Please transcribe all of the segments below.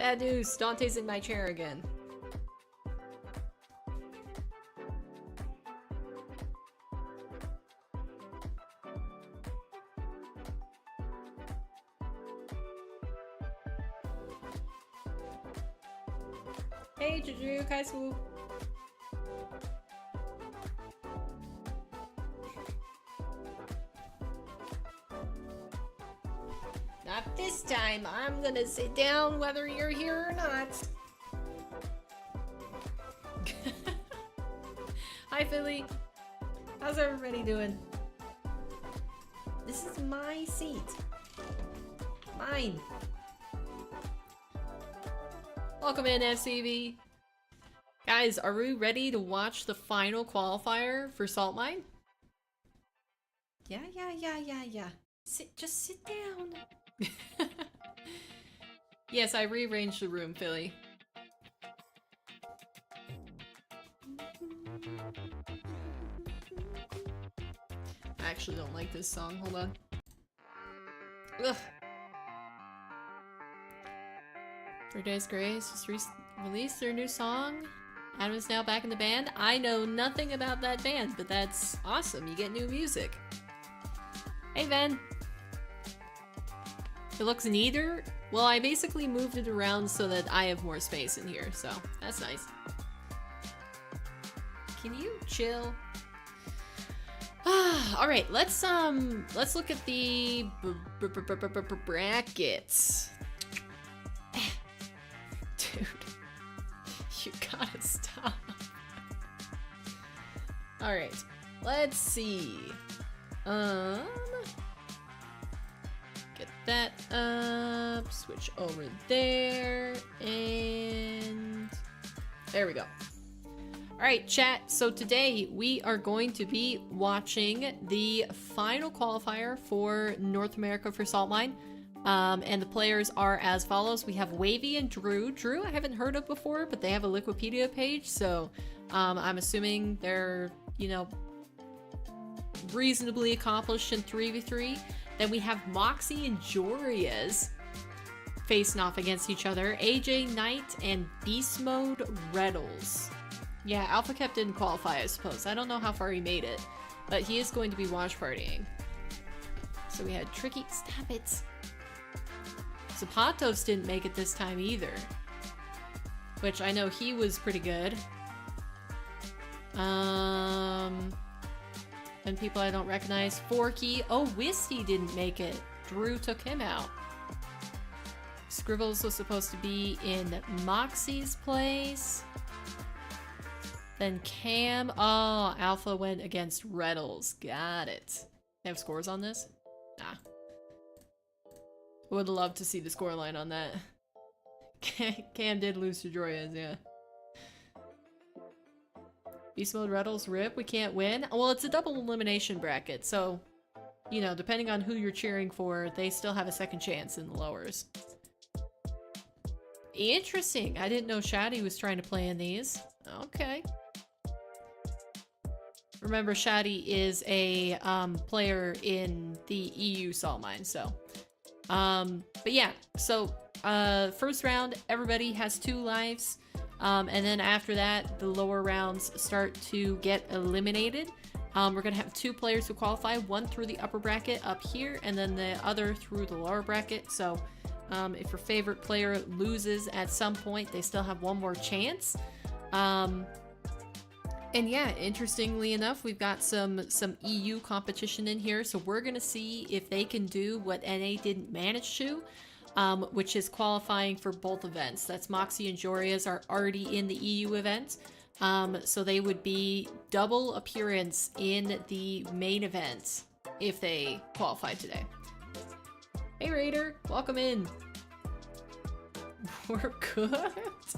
Bad news, Dante's in my chair again. Hey, Juju, Kai Swoop. Not this time. I'm gonna sit down whether you're here or not. Hi, Philly. How's everybody doing? This is my seat. Mine. Welcome in, FCV. Guys, are we ready to watch the final qualifier for Salt Mine? Yeah. Just sit down. Yes, I rearranged the room, Philly. I actually don't like this song. Hold on. Ugh. 3 Days Grace just released their new song. Adam is now back in the band. I know nothing about that band, but that's awesome. You get new music. Hey, Ben. It looks neater. Well, I basically moved it around so that I have more space in here, so that's nice. Can you chill? All right, let's look at the brackets. Dude, you gotta stop. All right, let's see. Get that up, switch over there, and there we go. All right, chat. So today we are going to be watching the final qualifier for North America for Salt Mine. And the players are as follows. We have Wavy and Drew. Drew I haven't heard of before, but they have a Wikipedia page, so I'm assuming they're, you know, reasonably accomplished in 3v3. Then we have Mawkzy and Jorias facing off against each other. AJ Knight and BeastMode Retals. Yeah, Alpha Kept didn't qualify, I suppose. I don't know how far he made it, but he is going to be watch partying. So we had Tricky. Stop it. Zapatos didn't make it this time either, which I know he was pretty good. And people I don't recognize. Forky. Oh, Wisty didn't make it. Drew took him out. Scribbles was supposed to be in Moxie's place. Then Cam. Oh, Alpha went against Retals. Got it. They have scores on this? Nah. Would love to see the scoreline on that. Cam did lose to Jorias, yeah. Beast Mode Retals, rip, we can't win. Well, it's a double elimination bracket, so, you know, depending on who you're cheering for, they still have a second chance in the lowers. Interesting. I didn't know Shaddy was trying to play in these. Okay. Remember, Shaddy is a player in the EU Salt Mine, so. But yeah, so first round, everybody has 2 lives. And then after that, the lower rounds start to get eliminated. We're gonna have 2 players who qualify, one through the upper bracket up here, and then the other through the lower bracket. So if your favorite player loses at some point, they still have one more chance. And yeah, interestingly enough, we've got some EU competition in here, so we're gonna see if they can do what NA didn't manage to, which is qualifying for both events. That's Mawkzy and Jorias are already in the EU event, so they would be double appearance in the main event if they qualify today. Hey Raider, welcome in. We're cooked?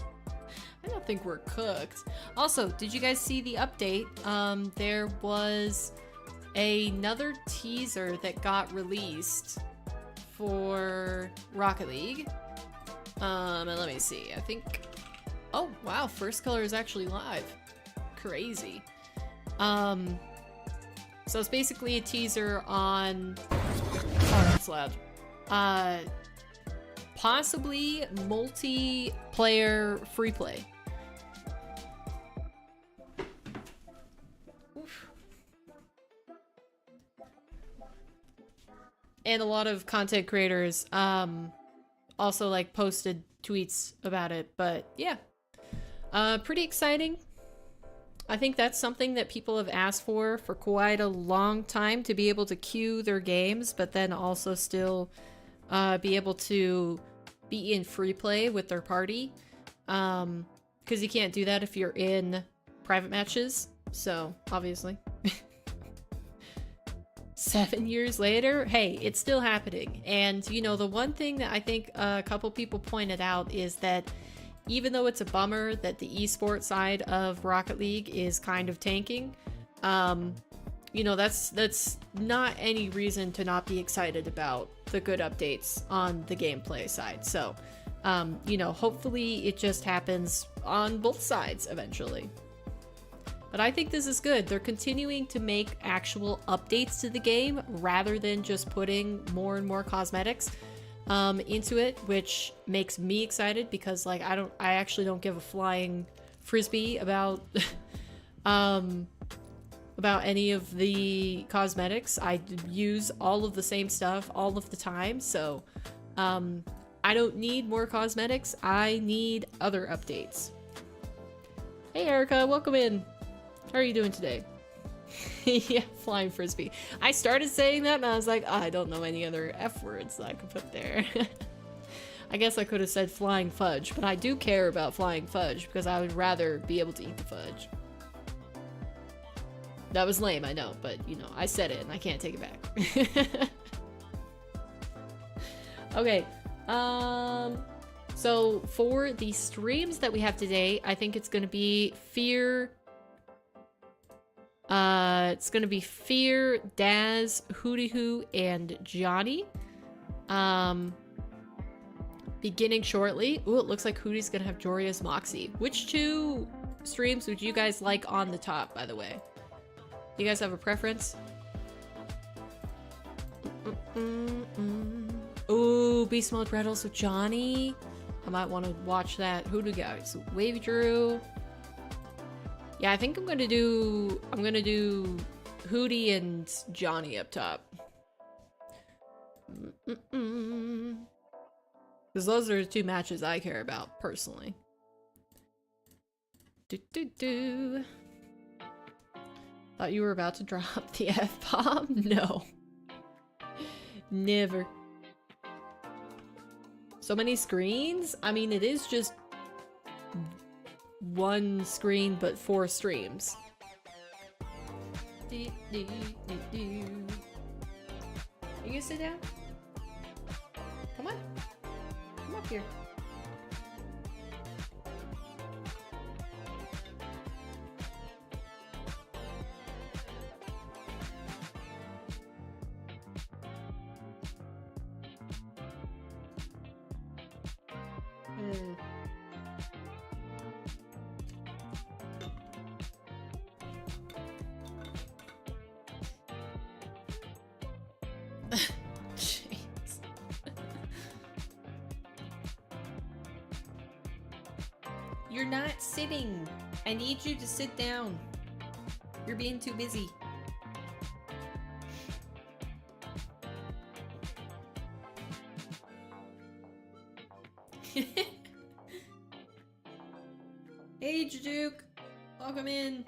I don't think we're cooked. Also, did you guys see the update? There was another teaser that got released for Rocket League. And let me see, I think... Oh, wow, First Color is actually live. Crazy. So it's basically a teaser on... Oh, that's loud. possibly multiplayer free play. Oof. And a lot of content creators also like posted tweets about it, but yeah, pretty exciting. I think that's something that people have asked for quite a long time, to be able to queue their games, but then also still be able to be in free play with their party. Because you can't do that if you're in private matches, so obviously. 7 years later, hey, it's still happening. And, you know, the one thing that I think a couple people pointed out is that even though it's a bummer that the esports side of Rocket League is kind of tanking, you know, that's not any reason to not be excited about the good updates on the gameplay side. So, you know, hopefully it just happens on both sides eventually. But I think this is good. They're continuing to make actual updates to the game rather than just putting more and more cosmetics into it, which makes me excited because, like, I actually don't give a flying frisbee about about any of the cosmetics. I use all of the same stuff all of the time, so I don't need more cosmetics. I need other updates. Hey Erica, welcome in. How are you doing today? Yeah, flying frisbee. I started saying that and I was like, oh, I don't know any other F words that I could put there. I guess I could have said flying fudge, but I do care about flying fudge because I would rather be able to eat the fudge. That was lame, I know, but you know, I said it and I can't take it back. Okay, so for the streams that we have today, I think it's gonna be Fear, Daz, Hootie Hoo, and Johnny. Beginning shortly. Ooh, it looks like Hootie's gonna have Joria's Mawkzy. Which two streams would you guys like on the top, by the way? You guys have a preference? Ooh, BeastMode Retals with Johnny. I might want to watch that. Who do we got? So Wavy Drew. Yeah, I think I'm gonna do Hootie and Johnny up top. Because those are the two matches I care about personally. Thought you were about to drop the F-bomb? No. Never. So many screens? I mean, it is just one screen, but 4 streams. You gonna sit down? Come on. Come up here. You're not sitting. I need you to sit down. You're being too busy. Hey, Juke. Welcome in.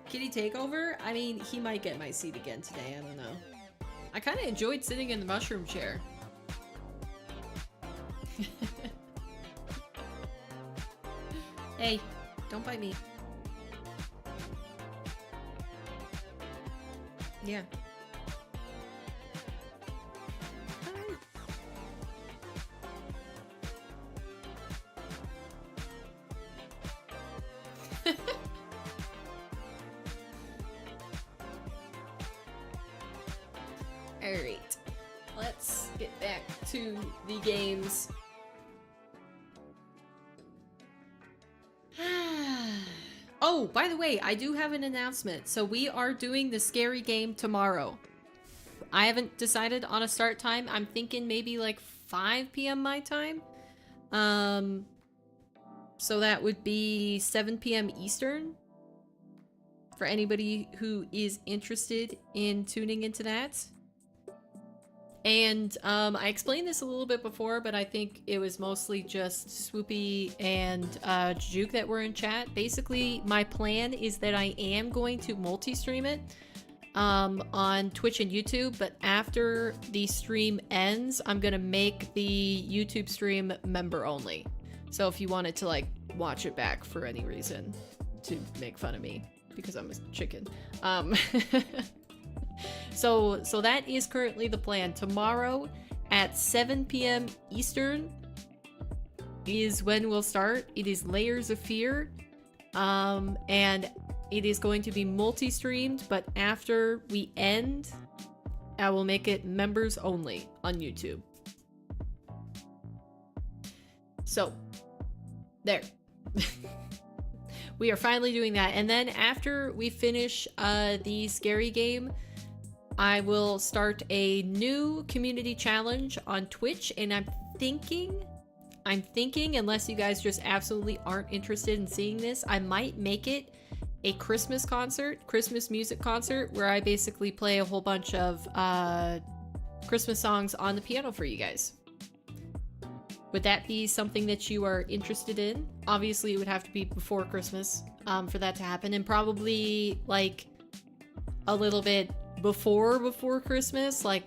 Kitty takeover? I mean, he might get my seat again today. I don't know. I kind of enjoyed sitting in the mushroom chair. Hey, don't bite me. Yeah. Alright, let's get back to the games. Oh, by the way, I do have an announcement. So we are doing the scary game tomorrow. I haven't decided on a start time. I'm thinking maybe like 5 p.m. my time. So that would be 7 p.m. Eastern. For anybody who is interested in tuning into that. And I explained this a little bit before, but I think it was mostly just Swoopy and Juke that were in chat. Basically, my plan is that I am going to multi-stream it on Twitch and YouTube, but after the stream ends, I'm gonna make the YouTube stream member only. So if you wanted to like watch it back for any reason to make fun of me because I'm a chicken. So that is currently the plan. Tomorrow at 7 p.m. Eastern is when we'll start. It is Layers of Fear. And it is going to be multi-streamed, but after we end, I will make it members only on YouTube. So, there. We are finally doing that. And then after we finish the scary game, I will start a new community challenge on Twitch, and I'm thinking, unless you guys just absolutely aren't interested in seeing this, I might make it a Christmas music concert, where I basically play a whole bunch of Christmas songs on the piano for you guys. Would that be something that you are interested in? Obviously, it would have to be before Christmas for that to happen, and probably like a little bit before Christmas, like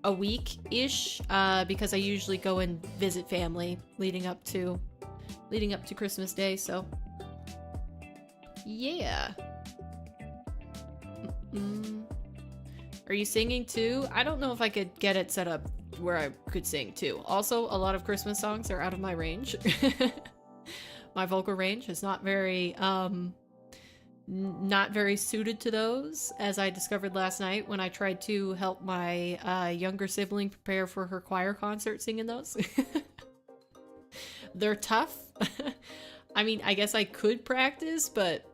a week-ish, because I usually go and visit family leading up to Christmas Day, so yeah. Are you singing too? I don't know if I could get it set up where I could sing too. Also, a lot of Christmas songs are out of my range. My vocal range is not very suited to those, as I discovered last night when I tried to help my younger sibling prepare for her choir concert singing those. They're tough. I mean, I guess I could practice, but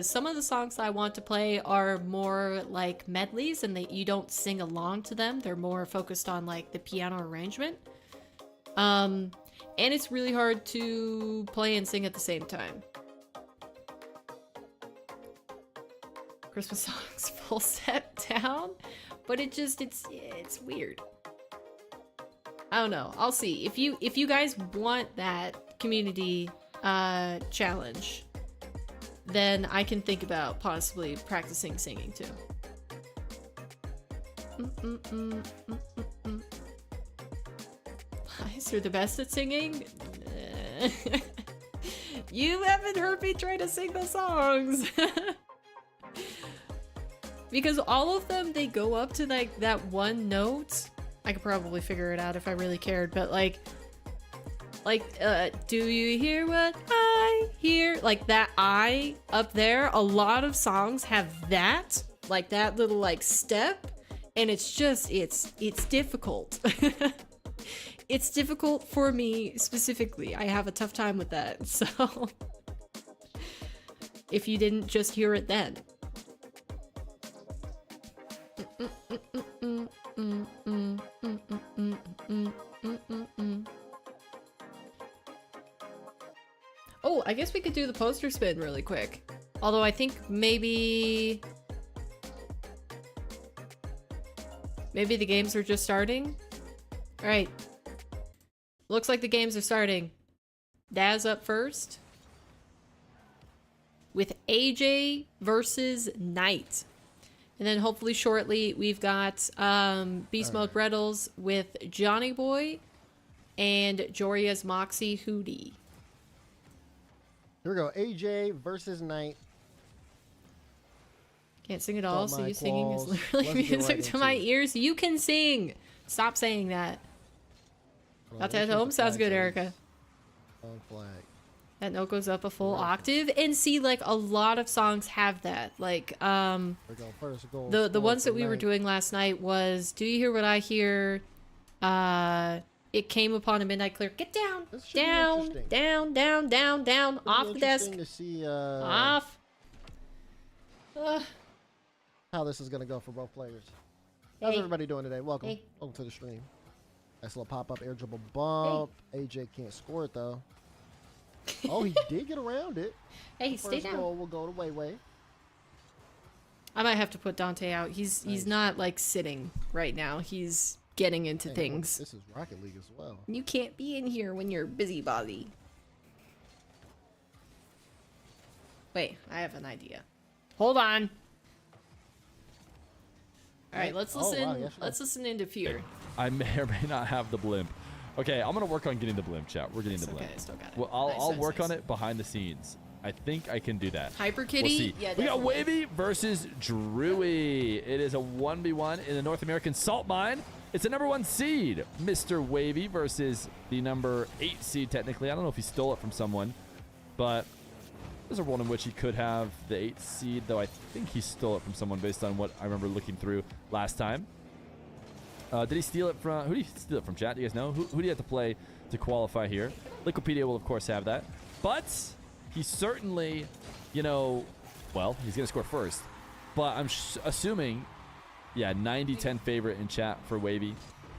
some of the songs I want to play are more like medleys, and you don't sing along to them. They're more focused on like the piano arrangement. And it's really hard to play and sing at the same time. Christmas songs full set down, but it's weird. I don't know. I'll see. If you guys want that community challenge, then I can think about possibly practicing singing too. Guys, you're the best at singing? You haven't heard me try to sing the songs. Because all of them, they go up to like that one note. I could probably figure it out if I really cared, but like, do you hear what I hear? Like that I up there, a lot of songs have that, like that little like step, and it's just, it's difficult. It's difficult for me specifically. I have a tough time with that, so if you didn't just hear it then. Oh, I guess we could do the poster spin really quick. Although I think maybe the games are just starting. All right. Looks like the games are starting. Daz up first with AJ versus Knight. And then hopefully shortly we've got BeastMode Retals with Johnny Boy and Joria's Mawkzy Hootie. Here we go. AJ versus Knight. Can't sing at all, so you singing is literally music to my ears. You can sing! Stop saying that. Not at home? Sounds good, Erica. Flag. That note goes up a full octave. And see, like, a lot of songs have that. Like, the ones that we were doing last night was Do You Hear What I Hear? It came upon a midnight clear. Get down, This should be down, interesting. down, down, down, down, It'll be off the desk, interesting to see off. how this is gonna go for both players. How's Hey. everybody doing today? Welcome. Hey. Welcome to the stream. Nice little pop-up air dribble bump. AJ can't score it though. Oh, he did get around it. Hey, The stay first down. goal will go to Way. I might have to put Dante out. He's Nice. not like sitting right now. He's getting into things. This is Rocket League as well. You can't be in here when you're busybody. Wait, I have an idea. Hold on. All right, let's Oh, wow, listen. yes, Let's listen into Fear. I may or may not have the blimp. Okay, I'm gonna work on getting the blimp, chat. We're getting It's the blimp. okay, I still got it. Well, I'll, Nice, I'll nice, work nice. on it behind the scenes. I think I can do that. Hyper We'll Kitty. see. Yeah, We got definitely. Wavy versus Drewy. It is a 1v1 in the North American Salt Mine. It's a number 1 seed, Mr. Wavy versus the number 8 seed, technically. I don't know if he stole it from someone, but there's a world in which he could have the 8 seed, though I think he stole it from someone based on what I remember looking through last time. Did he steal it from... Who did he steal it from, chat? Do you guys know? Who do you have to play to qualify here? Liquipedia will, of course, have that. But he certainly, you know... Well, he's going to score first. But I'm assuming... Yeah, 90-10 favorite in chat for Wavy.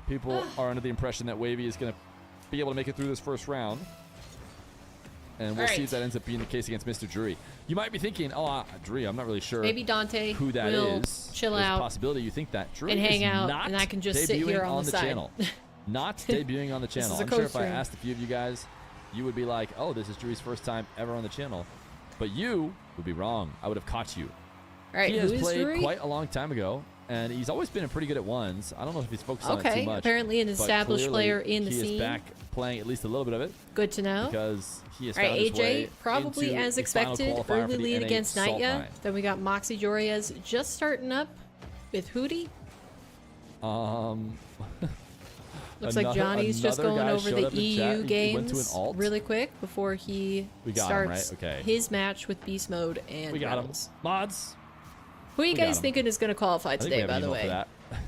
People are under the impression that Wavy is going to be able to make it through this first round. And we'll see if that ends up being the case against Mr. Drury. You might be thinking, oh, Drury, I'm not really sure Maybe Dante who that will is. chill There's a out possibility you think that. Drury and hang is out, not and I can just sit debuting here on the side. channel. Not debuting on the channel. is a I'm sure if I co-stream. asked a few of you guys, you would be like, oh, this is Drury's first time ever on the channel. But you would be wrong. I would have caught you. All right, He who has is played Drury? quite a long time ago, and he's always been pretty good at ones. I don't know if he's focused on it too Okay, much. apparently an but established clearly player in the he scene. is back playing at least a little bit of it Good to know. because he has All found right, his way AJ, probably into as the final expected, qualifier for early the lead NA against Salt Nightya. Mine. Then we got Mawkzy Jorias just starting up with Hootie. Looks like Johnny's just another going guy over showed the up in EU chat. He went to an games alt. really quick before he We got him, starts right? Okay. his match with Beast Mode and We got him. Retals. Mods. Who are you We got guys him. thinking is going to qualify I think we today, have by an the email for way?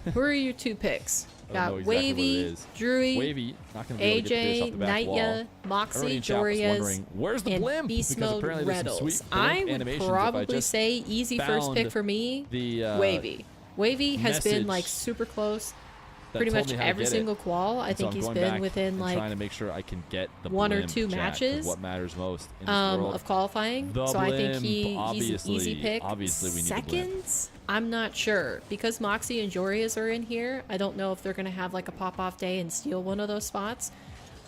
that. Who are your two picks? I don't Got know exactly what it Wavy, is. Drury, Wavy, not going to be able to get this off AJ, the back wall. Nightya, Everybody Moxie, in chat was Jorias, wondering, where's the and blimp? Beast Because Mode apparently there's some Retals. sweet blimp I would animations if I probably just say easy first pick found for me, the Wavy. Wavy has been message like super close that pretty told much me how to every get it. single qual. I And so think I'm he's going been back within and like trying to make sure I can get the one or blimp, two chat, 'cause matches, what matters most in this world. of qualifying. The So I think blimp, he's an easy obviously. pick. Obviously we need the blimp. Seconds, I'm not sure because Moxie and Jorias are in here. I don't know if they're gonna have like a pop off day and steal one of those spots.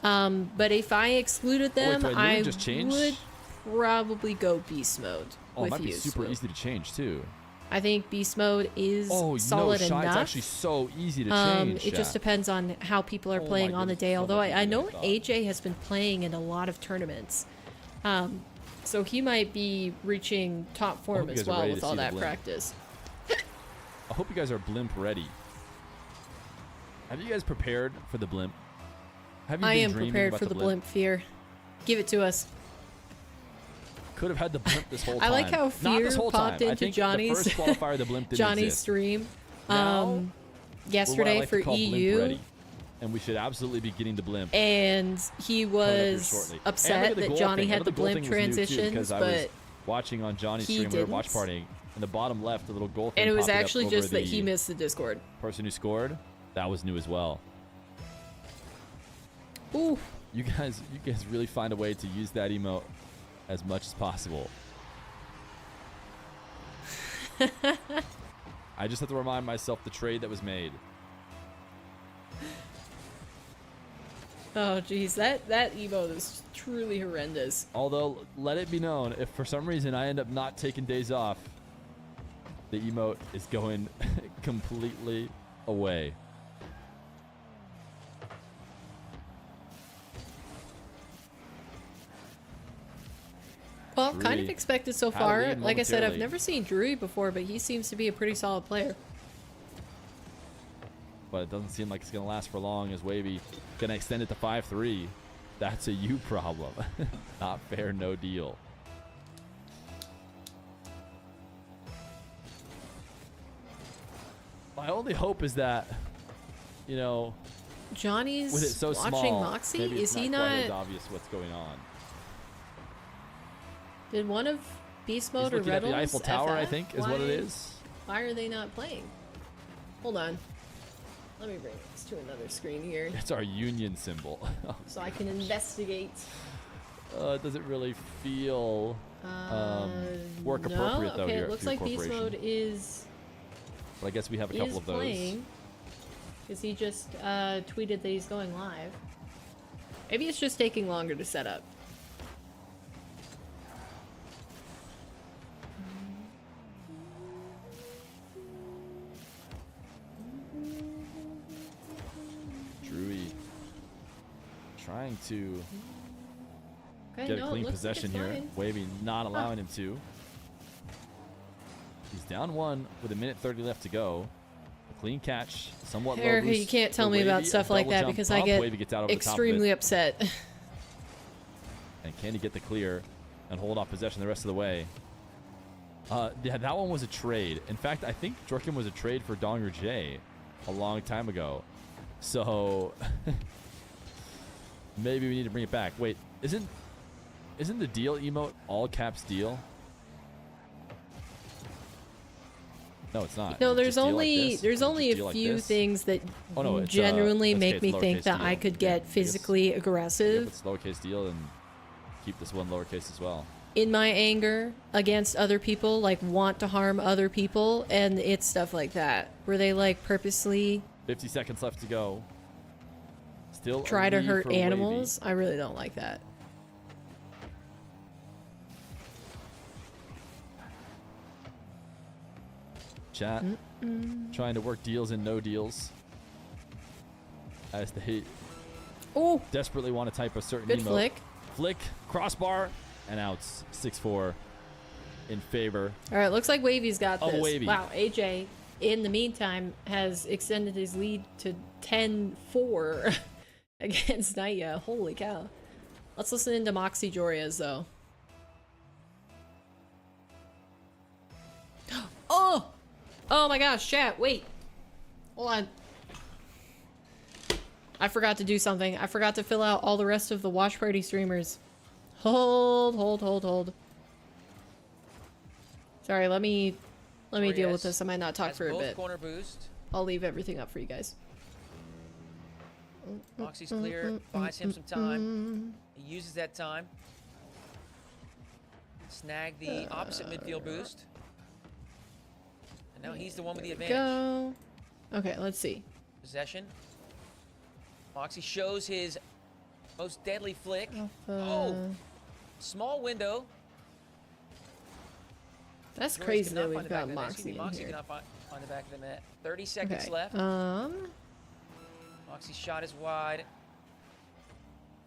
But if I excluded them, do I literally just change? would probably go Beast Mode Oh, it with might be you. super Swoop. easy to change too. I think Beast Mode is Oh, solid no, Shy, enough. it's actually so easy to change. It just chat. depends on how people are Oh my playing on the goodness, day. so Although much I easier know than I thought. AJ has been playing in a lot of tournaments, so he might be reaching top form you as guys are well ready with to all see the that blimp. practice. I hope you guys are blimp ready. Have you guys prepared for the blimp? Have you I been am dreaming prepared about for the blimp fear. Give it to us. Could have had the blimp this whole time. I like how Not Fear this whole popped time. I into think Johnny's the first qualifier, the blimp didn't Johnny's exist. stream Now, we're what I yesterday like for to call blimp EU, ready, and we should absolutely be getting the blimp. and he coming up here was shortly. And look upset at the that goal Johnny thing. had And the goal blimp thing was new, too, transitions, because I was but watching on Johnny's he stream, we were watch didn't. partying, in the bottom left, the little goal thing and it was popping up actually over just that the he missed the Discord. person who scored. That was new as well. Ooh. You guys really find a way to use that emote as much as possible. I just have to remind myself the trade that was made. Oh geez, that emote is truly horrendous. Although, let it be known, if for some reason I end up not taking days off, the emote is going completely away. Well, kind of Drury expected so had a far. lead Like I said, I've momentarily. never seen Drury before, but he seems to be a pretty solid player. But it doesn't seem like it's going to last for long as Wavy going to extend it to 5-3. That's a you problem. Not fair, no deal. My only hope is that, you know, Johnny's with it so watching small, Mawkzy? maybe it's Is he quite not? as obvious what's going on. Did one of He's BeastMode or looking at Retals the Eiffel Tower, I FF? think, is what it is. Why are they not playing? Hold on. Let me bring this to another screen here It's our union symbol. so I can investigate. It doesn't really feel work No? appropriate though Okay, here it looks at like Fuel Corporation. BeastMode is But I guess we have a couple of those. playing. Because he just tweeted that he's going live. Maybe it's just taking longer to set up. Drewy trying to Okay, get no, a it clean looks like possession it's here. fine. Wavy not allowing him to. He's down one with 1:30 left to go. A clean catch, somewhat low Erica, boost you can't tell for me about Wavy. A stuff like double that jump because I pump. get Wavy gets out over the top of extremely it. upset. And can he get the clear and hold off possession the rest of the way? Yeah, that one was a trade. In fact, I think Jorkin was a trade for Donger J a long time ago. So maybe we need to bring it back. Wait, isn't the deal emote all caps deal? No, it's not. No, It's there's just deal like only this, there's or only just a deal like few this. things that Oh, no, it's, genuinely let's make say me it's think lowercase that I deal. could Yeah, get I guess- physically If aggressive it's lowercase deal, and keep this one lowercase as well. in my anger against other people, like want to harm other people, and it's stuff like that where they like purposely 50 seconds left to go. Still a try to lead hurt for Wavy. animals. I really don't like that. Chat trying to work deals and no deals as they Oh, desperately want to type a certain good emote. flick. Crossbar, and outs. 6-4 in favor. All right, looks like Wavy's got Oh, this. Wavy. Wow, AJ, in the meantime, has extended his lead to 10-4 against Naya. Holy cow. Let's listen into Mawkzy Joria's, though. Oh! Oh my gosh, chat, wait. Hold on. I forgot to do something. I forgot to fill out all the rest of the watch party streamers. Hold. Sorry, let me deal with this. I might not talk Has for a both bit. corner boost. I'll leave everything up for you guys. Mawkzy's clear, buys him some time. He uses that time. Snag the opposite midfield boost. And now he's the one with the advantage. Go. Okay, let's see. Possession. Mawkzy shows his most deadly flick. Alpha. Oh! Small window. That's Joyce crazy cannot that find we've the back got of the net. Mawkzy Excuse me, in Mawkzy here. cannot find the back of the net. 30 seconds Okay. left. Mawkzy's shot is wide.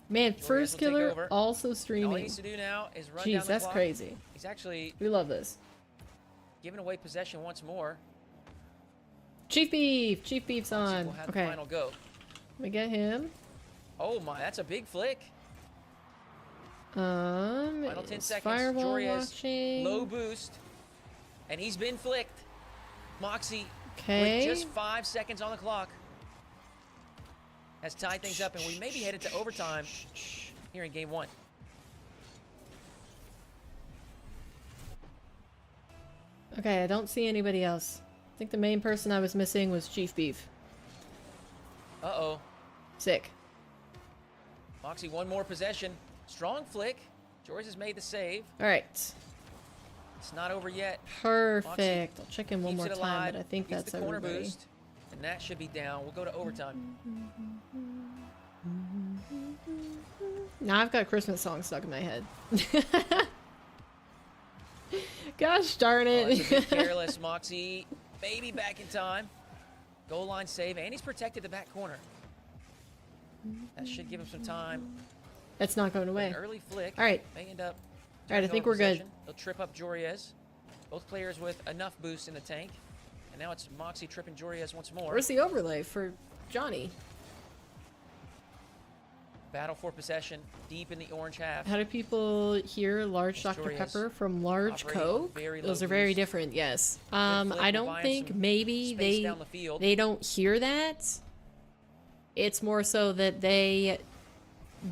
Man, Joria's First will take Killer over. also And all he streaming. needs to do now is run down Jeez, the that's clock. crazy. He's actually We love this. giving away possession once more. Chief Beef's Mawkzy on. will have the Okay, final go. let me get him. Oh my, that's a big flick. Final 10 is seconds. Firewall Joria's watching. low boost. And he's been flicked. Mawkzy, Okay. with just 5 seconds on the clock, has tied things up, and we may be headed to overtime here in game 1. Okay, I don't see anybody else. I think the main person I was missing was Chief Beef. Uh-oh. Sick. Mawkzy, one more possession. Strong flick. George has made the save. All right. It's not over yet. Perfect. I'll check in one Keeps more it time, alive. but I think Gets that's the corner everybody. boost. And that should be down. We'll go to overtime. Now I've got Christmas songs stuck in my head. Gosh darn Oh, that's a bit it. careless. Mawkzy maybe back in time. Goal line save, and he's protected the back corner. That should give him some time. That's not going away. An early flick. All right. May end up. All right, I turning think over we're good. possession. He'll trip up Joriez. Both players with enough boost in the tank. And now it's Mawkzy tripping Joriez once more. Where's the overlay for Johnny? Battle for possession deep in the orange half. How do people hear large Dr. Joriez Pepper from large operating on Coke? very low Those are very boost. different, yes. Good I flick, we're don't buying think some maybe space down the field. they don't hear that. It's more so that they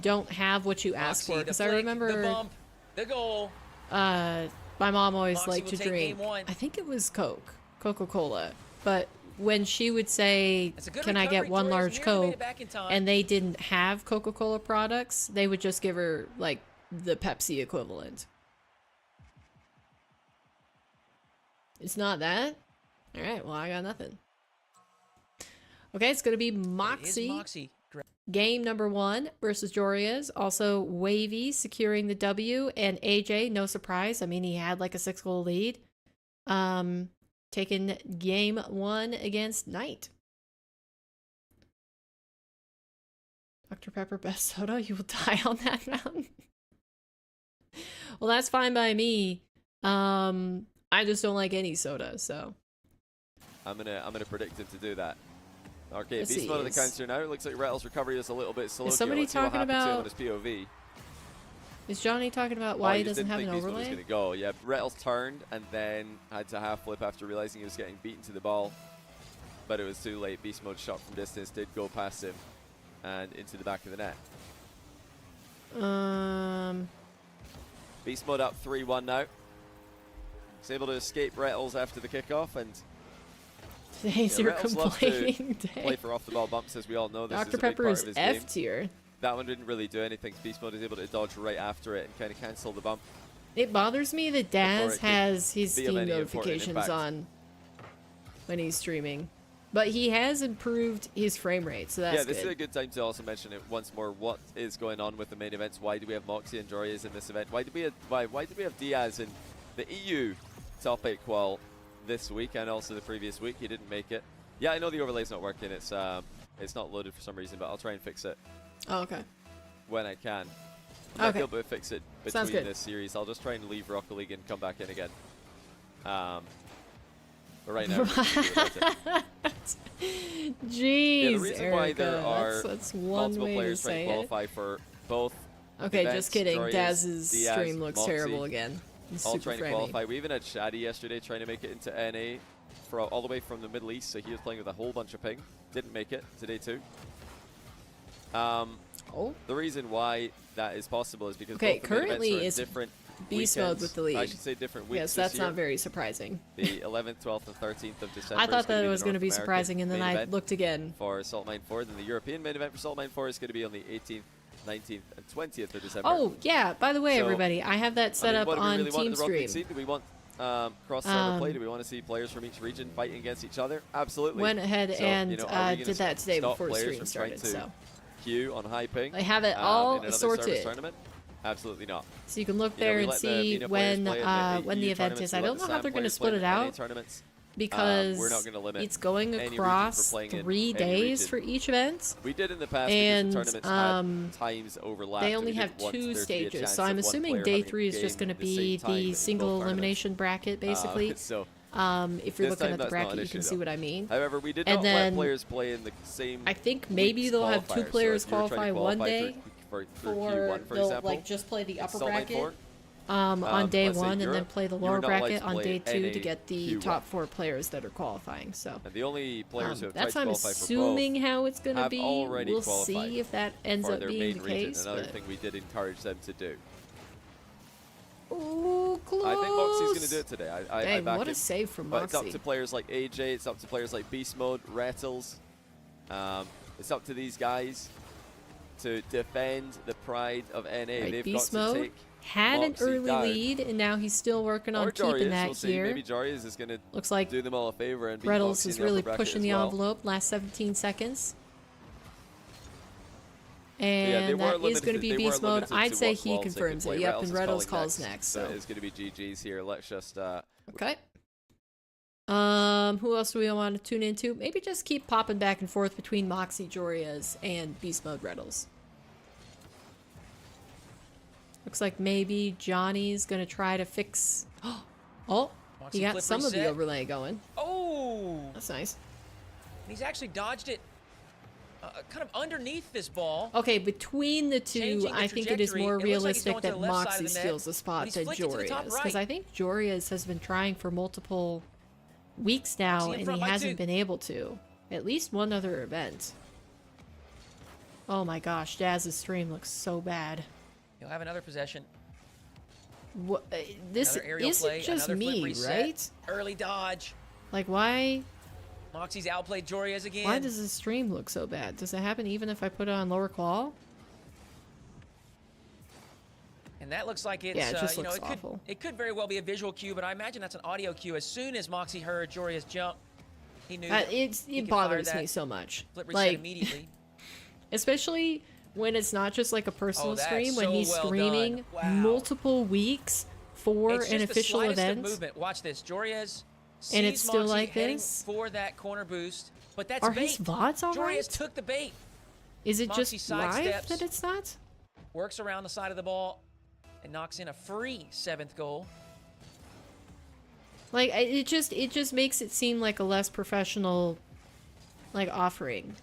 don't have what you ask Mawkzy, for. the Because I flick, remember, the bump, the goal. my mom always Mawkzy liked will to take drink. game one. I think it was Coca-Cola. But when she would say, That's a good "Can I get recovery. one Torres large nearly made Coke?" it back in time. and they didn't have Coca-Cola products, they would just give her like the Pepsi equivalent. It's not that? Alright, well I got nothing. Okay, it's gonna be It is Mawkzy. Mawkzy. Game number 1 versus Joria's. Also Wavy securing the W, and AJ, no surprise. I mean, he had like a 6-goal lead. Taking game 1 against Knight. Dr. Pepper, best soda. You will die on that mountain. Well, that's fine by me. I just don't like any soda, so. I'm gonna predict him to do that. Okay, Let's see, BeastMode of the is- counter now. It looks like Retals' recovery is a little bit slow. Is somebody Let's see what talking happens to him about- on his POV. Is Johnny talking about why Oh, he you just doesn't have didn't an think BeastMode was overlay? gonna go. Yeah, Retals turned and then had to half flip after realizing he was getting beaten to the ball, but it was too late. BeastMode shot from distance did go past him and into the back of the net. BeastMode up 3-1 now. He's able to escape Retals after the kickoff, and Today's Yeah, your Retals love to complaining play day. for off the ball bumps, as we all know. This Dr. is a big Pepper part is of his game. F tier. That one didn't really do anything. BeastMode is able to dodge right after it and kind of cancel the bump. It bothers me that Before Daz it could has his be of Steam any important notifications impact. on when he's streaming. But he has improved his frame rate, so that's Yeah, this is a good. good time to also mention it once more. What is going on with the main events? Why do we have Mawkzy and Joria's in this event? Why did we have Diaz in the EU top 8 qual this week and also the previous week? He didn't make it. Yeah, I know the overlay's not working. It's not loaded for some reason, but I'll try and fix it Oh, okay. when I can. I'll Okay. be able to fix it Sounds between good. this series. I'll just try and leave Rocket League and come back in again. But right now, we're just gonna do it. Jeez, Yeah, the reason why there Erica, are that's one multiple way to players trying say to it. qualify for both Okay, events, just kidding. Joria's, Daz's Diaz, stream looks Mawkzy, terrible again. He's all super trying to framey. qualify. We even had Shaddy yesterday trying to make it into NA for all the way from the Middle East, so he was playing with a whole bunch of ping. Didn't make it today too. Oh, The reason why that is possible is because Okay, both the main events currently are in it's different Beast Mode weekends. with the lead. I should say different weeks. yes, this that's year. not very surprising. The 11th, 12th, and 13th of December. I is thought gonna that it the was going to North be American surprising, and then main I event looked again. for Salt Mine 4. Then the European main event for Salt Mine 4 is going to be on the 18th, 19th, and 20th of December. Oh, yeah, by the way, So, everybody, I have that set up what do we on really want in Team the Rocket League Stream. scene? Do we want cross-server play? Do we want to see players from each region fighting against each other? Absolutely. Went ahead So, and you know, are we did gonna that today stop before players stream from started, trying to so queue on high ping? I have it all in another sorted. service tournament? Absolutely not. So you can look You know, there we and let the see MENA players when play in when the EU event tournaments, is. I we let don't the know how SAM they're going to players split play it in NA out tournaments. because we're not gonna limit it's going any region for across playing in 3 any days region. for each event. We did in the past And, because the tournaments had times overlapped. They and only we have didn't want 2 there to be a stages, chance so of I'm one assuming player day having a 3 is just game going to at the be same time in the both single tournaments. elimination bracket, basically. So, If you're this looking time at the that's not bracket, an you issue, can see though. what I mean. However, we did And not then let players play in the same. I think maybe week's they'll have 2 qualifiers. players So if you were trying qualify to one qualify day through for Q1, for they'll example, like just play the in upper Salt Mine bracket 4, on day let's say 1 and then Europe, play the you lower were not allowed bracket to on play day 2 to any get the Q1. top 4 players that are qualifying. So and the only players who have tried that's to what I'm qualify for assuming how it's going to have be. already We'll qualified see if that ends for up their being main the region. case. Another But thing we did encourage them to do. ooh, close. I think Mawkzy's going to do it today. I Dang, back what a him. save from But it's up Mawkzy. to players like AJ, it's up to players like BeastMode, Retals. It's up to these guys to defend the pride of NA. Right, They've Beast got to Mode take had an Mawkzy early down. lead, and now he's still working on Or keeping Joria's, that we'll see. here. Maybe Joria's is going to Looks like do them all a favor and beat Retals Mawkzy is in the really upper bracket pushing as the well. envelope last 17 seconds. Yeah, And they were that is going to limited- be they were Beast Mode. limited to I'd say what he quals they could confirms play. it. Yep, Retals and is Retals calling calls next, next. so So. it's going to be GG's here. Let's just Okay. Who else do we want to tune into? Maybe just keep popping back and forth between Mawkzy, Joria's, and Beast Mode Retals. Looks like maybe Johnny's gonna try to fix. Oh, he Mawkzy got flip some of the reset. overlay going. Oh! That's nice. He's actually dodged it kind of underneath this ball. Okay, between the two, Changing the I think it is trajectory. more It looks like he's realistic going to that the left side Mawkzy of the net, steals the spot but than he's flicked it to the top Joria's. Because right. I think Joria's has been trying for multiple weeks now, Mawkzy in and front he by hasn't 2. been able to. At least one other event. Oh my gosh, Jazz's stream looks so bad. He'll have another possession. What? This Another aerial isn't play, just another flip me, reset. right? Early dodge. Like, why? Mawkzy's outplayed Joria's again. Why does the stream look so bad? Does it happen even if I put it on lower qual? And that looks like it's, Yeah, it just you know, looks awful. it could very well be a visual cue, but I imagine that's an audio cue. As soon as Mawkzy heard Joria's jump, he knew It could fire bothers that me so much. flip reset Like, immediately. especially when it's not just like a personal Oh, that's stream, when so he's well streaming done. Wow. multiple weeks for It's an just official the slightest of event. movement. Watch this. Joria's And it's sees still Mawkzy like heading this? for that corner boost, but that's Are bait. his VODs all Joria's right? took the bait. Is it Mawkzy just live sidesteps. that it's not? Works around the side of the ball and knocks in a free 7th goal. Like, it just makes it seem like a less professional, like, offering.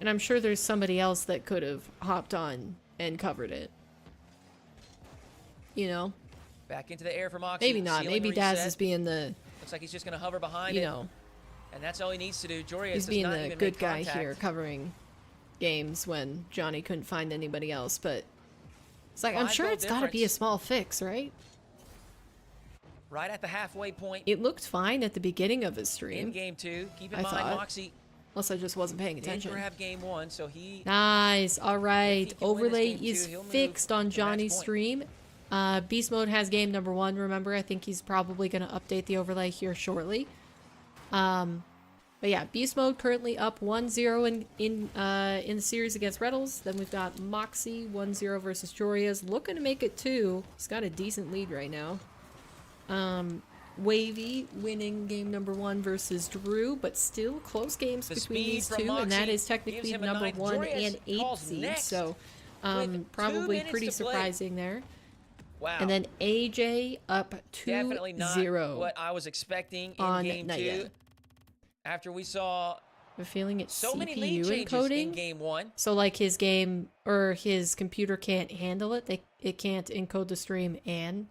And I'm sure there's somebody else that could have hopped on and covered it. You know? Back into the air for Mawkzy. Maybe not. Ceiling Maybe Daz reset. is being the, Looks like he's just going to hover behind you it. know, And that's all he needs to do. Joria he's does being not the even good make guy contact. here covering games when Johnny couldn't find anybody else. But it's like, I'm 5 sure goal it's got to be a difference. small fix, right? Right at the halfway point It looked fine at the beginning of his in stream. game 2. Keep in I mind, thought. Mawkzy Unless I just wasn't paying did attention. grab game 1, so he... Nice. All right. can win this Overlay game, too, is he'll move fixed on to match Johnny's point. stream. Beast Mode has game number 1. Remember, I think he's probably going to update the overlay here shortly. But yeah, Beast Mode currently up 1-0 in the series against Retals. Then we've got Mawkzy 1-0 versus Joria's, looking to make it 2. He's got a decent lead right now. Wavy winning game number 1 versus Drew, but still close games The between speed these from two, and that Mawkzy is technically gives him a number ninth. 1 Joria's and 8 calls seed. next So with 2 probably minutes pretty to play. surprising there. Wow. And then AJ up Definitely not 2-0 what I was expecting in on game 2. Naya. After we saw I'm feeling it's so many CPU lead changes encoding. in game 1. So like his game or his computer can't handle it. It can't encode the stream and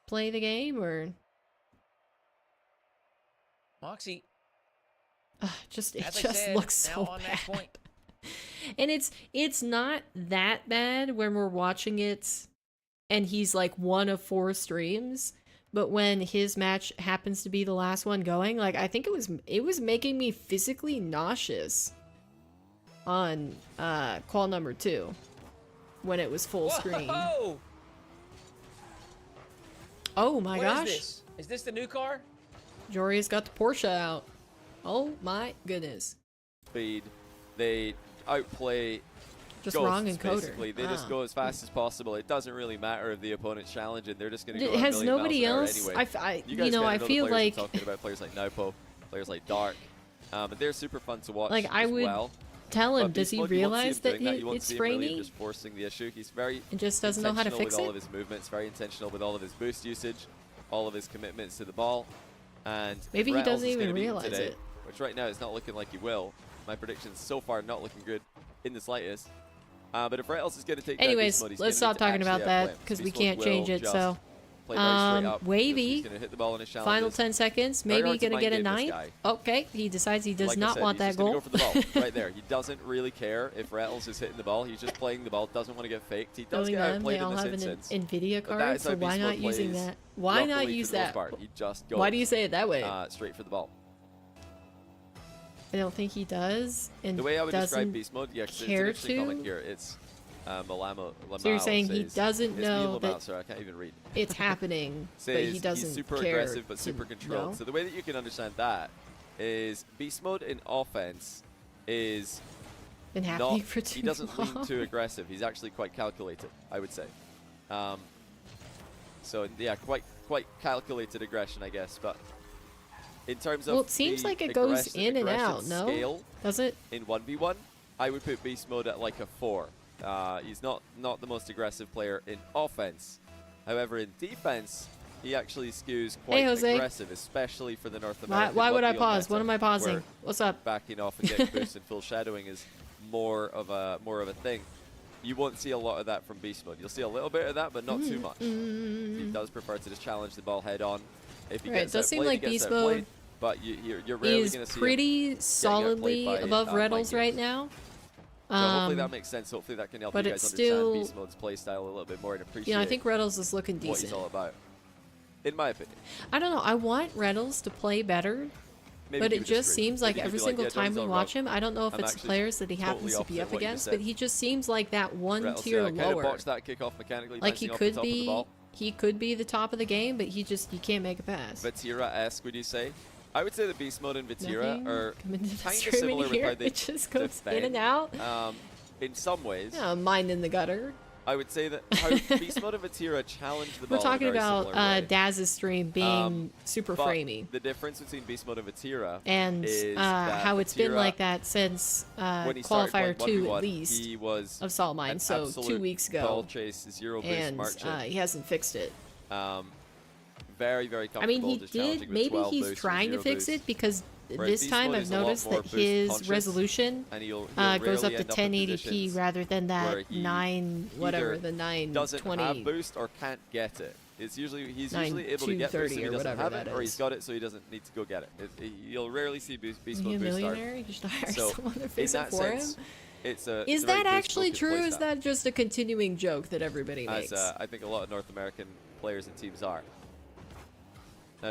play the game, or Mawkzy, it as I just said, looks now so on bad. match point. And it's not that bad when we're watching it and he's like one of 4 streams, but when his match happens to be the last one going, like I think it was making me physically nauseous on call number 2 when it was full screen. Whoa! Oh my What gosh. is this? Is this the new car? Joria's got the Porsche out. Oh my goodness. Speed. They outplay Just ghosts, wrong encoder. basically. They just Ah. go as fast as possible. It doesn't really matter if the opponent's challenging. They're just going to go Has a million nobody miles an hour else? anyway. you guys know, kinda I the feel players like I'm talking about players like Naupo, players like Dark. But they're super fun to watch Like, I as would well. tell him, But does he BeastMode, you won't see realize him that doing You won't it's see him really framey just forcing the issue. He's very and just doesn't know how to intentional fix with all it? of his movements, very intentional with all of his boost usage, all of his commitments to the ball. And if Maybe he Retals doesn't is even gonna beat him realize today, it. which right now is not looking like he will. My predictions so far not looking good in the slightest. But if Retals is going to take Anyways, down BeastMode, he's let's gonna stop need to talking about actually that outplay him. because we BeastMode can't will change it. just So, play very straight up, Wavy, he's going to hit the ball in his final challenges. 10 seconds, Very maybe hard to gonna get a mind game this 9. guy. Okay, he decides he does Like I not said, want he's that just gonna goal. go for the ball right there. He doesn't really care if Retals is hitting the ball. He's just playing the ball. Doesn't want to get faked. He does Knowing get them, outplayed they in all this have an instance. Nvidia But that card, is so how why not BeastMode using plays that? Why not luckily use for the most that? part. He just goes Why do you say it that way? straight for the ball. I don't think he does, and The way I would describe doesn't Beast Mode, yeah, 'cause it's an care interesting comment to? here. It's Lamau So you're saying he says- doesn't it's me, know Lamau, that sorry, I can't even read. it's happening, but Says he doesn't he's super care aggressive but to super controlled. know? So the way that you can understand that is Beast Mode in offense is Been happening not, for too he doesn't long. lean too aggressive. He's actually quite calculated, I would say. So yeah, quite calculated aggression, I guess. But in terms of Well, it seems the like it goes in and aggression out, no? scale Does it? in 1v1, I would put Beast Mode at like a 4. He's not the most aggressive player in offense. However, in defense, he actually skews quite Jose. aggressive, especially for the North Why, American. why would I 1v1 pause? meta, What am I pausing? where What's up? backing off and getting boost and full shadowing is more of a thing. You won't see a lot of that from Beast Mode. You'll see a little bit of that, but not too much. He does prefer to just challenge the ball head on. If he Right, gets it does seem outplayed, like he gets Beast outplayed. Mode but you're rarely He's going to see him pretty by, solidly above mind Retals right games. now. So hopefully that makes sense. Hopefully that can help you but guys it's understand still- BeastMode's playstyle a little bit more and appreciate You know, I think Retals is looking what he's decent. all about. In my opinion. I don't know. I want Retals to play better, Maybe but you it just disagree. seems Maybe like you every could be single yeah, time John's we all watch wrong. him, I don't know if I'm it's actually players that he happens totally to be opposite up what you against, just but said. he just seems like that one Retals, tier kind of lower. botched that kickoff mechanically, Like he bouncing off the could top of the ball. be, he could be the top of the game, but you can't make a pass. Vatira-esque, would you say? I would say that BeastMode and Vatira Nothing are coming to the kind of stream in similar with here. how they It just goes defend. in and out. In some ways, Yeah, mine in the gutter. I would say that how BeastMode and Vatira challenge the ball We're talking in a very about similar way. Daz's stream being super But framey. the difference between BeastMode and Vatira And is that how it's been Vatira, like that since when he started qualifier playing 2 1v1, at least he was of Salt Mine, an so 2 absolute weeks ball ago, chase, zero boost and marching. he hasn't fixed it. Very, very comfortable. I mean, he just challenging did. with Maybe 12 he's boosts or trying to 0 fix boost. it because Whereas this time BeastMode I've is a lot noticed more that boost his conscious, resolution and he'll goes up rarely to end in 1080p positions rather than where that he 9 whatever either the 920 doesn't have boost or can't get it. He's usually able to get boost if he 230 or doesn't whatever have that it, or he's is. got it so he doesn't need to go get it. You'll rarely see Is BeastMode he a boost start. millionaire? You should hire So someone to in fix it that for him. sense, it's a Is it's a very that actually boost-focused true? Or is playstyle, that just a continuing joke that everybody makes? as I think a lot of North American players and teams are.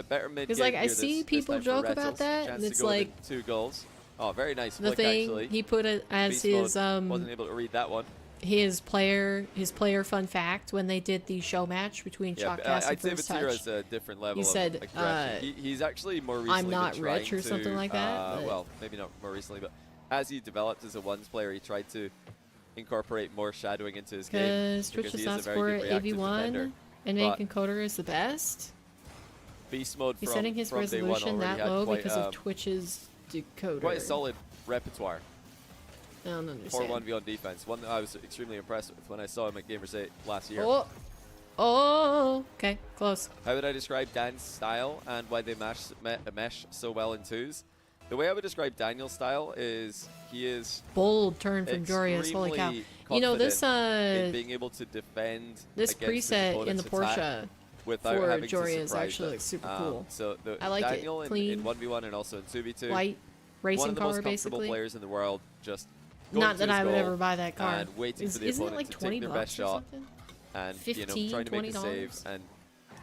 Better mid. Because like I see people joke about that, and it's like 2 goals. Oh, very nice the flick thing actually. he put it as BeastMode his wasn't able to read that one. his player fun fact when they did the show match between Yeah, Shotcast and I'd say First Vatira Touch. is a different level He said, of aggression. He's actually more recently I'm not been trying rich or to, something like that, but- well, maybe not more recently, but as he developed as a ones player, he tried to incorporate more shadowing into his game. Because Twitch he does is not a very support good reactive AV1, defender. and But encoder is the best. BeastMode He's from, setting his from day one resolution already that had low quite, because of Twitch's decoder. quite a solid repertoire I don't for understand. 1v1 defense. One that I was extremely impressed with when I saw him at Gamers 8 last year. Oh, okay, close. How would I describe Dan's style and why they mesh so well in twos? The way I would describe Daniel's style is he is Bold turn from Jorius. Holy cow! extremely You know this in being able to defend this against his preset in the opponent's attack Porsche without for having to Jorius surprise actually them. looks super cool. So I like it. Daniel Clean. in 1v1 and also in 2v2, White one racing of the most car, comfortable basically. players in the world, just going Not to that his I would goal ever buy that car. and waiting for the Isn't it opponent like to 20 take their bucks best or shot something? and 15, trying to make a save $20? and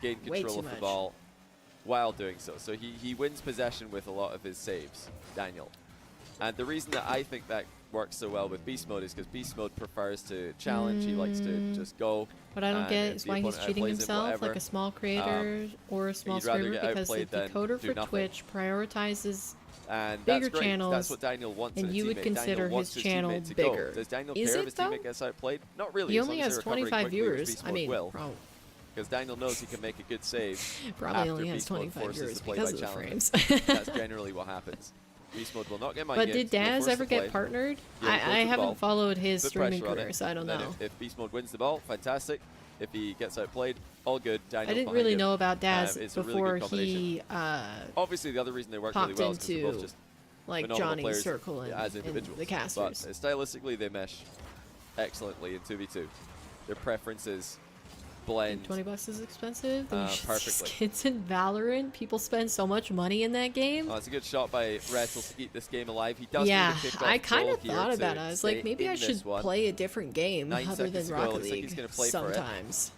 gain Way control too of the much. ball while doing so. So he wins possession with a lot of his saves, Daniel. And the reason that I think that works so well with BeastMode is because BeastMode prefers to challenge. He likes to just go. What I don't and get if is the why he's opponent cheating outplays him, himself whatever, like a small creator or a small he'd rather streamer get because the outplayed than decoder do for nothing. Twitch prioritizes And bigger that's great. channels, That's what Daniel wants and in a you would teammate. consider Daniel wants his his channel teammate to bigger. Go. Does Daniel Is care it, if his though? teammate gets outplayed? Not really. he as only long as has they're recovering 25 quickly, which viewers. I BeastMode mean, will, probably because Daniel knows he can make a good save. only after has BeastMode 25 forces viewers the play because by of the challenge. frames. That's generally what happens. BeastMode will not get my But games, did he'll Daz force ever the play, get partnered? he'll go I to the haven't ball, followed his put streaming pressure on career, it, so I don't and then know. If BeastMode wins the ball, fantastic. If he gets outplayed, all good. Daniel's I didn't behind really him. know about Daz It's a really before good combination. he Obviously, the other reason they work really popped well is because they're both into just like phenomenal Johnny's players circle and, as and individuals. the casters. But stylistically, they mesh excellently in 2v2. Their preferences blend. 20 bucks is expensive. Then you should see perfectly. skins in Valorant. People spend so much money in that game. Oh, it's a good shot by Retals to keep this game alive. He does Yeah, need a kickoff I kind goal of here thought to about it. I was stay like, maybe in I this should one. play a different game 9 other than seconds to go. Rocket Looks like League. he's gonna play for it. Sometimes,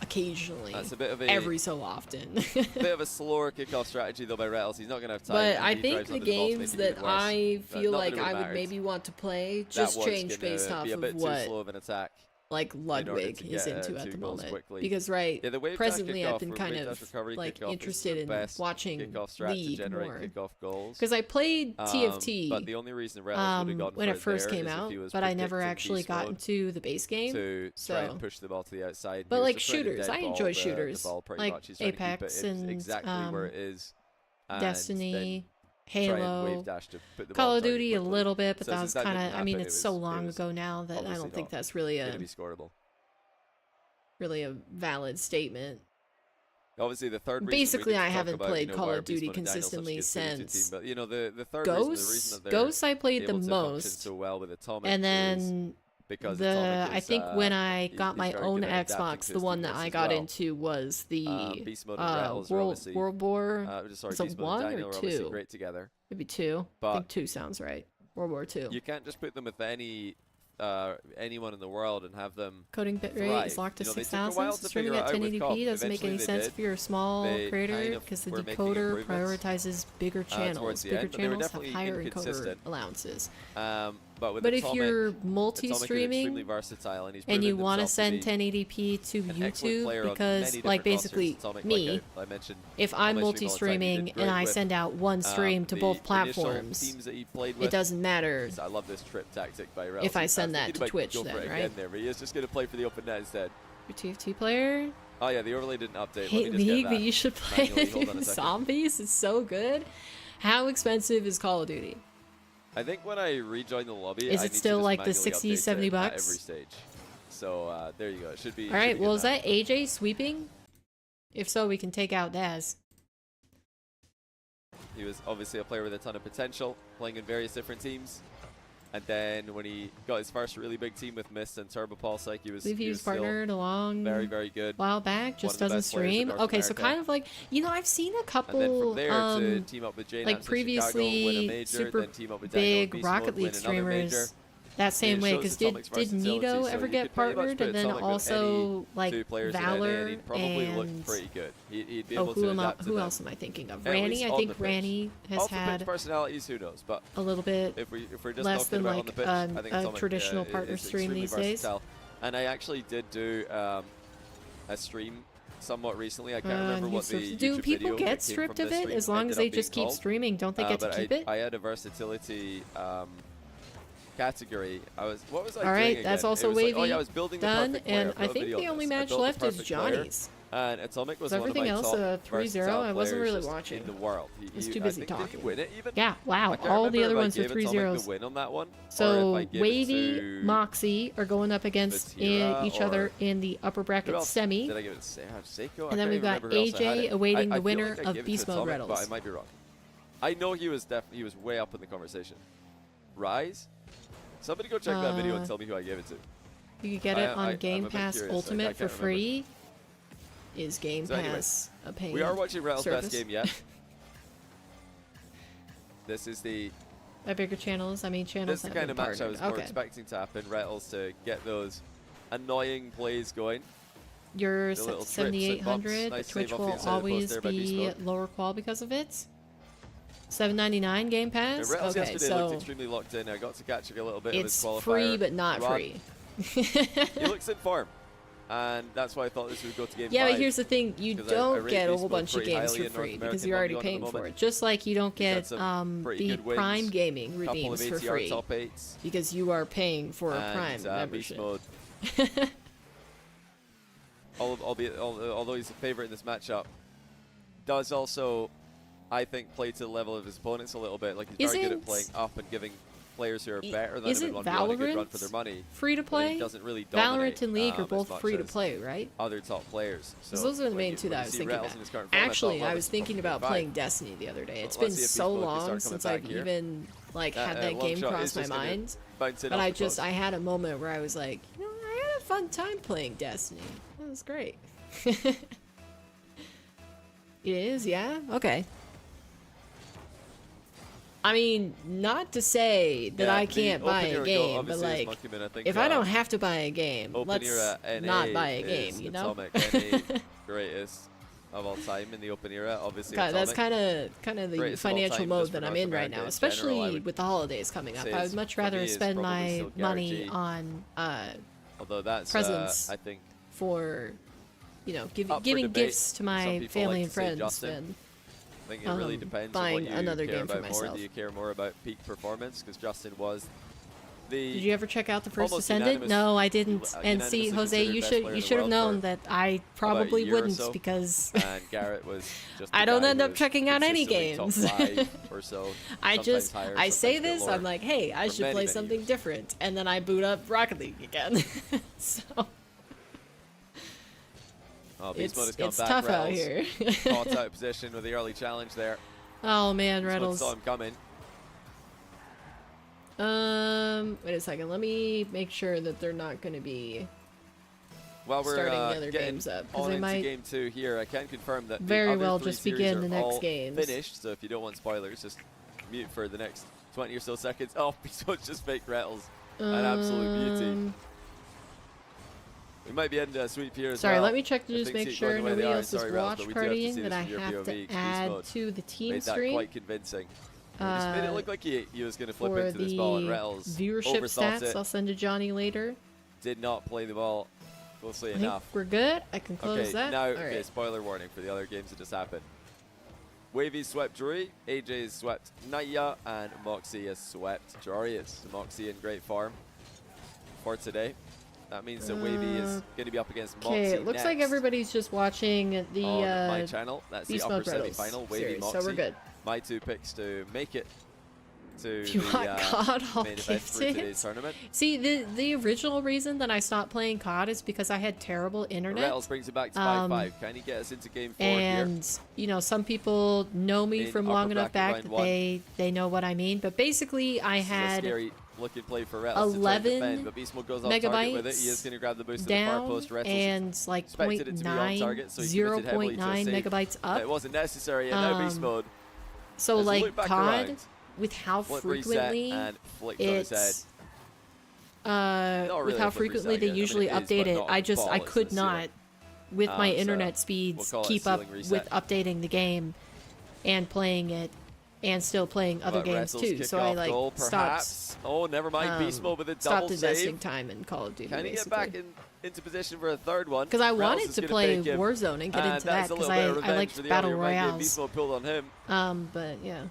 occasionally, That's a bit of a every so often. bit of a slower kickoff strategy though by Retals. He's not going to have time. But and I he think drives the under ball to games make it that even worse. I But feel not like that it I would matters. maybe want to play That just was change gonna based off be a of bit too what slow of an attack. like order Ludwig to is get, into 2 at the goals moment. quickly. Because Yeah, the wave dash presently I've kickoff been or kind wave dash of recovery like kickoff is the interested in best watching kickoff strat to League generate more. kickoff goals. Because I played TFT But the only reason Retals would have gone when for it first there came is if out, he was but I never predicting actually beast got mode into the base game. to so. try and push the ball to the outside. But He was like just trying to shooters, dead I ball enjoy the shooters, ball pretty like much. He's trying to keep Apex it and exactly where it is. And Destiny, then try and Halo, wave dash to put the Call ball of on target Duty a quickly. little bit, but So that since was that kind didn't of. I mean, happen, it's it so was long ago now that I obviously don't think not that's really going a to be scoreable. valid statement. Obviously, the third reason Basically, we need to I talk haven't about, played you know, Call why of Duty BeastMode and Daniel such a consistently good 2v2 team, since but you know the third reason, the reason Ghosts. that they're Ghosts I played the able to function most, so well with Atomic and is then because I think when I got my own Xbox, the one that I got into was the BeastMode and Retals are obviously, World War. sorry, Is it BeastMode one and Daniel or are obviously two? great together. Maybe 2. I But think 2 sounds right. World War II. you can't just put them with anyone in the world and have them Coding bitrate thrive. is locked to You know, they took a while 6,000. to Streaming figure at it out with 1080p COP. doesn't make Eventually any they sense did. if you're a small They creator kind of because the were making decoder improvements, prioritizes bigger channels. towards the Bigger end, but they were channels have definitely higher encoder inconsistent. allowances. But with But if Atomic, you're Atomic is extremely multi-streaming versatile, and he's and you proven want to himself send be 1080p to an excellent player YouTube, on because many like different basically rosters. Atomic, me, like I mentioned, if I'm on my stream all the time, he multi-streaming did and great I with, send out one stream to the both initial platforms, teams that he played with. it doesn't matter I love this trip tactic by Retals. if I send was that to thinking about Twitch go then, for it right? again there, but he is just going to play for the open net instead. your TFT player. Oh yeah, the overlay didn't update. Hate Let me just League, get but that you should play manually. it Hold on a in second. Zombies. It's so good. How expensive is Call of Duty? I think when I rejoin the lobby, Is I it need to still just like the manually 60, update 70 it at bucks? every stage. So there you go. It should be. All right. should be Well, good is now. that AJ sweeping? If so, we can take out Daz. He was obviously a player with a ton of potential, playing in various different teams. And then when he got his first really big team with Mist and Turbo Pulse, like I believe he was still partnered along very, very good. a while back. One Just of the doesn't best players in stream. North Okay, so America. kind of like, you know, I've seen a And then couple from there to team up with J like previously super big Rocket League streamers that same way. Because did Nito ever get partnered? And then also like Valor he'd probably look and pretty good. He'd be oh, able to adapt to who them. else am I thinking of? At Ranny. least I on think the pitch. Ranny has Off the pitch had personalities, who knows? But a little bit if we're just less talking than about on like the pitch, I think a Atomic, traditional is partner stream extremely these days. versatile. And I actually did do a stream somewhat recently. I can't remember what the do YouTube people video get that came stripped from of this it stream as long ended as they up just being keep called. streaming? Don't they get to But keep it? I had a versatility category. What was I All doing right, again? that's It also was like, wavy oh yeah, I was building the done, perfect player. and I put I a think video the on only this. I match built the left is perfect player, Johnny's. And Atomic was So one of my everything else, top 3-0, versatile I wasn't players really just watching. in the world. Was He- too I busy think, did talking. he win it even? Yeah, wow. I can't All the remember other if ones I are gave Atomic 3-0s. the win on that one, or So if I gave it Wavy, to Mawkzy are going up against Vatira each other or- in the upper who bracket else semi. Did I give it to Seiko? And then we've got AJ awaiting the winner of Beast Mode But I Retals. might be wrong. I know he was way up in the conversation. Rise? Somebody go check that video and tell me who I gave it to. You can get it I'm a on bit Game Pass curious. I Ultimate can't for remember. free. Is Game So anyway, Pass a paid We are watching Retals' service? best game yet. This is the By bigger channels, I mean channels this is the that kind have of been match I was partnered. more Okay. expecting to happen. Retals to get those annoying plays going. You're The little set to trips and bumps. 7800, Nice but Twitch save off the will inside of the post always there by be BeastMode. lower qual because of it. $7.99 Game Yeah, Pass. Retals Okay, yesterday looked so extremely locked in. I got to catch a little bit of his it's qualifier. free but not run. free. He looks in form, and that's why I thought this would go to game Yeah, 5. but here's the thing: you 'Cause I don't rate get a Beast whole Mode bunch of pretty games highly for in North free because American you're already 1v1 at the paying for moment. it. Just like you don't He's had get some pretty the good wins, Prime Gaming couple of redeems for ATR free top 8s, because you are paying for a and Prime membership. Beast Mode. Although he's a favorite in this matchup, does also, I think, play to the level of his opponents a little bit. Like he's very good at Isn't- playing up and giving players who are better than him Isn't in 1v1 a good run for Valorant their money. free to But play? he doesn't really dominate Valorant and League are as both much free to as play, right? other top players. So 'Cause those are the when main you- two when that I you was see thinking Retals about. in his current form, Actually, thought, I was thinking about fine. playing Destiny the other day. It's Well, been let's see if so Beast Mode can long start since coming I've back here. even like had that long game shot cross is my just gonna mind. bounce in But off the post. I had a moment where I was like, you know, I had a fun time playing Destiny. That was great. It is, yeah? Okay. I mean, not to say that Yeah, I the can't buy open a era goal game, but obviously is like, Monkeyman, I think, if I don't have to buy a game, Open let's era NA not buy a is game, you know? Atomic NA greatest of all time in the open era, obviously. God, that's Atomic. kind of the Greatest of all financial time mode just for that I'm North in right America now, in especially general, I would with the holidays coming up. say I it's- would much for rather me, it's spend probably my still money Garrett G. on Although that's presents I think for, you know, Up for giving debate. gifts to Some my people family like and to say friends Justin. than I think it really depends on buying what you another care game for about more. myself. Do you care more about peak performance? Because Justin was the Did you ever check out the first almost Descendant? unanimous- No, I didn't. And unanimously see, Jose, considered you best player in should the have world known for that I probably year or wouldn't so. because and Garrett was just the I don't guy end who up was checking out any consistently top games. 5 or so. I sometimes just higher, I say sometimes a bit this, lower. I'm like, hey, I For should many, play many something years. different, and then I boot up Rocket League again. So Oh, it's BeastMode has come back. tough out Retals here. caught out of position with the early challenge there. Oh man, BeastMode Retals. saw him coming. Wait a second. Let me make sure that they're not going to be While we're starting the other getting games up, 'cause on they into might game 2 here, I can confirm that very the other well 3 just series begin are the next all games. finished. So if you don't want spoilers, just mute for the next 20 or so seconds. Oh, BeastMode just fake Retals. An absolute beauty. We might be ending a sweep here as Sorry, well. let me check to If just things make keep going sure the way nobody they are. else is Sorry, Retals, watch but we do have to see partying this that I from your have POV, to 'cause add BeastMode to the team made that stream. quite convincing. He just made it look like he was going to flip For into this ball, and the Retals viewership overthought stats, it. I'll send to Johnny later. Did not play the ball closely I think enough. we're good. I can close Okay, that. now, All okay, right. spoiler warning for the other games that just happened. Wavy's swept Drury, AJ's swept Naya, and Mawkzy has swept Jorius. Mawkzy in great form for today. That means that Wavy is going to be up against Mawkzy Okay, it looks like next everybody's just watching the on my channel. That's the upper BeastMode Retals semi-final, Wavy series, Mawkzy. so we're good. My 2 picks to make it to If you the want COD, I'll main event give for today's it. tournament. See, the original reason that I stopped playing COD is because I had terrible internet. Retals brings it back to 5-5. Can he get us into game 4 here? And you know, some people know me In from upper long enough bracket back round that they know what I mean. But basically, I This is a had scary looking play for Retals to try and 11 defend, but BeastMode goes off target with it. He is megabytes going to grab the boost to the far down post. Retals and like expected it to be on target, so he committed heavily to a 0.9 save. megabytes up. It wasn't necessary, and now BeastMode So has like looped back COD, around, with how flip frequently reset, and flicked on his head. it's Not with really how a flip frequently reset, they I mean, usually it is, update but it, not I on the just ball, I it's could the ceiling. not with my So internet speeds we'll call it keep up ceiling reset. with updating the game and playing it and still playing other But games Retals too. kick So I off like goal, stopped perhaps. Oh, never mind. BeastMode with a stopped double investing save. time in Call of Duty. Can he get back into position for a third one? Because I Retals wanted is to gonna play pick him, Warzone and get and into that's that a because little bit of I revenge liked for the battle earlier round game. royales. BeastMode pulled on him. But yeah.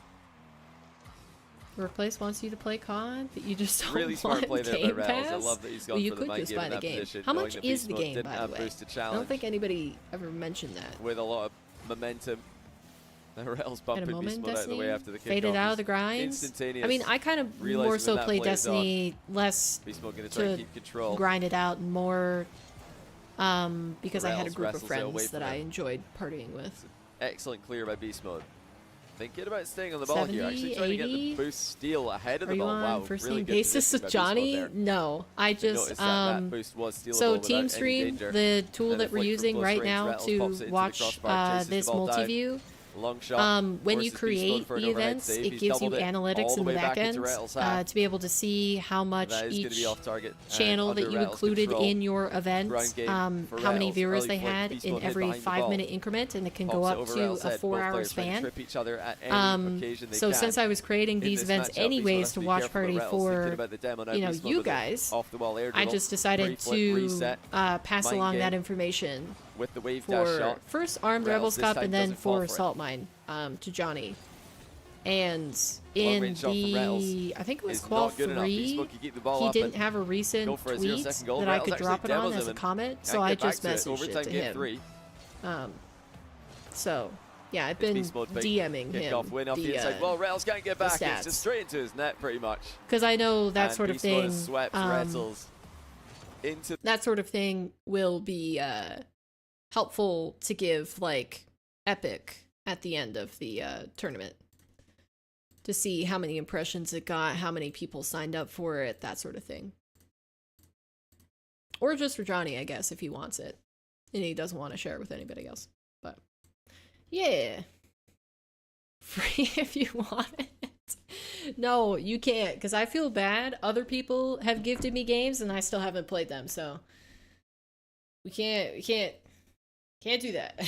Workplace wants you to play COD, but you just don't Really smart want play there by Game Retals. Pass. I love that he's gone Well, you for the could mind just game buy in the that game. position, How knowing much that is the BeastMode game, didn't by the have way? boosted I challenge don't think anybody ever mentioned that. with a lot of momentum. The Retals At a bumping moment, BeastMode out of the way Destiny after the kickoff. faded out of was the grinds. Instantaneous. I mean, I kind of Realizing more so when that play play is Destiny less BeastMode going to try and to keep control. grind it out and more because I had a Retals group of wrestles it away friends that from I him. enjoyed partying with. Excellent clear by BeastMode. Thinking about staying on the ball here. 70, Actually trying to get 80? the boost steal ahead of Are the you ball. on Wow, first really name good basis positioning with by BeastMode Johnny? there. No, I Noticed just that boost was stealable so without any TeamStream, danger. the tool And the that we're flick from using close right range, now Retals pops it to into the watch crossbar, chases the this ball down. multi-view. Long shot. When you Forces BeastMode create for an the overhead events, save. it He's gives you doubled it all analytics the in the way back back into end Retals' half. to be able to see how much That is going to each be off target. channel that you Retals' included control. in your event, Ground game for how many Retals. viewers Early they flick, had BeastMode in hid every behind the ball. 5-minute increment, and it can go Pops it up over to Retals' a head. 4-hour Both players trying to span. trip each other at any occasion they So can. since I was creating In these this events matchup, BeastMode anyways has to be watch careful party that Retals thinking for about the demo now. you know, BeastMode you with a guys, off-the-wall air I dribble. just decided Pre-flip, to reset, pass mind along game that information with the wave dash for shot. first Armed Retals Rebels this Cup time and then doesn't fall for for it. Salt Mine to Johnny. And in Long-range shot from Retals the, I think it was is Qual not good enough. 3, BeastMode can keep the ball he up didn't and have a go recent for a tweet 0-second goal. that I Retals could actually drop it on demos as him a and comment, can't so I get back just to it. messaged Overtime it to game him. 3. So, yeah, I've It's been BeastMode big DMing kickoff him win off the inside. Well, Retals can't get back. It's stats. just straight into his net, pretty much. because I know that And sort of BeastMode thing. has swept Retals into That sort of thing will be helpful to give like Epic at the end of the tournament to see how many impressions it got, how many people signed up for it, that sort of thing. Or just for Johnny, I guess, if he wants it and he doesn't want to share it with anybody else. But yeah, free if you want it. No, you can't, because I feel bad. Other people have gifted me games and I still haven't played them, so we can't do that.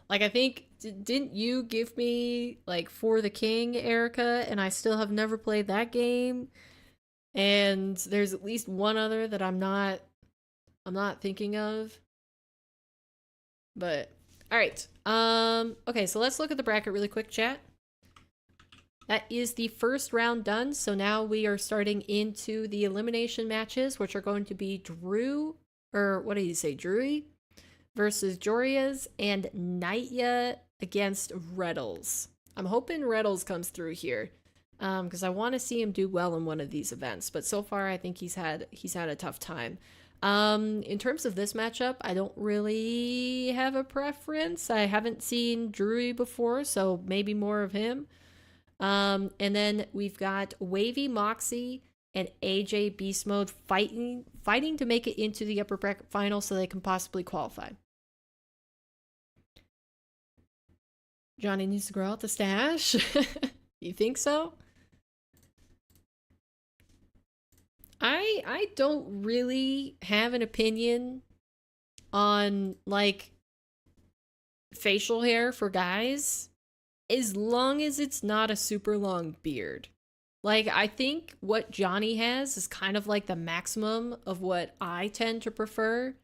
Like, I think, didn't you give me, like, For the King, Erica, and I still have never played that game? And there's at least one other that I'm not thinking of. But, alright. Okay, so let's look at the bracket really quick, chat. That is the first round done, so now we are starting into the elimination matches, which are going to be Drury versus Jorias, and Naya against Retals. I'm hoping Retals comes through here, because I want to see him do well in one of these events. But so far, I think he's had a tough time. In terms of this matchup, I don't really have a preference. I haven't seen Drury before, so maybe more of him. And then we've got Wavy, Mawkzy, and AJ BeastMode fighting to make it into the upper bracket final so they can possibly qualify. Johnny needs to grow out the stash. You think so? I don't really have an opinion on like facial hair for guys as long as it's not a super long beard. Like, I think what Johnny has is kind of like the maximum of what I tend to prefer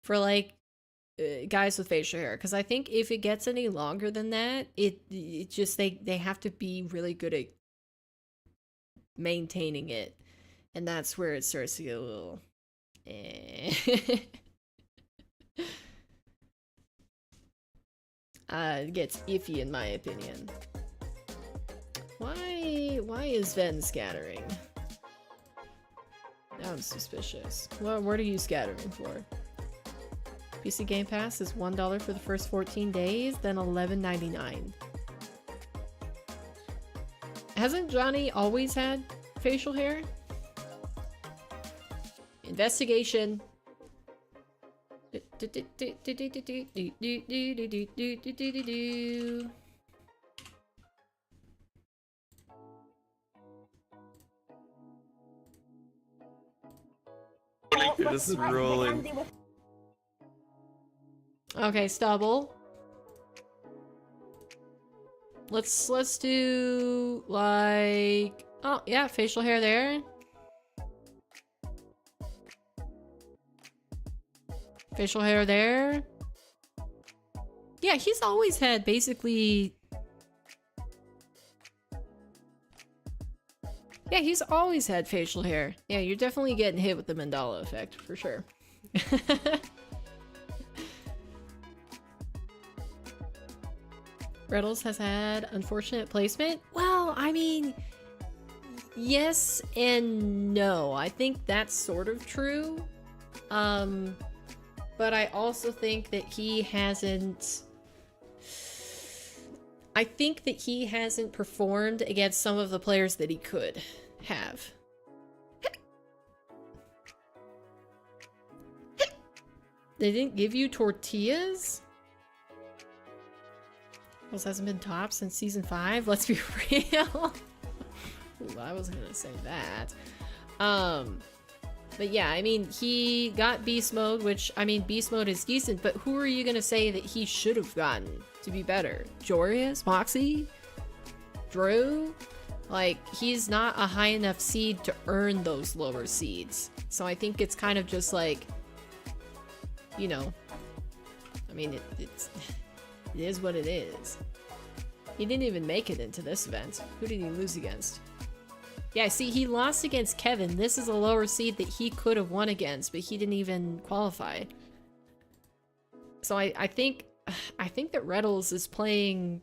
for like guys with facial hair, because I think if it gets any longer than that, it just they have to be really good at maintaining it, and that's where it starts to get a little it gets iffy in my opinion. Why is Ven scattering? Now I'm suspicious. Well, what are you scattering for? PC Game Pass is $1 for the first 14 days, then $11.99. Hasn't Johnny always had facial hair? Investigation. You're just rolling. Okay, stubble. Let's do like, oh yeah, facial hair there. Facial hair there. Yeah, he's always had basically. Yeah, he's always had facial hair. Yeah, you're definitely getting hit with the Mandela effect, for sure. Retals has had unfortunate placement. Well, I mean, yes and no. I think that's sort of true. But I also think that he hasn't... I think that he hasn't performed against some of the players that he could have. They didn't give you tortillas? Those hasn't been top since season 5. Let's be real. Ooh, I was gonna say that. But yeah, I mean, he got beast mode, which, I mean, beast mode is decent, but who are you gonna say that he should have gotten to be better? Jorius? Mawkzy? Drew? Like, he's not a high enough seed to earn those lower seeds. So I think it's kind of just like, you know, I mean, it is what it is. He didn't even make it into this event. Who did he lose against? Yeah, see, he lost against Kevin. This is a lower seed that he could have won against, but he didn't even qualify. So I think that Retals is playing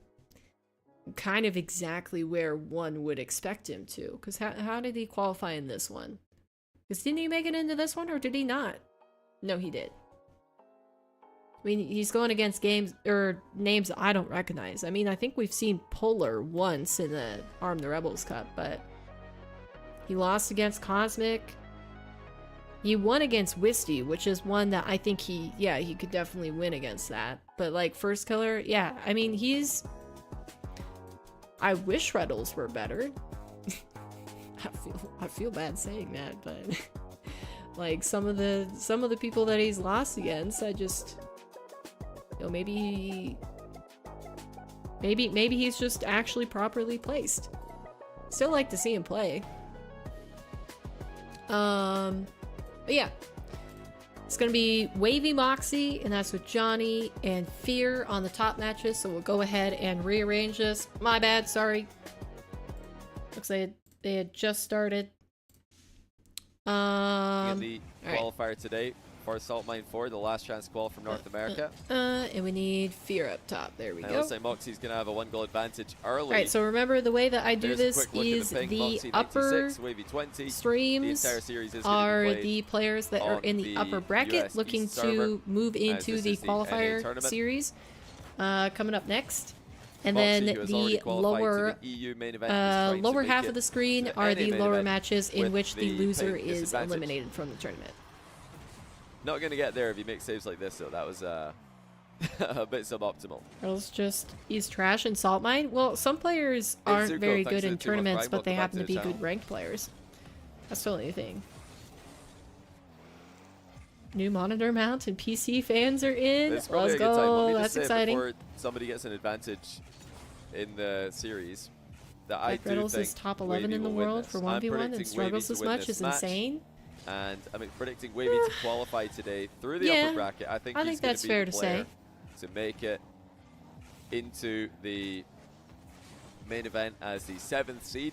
kind of exactly where one would expect him to. Because how did he qualify in this one? Because didn't he make it into this one, or did he not? No, he did. I mean, he's going against games or names I don't recognize. I mean, I think we've seen Polar once in the Arm the Rebels Cup, but he lost against Cosmic. He won against Wisty, which is one that I think he could definitely win against that. But like First Killer, yeah, I mean, I wish Retals were better. I feel bad saying that, but like some of the people that he's lost against, I just, you know, maybe he's just actually properly placed. Still like to see him play. But yeah, it's gonna be Wavy Mawkzy, and that's with Johnny and Fear on the top matches. So we'll go ahead and rearrange this. My bad, sorry. Looks like they had just started. The qualifier today for Salt Mine 4, the last chance qual from North America. And we need Fear up top. There we go. It looks like Mawkzy's going to have a 1-goal advantage early. Alright, so remember the way that I do this is the upper Wavy 20. streams The entire series is are the players that are in the upper bracket US looking server, to move into this the is the NA qualifier tournament. series. Coming up next. And Mawkzy, then who has already the qualified to lower the EU main event, is trying to lower make half it of the screen to are any the main lower event matches in with which the the loser ping is disadvantage. eliminated from the tournament. Not going to get there if you make saves like this, though. That was a bit suboptimal. He's trash in Salt Mine. Well, some players aren't Zuko, very thanks good to in the 2 month tournaments, Prime. but they Welcome back happen to to the be channel. good ranked players. That's totally a thing. New monitor mount and PC fans are in. It's probably Let's a good time. Let go. me That's just say exciting. before somebody gets an advantage in the series that I Jack do Retals think is top 11 Wavy in the will win world this. for I'm 1v1 and predicting struggles Wavy to this win much this is match, insane. and I'm predicting Wavy to qualify today through the Yeah, upper bracket. I think I he's think going that's to be fair the to player say. to make it into the main event as the 7th seed.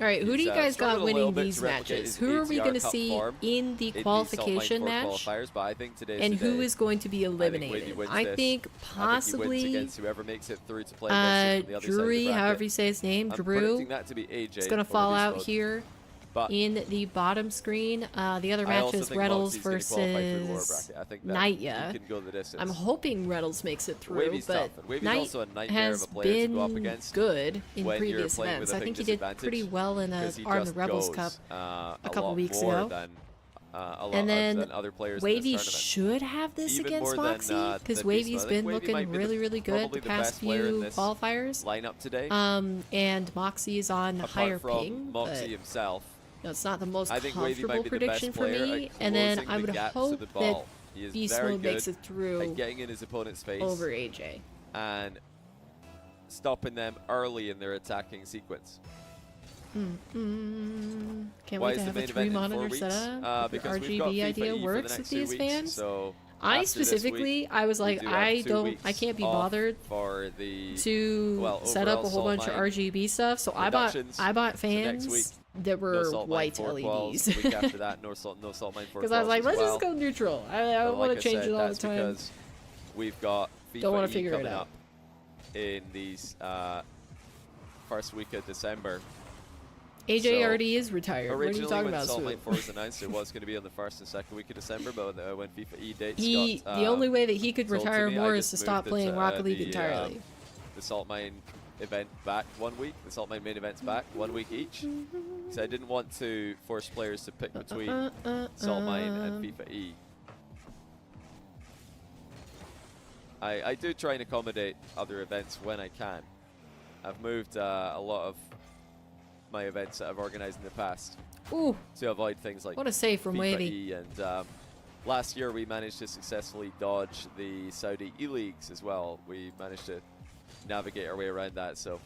All right, who do you He's, guys got struggled a little winning bit these to replicate matches? his Who are we ATR going to Cup see form in the in the qualification Salt Mine 4 match? qualifiers, but I think today And is the who day. is going to be I think Wavy eliminated? wins I this. think I think he wins possibly against whoever makes it through to play against him from the other side of the Drury, bracket. however you say his name, I'm Drew. predicting that to be AJ. It's going to over fall out BeastMode. here But in the bottom screen. The other I match also is think Retals Mawkzy's gonna qualify through the lower versus bracket. I think that Nightya. he can go the distance. I'm hoping Retals makes it through, Wavy's but tough, and Wavy's Knight also a nightmare has of a player to go up been against good in when you're previous playing events. with a I big think he did disadvantage, pretty well in because he on the just Rebels goes, Cup a couple lot weeks more ago. than a lot And then than other players in Wavy this tournament. should have this Even against more than, Mawkzy because than Wavy's BeastMode. I think been Wavy looking might be really good probably the the past best player in few this qualifiers. lineup today. And Mawkzy's on Apart higher from ping, Mawkzy but himself, no, it's not the most I think Wavy might comfortable be the prediction best for player me. at And then closing I the would gaps to hope the that ball. He is very BeastMode good makes it through at getting in his opponent's face over AJ. and stopping them early in their attacking sequence. Can't Why wait to is the have a main 3 event in 4 monitor weeks? setup. If Because the we've got RGB FIFA idea E for works the with next 2 these weeks, fans. so I after this specifically, week, I was we like, do have I 2 don't, weeks I can't be off bothered for the to set up a overall whole bunch of Salt Mine RGB stuff. So I bought reductions fans for next week. that No were Salt Mine white 4 LEDs. quals. The week after that, no Salt Mine 4 Because I was like, quals let's as just well. go neutral. I But don't want like to I change said, it all the that's time. because we've got Don't wanna FIFA E figure it coming out. up in these first week of December. AJ So, already is retired. What are you Originally, talking when about, Salt Mine Swoop? 4 was announced, it was going to be on the 1st and 2nd week of December, but when FIFA E dates got The only way that he could told to retire me, more I is to just stop moved it playing to, Rocket League the, entirely. the Salt Mine event back 1 week, the Salt Mine main events back 1 week each. So I didn't want to force players to pick between Salt Mine and FIFA E. I do try and accommodate other events when I can. I've moved a lot of my events that I've organized in the past Ooh, to avoid things like what a save from FIFA Wavy. E, and last year we managed to successfully dodge the Saudi E-Leagues as well. We managed to navigate our way around that, so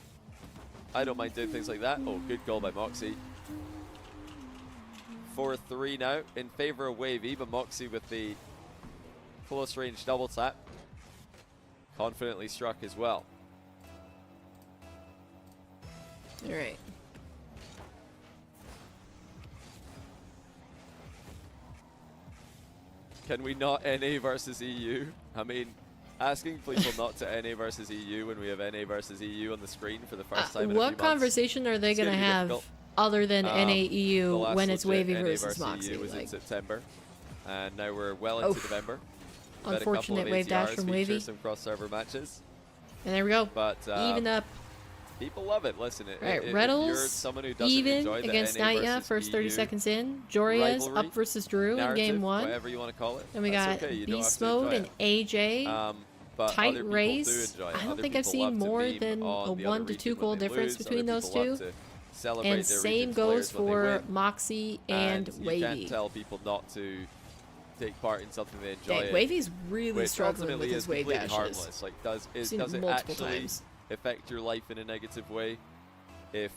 I don't mind doing things like that. Oh, good goal by Mawkzy. 4-3 now in favor of Wavy, but Mawkzy with the close range double tap. Confidently struck as well. All right. Can we not NA versus EU? I mean, asking people not to NA versus EU when we have NA versus EU on the screen for the first time in a few What months. conversation are they It's going to gonna be have difficult. other than The NAEU last when it's legit Wavy NA versus EU Mawkzy? was in Like, September, and now we're well into Oof. November. We've had a couple unfortunate of wave dash ATRs from feature Wavy. some cross-server matches, And there we go. but Even up. people love it. Listen, All right, if you're Retals someone who doesn't even enjoy the against NA Nightya, versus first 30 EU seconds in. Joria's rivalry, up versus Drew in narrative, game 1. whatever you want to call it. Then we That's got okay, you don't have Beast to Mode enjoy and it. AJ. But Tight other people race. do enjoy it. I don't Other think I've people seen love to more meme than on a the 1 other to 2 region goal when they difference lose. between Other those people two. love to celebrate And their same region's goes players when they for win. Mawkzy and You Wavy. can't tell people not to take part in something they enjoy. Dang, Wavy's really which struggling ultimately with is his wave completely dashes. harmless. Like, does Seen it multiple actually times. affect your life in a negative way if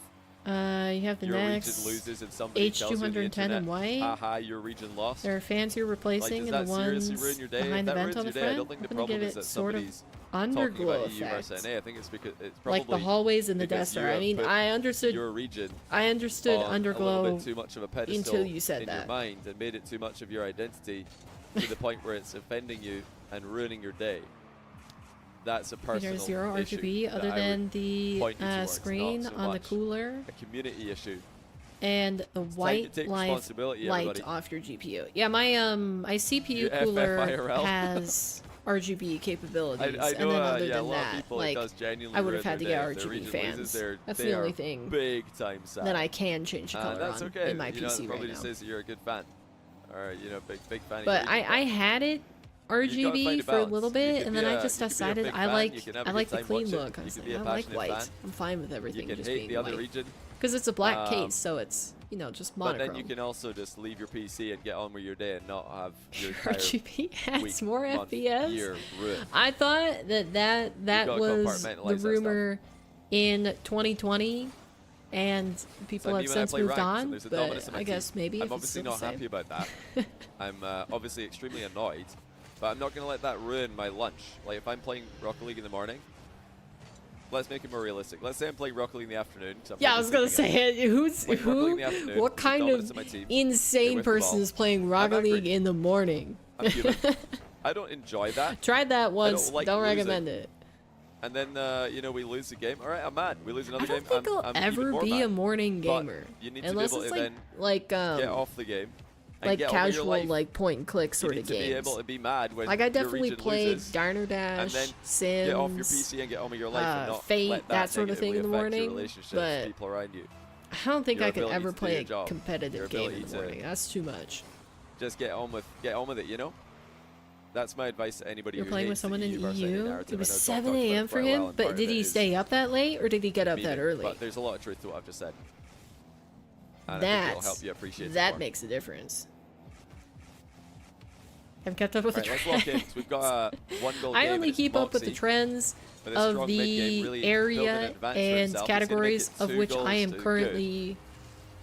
You have the your region next loses and somebody tells you on the H210 internet, in white. haha, your region lost? There are fans you're Like, replacing does and that the seriously ones ruin your day? behind the If that vent on the ruins your day, I front. don't think the I'm gonna give problem is it that sort of somebody's underglow talking about EU versus effect. NA. I think it's because it's probably Like the hallways in the because Desert. you I have mean, put I understood your region I understood on a little underglow bit too much of a pedestal until you said in your that. mind and made it too much of your identity to the point where it's offending you and ruining your day. That's a personal There's 0 issue RGB that other I than would the point you towards, screen not so on the much cooler a community issue. and the time to white take light responsibility, light everybody. off your GPU. Yeah, my my CPU You cooler FFIRL. has RGB capabilities. I And know, then other yeah, a than lot of that, people, like, it does genuinely I would ruin have had to their get day. If their RGB region fans. loses, That's they the only are thing big time sad. that I can change the color that's on okay. in my you know, PC probably right just now. says that you're a good fan. Or, you know, big fan of But your I region, had it RGB for a little bit, and then I just decided I like the clean look. I was like, I like white. I'm fine with everything you can just hate being the other white. region. Because it's a black case, so it's, you know, just But monochrome. then you can also just leave your PC and get on with your day and not have your entire RGB has week, more month, FPS. year ruined. I thought that gotta was the compartmentalize that rumor in 2020, and people So have since play moved ranks, on. and there's a But dominance in my I guess team. maybe I'm if it's obviously still not the same. happy about that. I'm obviously extremely annoyed, but I'm not going to let that ruin my lunch. Like, if I'm playing Rocket League in the morning, let's make it more realistic. Let's say I'm playing Rocket League in the afternoon. Yeah, I was gonna say it. Who's Like, Rocket League in the who? afternoon, What with kind dominance of in my team, insane with the person ball. is playing Rocket angry. League in the morning? I'm human. I don't enjoy that. Tried that once. like Don't losing. recommend it. And then, you know, we lose the game. All right, I'm mad. We lose another I don't game. think I'll I'm even ever more be mad. a morning But gamer you need to unless be able it's to like get off the game. And like get on with your casual life. like point and click You sort need of to be games. able to be mad when Like I your definitely region played loses, Diner and Dash, then Sims, get off your PC and get on with your life and not Fate, let that sort of thing in the negatively affect your morning, relationships, but people around you. I don't think your I could ability ever to do play your a job, your competitive game in ability the to- morning. That's too much. Just get on with it, you know? That's my advice to anybody You're who playing with hates someone the in EU versus any EU. narrative. It was I know Doc 7 talked about it a.m. for quite well, him, and but part did of he it is stay up that late or did he get up that meaning, early? But there's a lot of truth to what I've just said. And I think it'll help you appreciate it That more. makes a difference. I've kept up with Right, the let's trends. lock in. So we've got a one-goal I game, only and it's keep up with the Mawkzy trends with a of strong mid-game, the really building an area advantage for and himself. He's gonna make categories it of 2 which I goals am to currently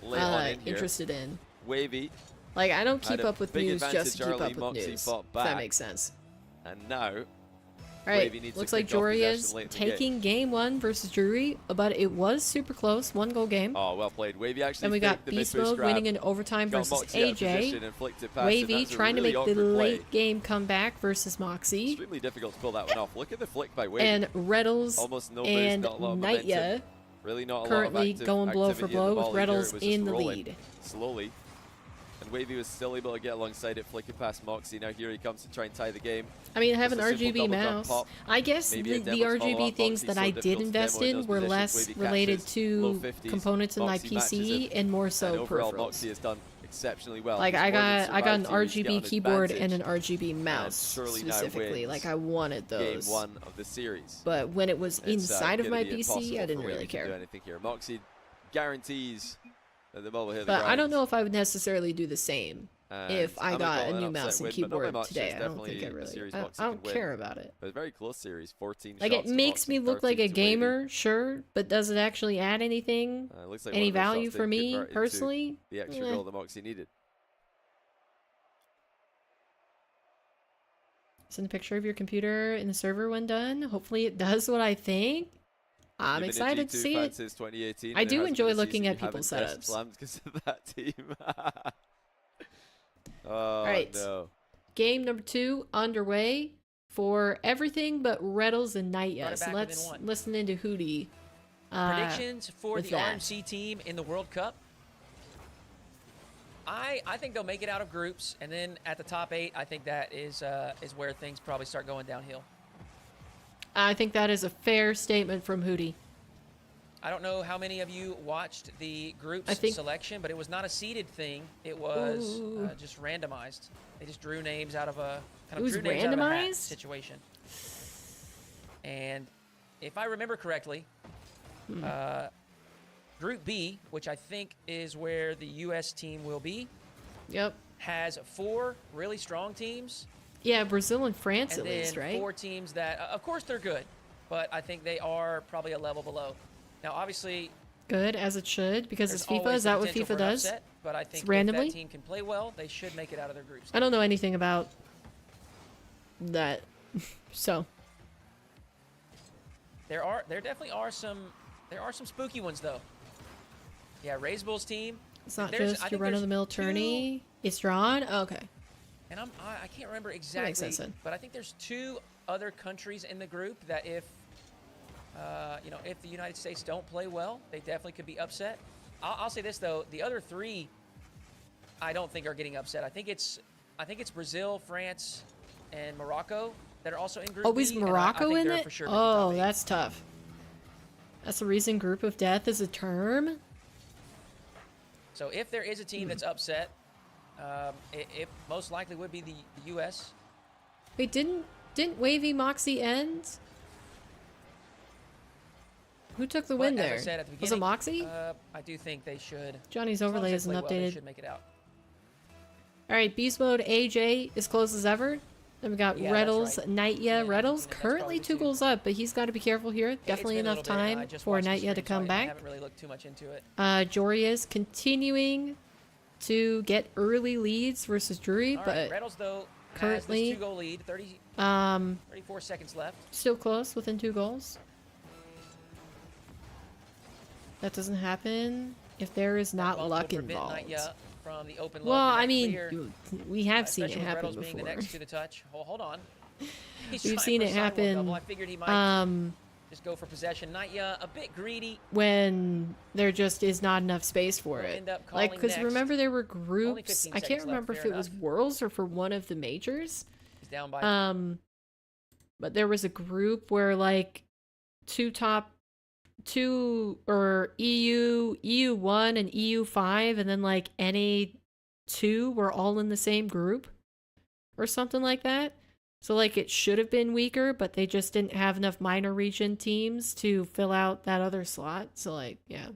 good. Late on in here. interested in. Wavy, Like, I don't Had keep a up with big news just advantage to keep early. up with Mawkzy news. fought If that back. makes sense. and now Alright, Wavy needs looks to like kick off Jory is possession late in the game. taking game 1 versus Drury, but it was super close, 1-goal game. Oh, well played. Wavy actually Then we got faked the mid-boost BeastMode grab, winning in overtime got versus Mawkzy out of position AJ. and flicked it past him. Wavy That's a trying to really make the awkward play. late game comeback versus Mawkzy. Extremely difficult to pull that one off. Look at the flick by Wavy. And Retals Almost no boost, and not a lot of momentum. Nightya Really not a lot of currently active going blow for activity in blow the with ball either. It Retals was just in the rolling lead. slowly. And Wavy was still able to get alongside it, flicking past Mawkzy. Now here he comes to try and tie the game. I mean, I have an Just a simple RGB double jump mouse. pop. I guess Maybe a the demo's RGB follow-up. things Mawkzy's that so I difficult did to invest demo in in those were positions. less Wavy related catches, to low 50s. components in my Mawkzy matches PC it. and more so And overall, peripherals. Mawkzy has done exceptionally well. Like He's I more than got an survived here. He's got RGB an keyboard and advantage. an RGB mouse surely now specifically. wins Like I wanted Game those. 1 of the series. But when it was It's, inside of gonna my be PC, impossible I for didn't Wavy really to do care. anything here. Mawkzy guarantees that the ball will hit the But I don't ground. know if I would necessarily do the same And if I I'm gonna got call a it new an mouse upset and win, but not by keyboard much. today. It's I don't think I definitely a really. series I Mawkzy don't can win. care about it. But a very close series, 14 Like shots it to makes Mawkzy, me look like 13 a to Wavy. gamer, sure, but does it actually add anything? Looks like Any one of those value shots for did me convert into personally? the extra Eh. goal that Mawkzy needed. Send a picture of your computer in the server when done. Hopefully it does what I think. I'm You've been a excited to G2 see fan it. since 2018, I and it do hasn't enjoy been a looking season at you people's haven't pressed setups. slams because of that team. Oh, Alright. no. Game number 2 underway for everything but Retals and Brought Nightya. it So back let's within one. listen into Hootie. Predictions for with the that. RMC team in the World Cup. I think they'll make it out of groups, and then at the top 8, I think that is where things probably start going downhill. I think that is a fair statement from Hootie. I don't know how many of you watched the groups I think- selection, but it was not a seeded thing. It was Ooh. just randomized. They just drew names out of a kind It of was drew names out of a hat randomized? situation. And if I remember correctly, Group B, which I think is where the U.S. team will be, Yep. has 4 really strong teams. Yeah, Brazil and France And at then least, right? 4 teams that, of course, they're good, but I think they are probably a level below. Now, obviously, Good, as it should, because there's it's FIFA. always Is the that what potential FIFA for an does? upset, but I think if randomly? that team can play well, they should make it out of their groups. I don't know anything about that. So, There definitely are some spooky ones though. Yeah, Raise Bull's team, it's not There's- I just your think run-of-the-mill there's two- tourney. It's drawn? Okay. and I can't remember makes exactly, sense then. but I think there's 2 other countries in the group that if the United States don't play well, they definitely could be upset. I'll say this though, the other 3, I don't think are getting upset. I think it's Brazil, France, and Morocco. that are also in Group Oh, B. is and I Morocco think in they're it? for sure making top Oh, 8. that's tough. That's the reason group of death is a term? So if there is a team that's upset, it most likely would be the U.S. Wait, didn't Wavy Mawkzy end? Who took the win But, there? as I said at the Was it beginning, Mawkzy? I do think they should. Johnny's as long as overlay they isn't play well, they updated. should make it out. Alright, Beast Mode AJ is close as ever. Then we got Yeah, that's Retals, right. Nightya. Yeah, Retals that's currently probably 2 two. goals up, but he's got to be careful here. It's Definitely been a enough little bit, and I time just for watched the Nightya to stream, so come I back. haven't really looked too much into it. Joria's continuing to get early leads versus Drury, All but right, Retals, though, currently, has this 2-goal lead, 34 seconds left. still close within 2 goals. That doesn't happen if there is not Bump luck would prevent involved. Nightya from the open Well, look, and I that mean, clear, we have seen it especially with happen Retals being the before. next to the touch. Hold on. He's We've trying seen for a it sidewalk happen, double. I figured he might Um, just go for possession. Nightya, a bit greedy. when there just is not enough space for We'll it. end up Like, calling because next. remember there were 15 groups. I can't seconds left, remember if fair it was enough. Worlds or for one of the majors. He's down by But there was a group where like two or EU1 and EU5 and then like NA2 were all in the same group or something like that. So like it should have been weaker, but they just didn't have enough minor region teams to fill out that other slot. So like, yeah.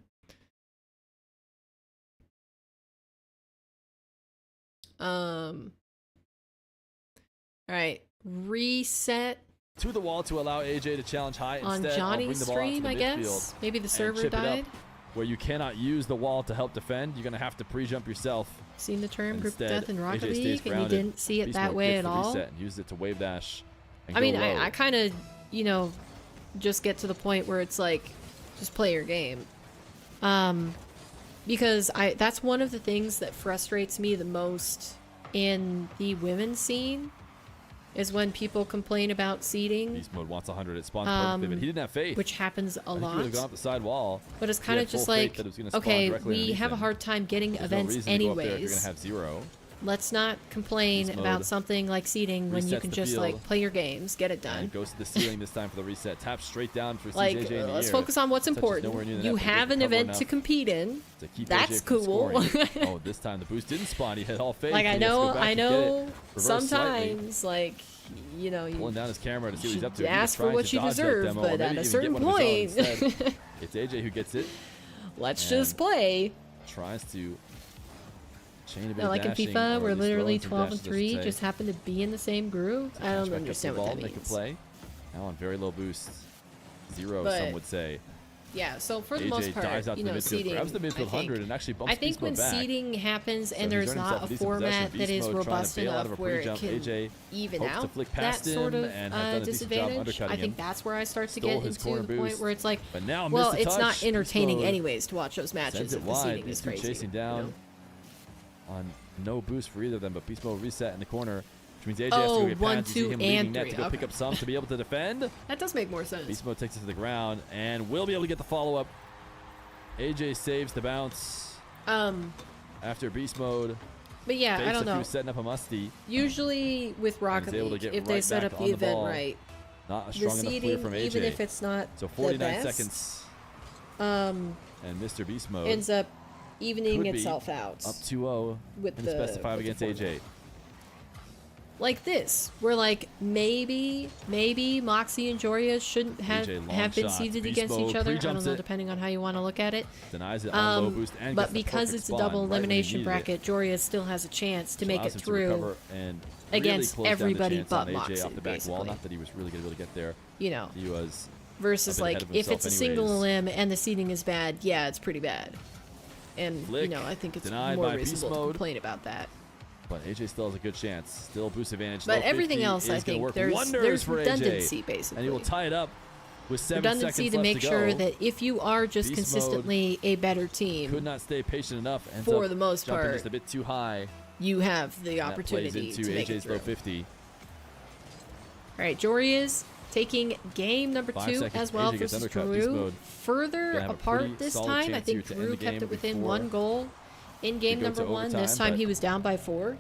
All right, reset To the wall to allow AJ to challenge high. on Instead, I'll bring Johnny's the ball out to stream, the I midfield guess. Maybe the and server chip it up, died. where you cannot use the wall to help defend. You're going to have to pre-jump yourself. Seen the term group of Instead, death in AJ Rocket stays League, and you grounded. didn't see it Beast that Mode way gets at the all. reset and used it to wave dash and I mean, go low. I kind of, you know, just get to the point where it's like, just play your game. Because that's one of the things that frustrates me the most in the women's scene is when people complain about seeding, Beast Mode wants 100. It spawns perfectly, but he didn't have faith. which happens a I think he would lot. have gone up the side wall. But it's He kind had of just full faith like, that it was gonna spawn okay, directly we underneath have a him. hard time getting There's events no reason to go up there if you're anyways. going to have 0. Let's not complain Beast about mode something like seeding when you resets can the just field. like play your games, get it done. And goes to the ceiling this time for the reset. Taps straight down for Like, CJJ in the let's air. focus on what's Touches important. nowhere near the You net, but he have doesn't an cover event to enough compete in. to keep That's AJ from cool. scoring. Oh, this time the boost didn't spawn. He had all faith. Like, He I has to go know, back I and get know, it. Reverse slightly. sometimes, like, you know, Pulling you down his camera to see what he's up to. should He was ask for trying what to you dodge that deserve, demo, or but maybe at a even get certain one of his own point, instead. It's AJ who gets it. let's And just play. Tries to chain a bit Not of like in dashing, FIFA, or we're at least literally throwing some 12 and dashes, I should 3, say. just happen to be in the same group. I Catch don't back up the understand ball, what that make a means. play. Now on very low boost. 0, But some would say. Yeah, so for the AJ most dives part, out you to the know, midfield, seeding, grabs the I midfield think, 100 and actually bumps I think Beast when Mode back. seeding happens So and he's there's earned not himself a decent possession. format that Beast is Mode trying to robust bail out enough of a where it pre-jump. can AJ even hopes to out flick that past sort him of and has done a decent job disadvantage, undercutting I think him. that's where I start to Stole get his into corner the point boost, where it's like, but now well, missed the it's not touch. entertaining Beast Mode anyways to watch those matches sends it if the wide. seeding These is two crazy. chasing down on no boost for either of them, but Beast Mode reset in the corner, which means AJ has to Oh, go get 1, pads. You see 2, him and leaving net 3. to go pick Okay. up some to be able to defend. That does make more sense. Beast Mode takes it to the ground and will be able to get the follow-up. AJ saves the bounce after Beast Mode But yeah, I fakes don't a few know. setting up a musty. Usually with Rocket able to League, get if they right set back up on the the event ball. right, Not a the strong enough clear seeding, from AJ. even if it's not So the 49 best, seconds um, and Mr. Beast Mode ends up evening could be itself out up 2-0 with in the the best of 5 with against the AJ. format. Like this, where like maybe Mawkzy and Joria shouldn't have AJ long been shots. seeded Beast against mode, each other. I don't pre-jumps know, it. depending on how you want to look at it. Denies it on low boost and But gets the because perfect it's a spawn double right when he elimination needed it. bracket, Joria still has a chance to So make allows it him to through recover and really against close down the everybody chance but on AJ Mawkzy, off the back wall. basically. Not that he was really going to be able to get there. You know, He was versus a bit like ahead of if himself it's a single anyways. elim and the seeding is bad, yeah, it's pretty bad. And Flick, you know, I think it's denied more by Beast reasonable to Mode. complain about that. But AJ still has a good chance. Still boost advantage. But Low everything 50 else, I is gonna think work there's wonders for redundancy AJ. basically. And he will tie it up with 7 Redundancy seconds to left make to sure go. that if you are just Beast consistently a better team, Could not stay patient enough. Ends for up the most jumping part, just a bit too high. you have the And that plays opportunity into to make it AJ's through. low 50. All right, Joria's taking game number 5 2 seconds. as well AJ gets versus undercut, Beast Drew. mode. Further Gonna have a apart pretty this solid time. I chance here think to end Drew the kept game it within before 1 goal in game go to number 1. This overtime, time but he was down by 4.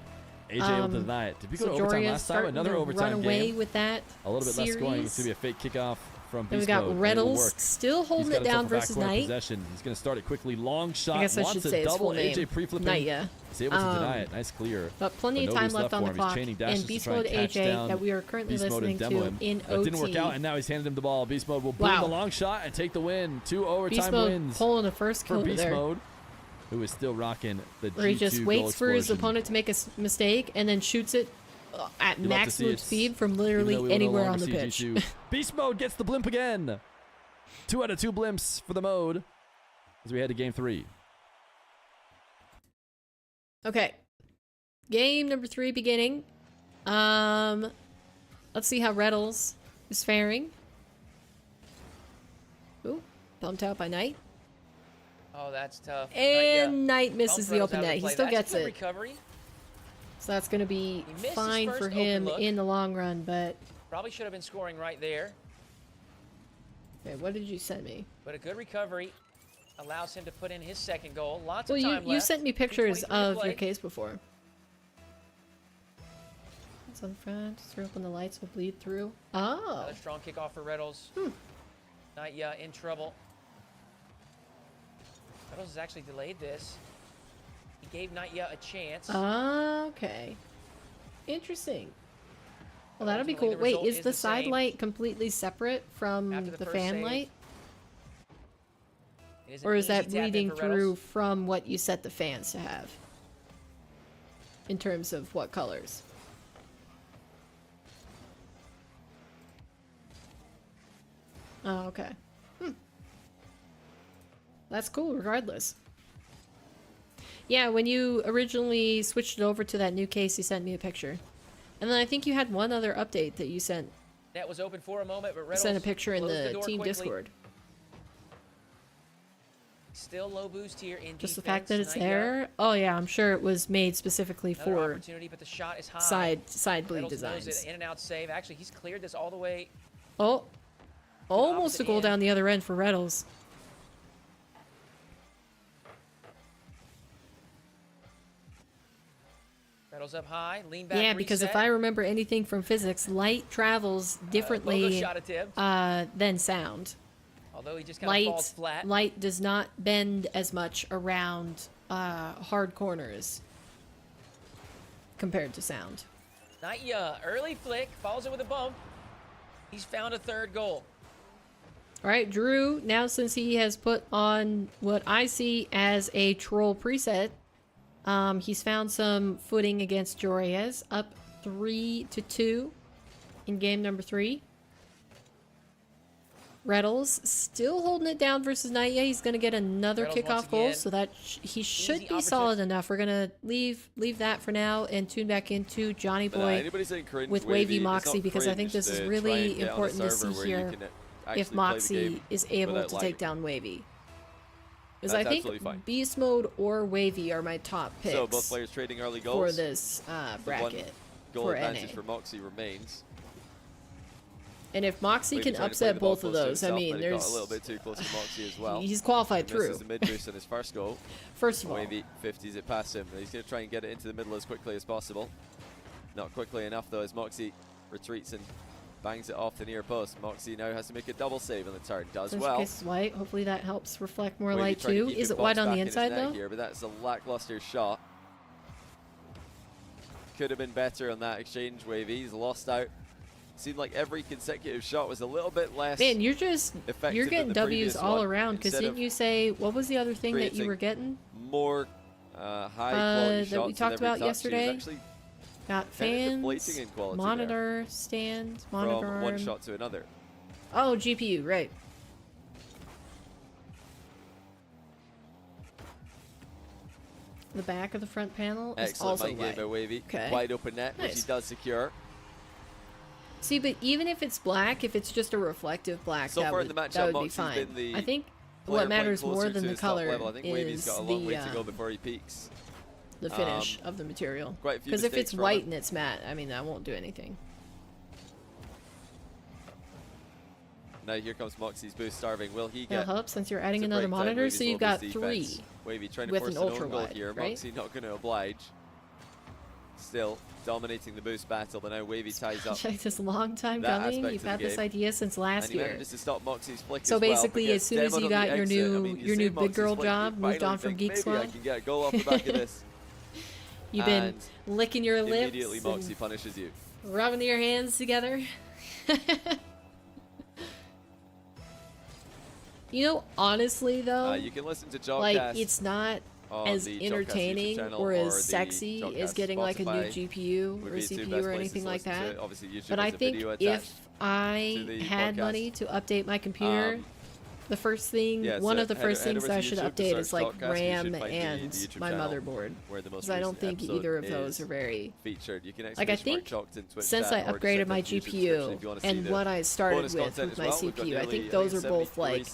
AJ able to deny it. Did we go So to overtime Jorya's last time? starting Another to overtime run away game. with that A little bit less scoring. It's series. going to be a fake kickoff from Then we BeastMode. got It will Retals work. still holding He's it got down himself a back versus corner Knight. possession. He's going to start it quickly. Long shot. I guess I Wants should a say his double. full name. AJ pre-flipping. Naya. He's able to deny it. Nice clear. But plenty But of time nobody's left on the for him. He's clock. chaining And dashes to Beast try and Mode catch AJ down that we are currently Beast Mode listening and demo to him. in That OT. didn't work out, and now he's handed him the ball. Beast Mode will boom Wow. the long shot and take the win. 2 overtime Beast Mode wins pulling the first for kill Beast there. Mode, who is still rocking the Where he G2 just goal waits for his explosion. opponent to make a mistake and then shoots it at You love to see maximum it, speed from even literally though we will no anywhere longer on the see pitch. G2. Beast Mode gets the blimp again. 2 out of 2 blimps for the mode as we head to game 3. Okay. Game number 3 beginning. Let's see how Retals is faring. Ooh, bumped out by Knight. Oh, that's tough. And Knight misses the Bumped open Retals out of net. He play. still That's a gets good it. recovery. So that's going to be He missed his fine first for open him look. in the long run, but... Probably should have been scoring right there. Okay, what did you send me? But a good recovery allows him to put in his second goal. Lots Well, of time you left. sent me pictures 2:23 to of play. your case before. It's on the front. Just open the lights will bleed through. Oh. Another strong kickoff for Retals. Naya in trouble. Retals has actually delayed this. He gave Naya a chance. Okay. Interesting. Well, that'll be Ultimately, cool. the Wait, result is is the the side same. light completely separate from After the the first fan save, light? It is an Or is easy that tap in reading for through Retals. from what you set the fans to have? In terms of what colors? Oh, okay. That's cool regardless. Yeah, when you originally switched it over to that new case, you sent me a picture. And then I think you had one other update that you sent. Net was open for a moment, but Retals Sent a picture in closed the door team quickly. Discord. Still low boost here in Just the defense. fact that it's Naya, there. Oh yeah, I'm sure it was made specifically another for opportunity, but the shot is high. side bleed Retals knows designs. it. In and out save. Actually, he's cleared this all the way. Oh, almost opposite a goal end. down the other end for Retals. Retals up high. Lean back. Yeah, because if reset. I remember anything from physics, light travels Logo differently shot attempt. than sound. Although he just kind of falls flat. Light does not bend as much around hard corners compared to sound. Naya, early flick, follows it with a bump. He's found a third goal. All right, Drew, now since he has put on what I see as a troll preset, he's found some footing against Jorya's, up 3-2 in game number 3. Retals still holding it down versus Naya. He's going to get another Retals kickoff once goal, again. so that he should Easy be solid enough. We're going to leave that for now and tune back into Johnny But, Boy anybody's in cringe with Wavy it's not Mawkzy, because I think cringe this is to really try and get on a important to server see where you here can if actually play the Mawkzy game is able without to lag. take down Wavy. Because That's I think absolutely fine. Beast Mode or Wavy are my top picks So both players trading early for goals. this The one bracket goal for advantage NA. for Mawkzy remains. And if Moxie Wavy can trying to play upset the ball both of close to those, I himself, mean, but he got there's a little bit too close to Mawkzy as well. he's qualified He misses through. the mid boost on his first goal. First of all, Wavy 50s it past him. He's going to try and get it into the middle as quickly as possible. Not quickly enough though, as Mawkzy retreats and bangs it off the near post. Mawkzy now has to make a double save on the turn. Does first well. case is white. Hopefully that helps reflect more Wavy light trying to too. keep Is it boxed white on back the in his inside net though? Here, but that's a lackluster shot. Could have been better on that exchange, Wavy. He's lost out. Seemed like every consecutive shot was a little bit less. Man, you're effective getting than the W's previous all one. around. Because Instead didn't of you say what was the other thing that you creating were getting? more high quality shots that we with talked every about touch. yesterday? He was actually Got kind of fans, deflating in quality there monitor, stand, monitor from one arm. shot to another. Oh, GPU, right. The back of the front panel is Excellent also mind game white. by Wavy. Okay. Wide open net, which Nice. he does secure. See, but even if it's black, if it's just a reflective black, So that far would, in the matchup, that would be Mawkzy's fine. been the I think player what matters playing more closer than to the his top color level. I think Wavy's is got a long way to go the before he peaks. finish of the material. Quite a few Because if mistakes it's from white him. and it's matte, I mean, that won't do anything. Now here comes Mawkzy's boost starving. Will he Now, get Hup, since you're adding to another break down monitor, Wavy's so you've low got boost 3. defense? Wavy trying to with force an an ultra own goal wide, here. right? Mawkzy not going to oblige. still dominating the boost battle, but now Wavy ties up. Like this long time that coming. aspect You've of had the this game. idea since last And he year. manages to stop Mawkzy's flick So as well, basically, but as soon as gets you demoed got on your the new exit. I mean, you your see new big Mawkzy's girl flick, job, you moved finally on from think, Geek maybe Squad. I can get a goal off the back of this. You've been And licking your lips, immediately and Mawkzy punishes you. rubbing your hands together. You know, honestly though, You can listen to Jogcast like it's not on as the Jogcast YouTube entertaining channel or the as sexy as Jogcast getting like a new Spotify GPU would or be the two CPU best or places anything to like listen to that. it. Obviously, YouTube But has I a think video if attached to I the had podcast. money to update my computer, the first thing, Yeah, one so of the head first over things to that I should YouTube to update search is like Jogcast, and you RAM should find the and YouTube my channel motherboard. where the most Because I don't recent think episode either of those is are very... featured. You can Like I think since I upgraded my GPU and what I started with my CPU, I think those are both like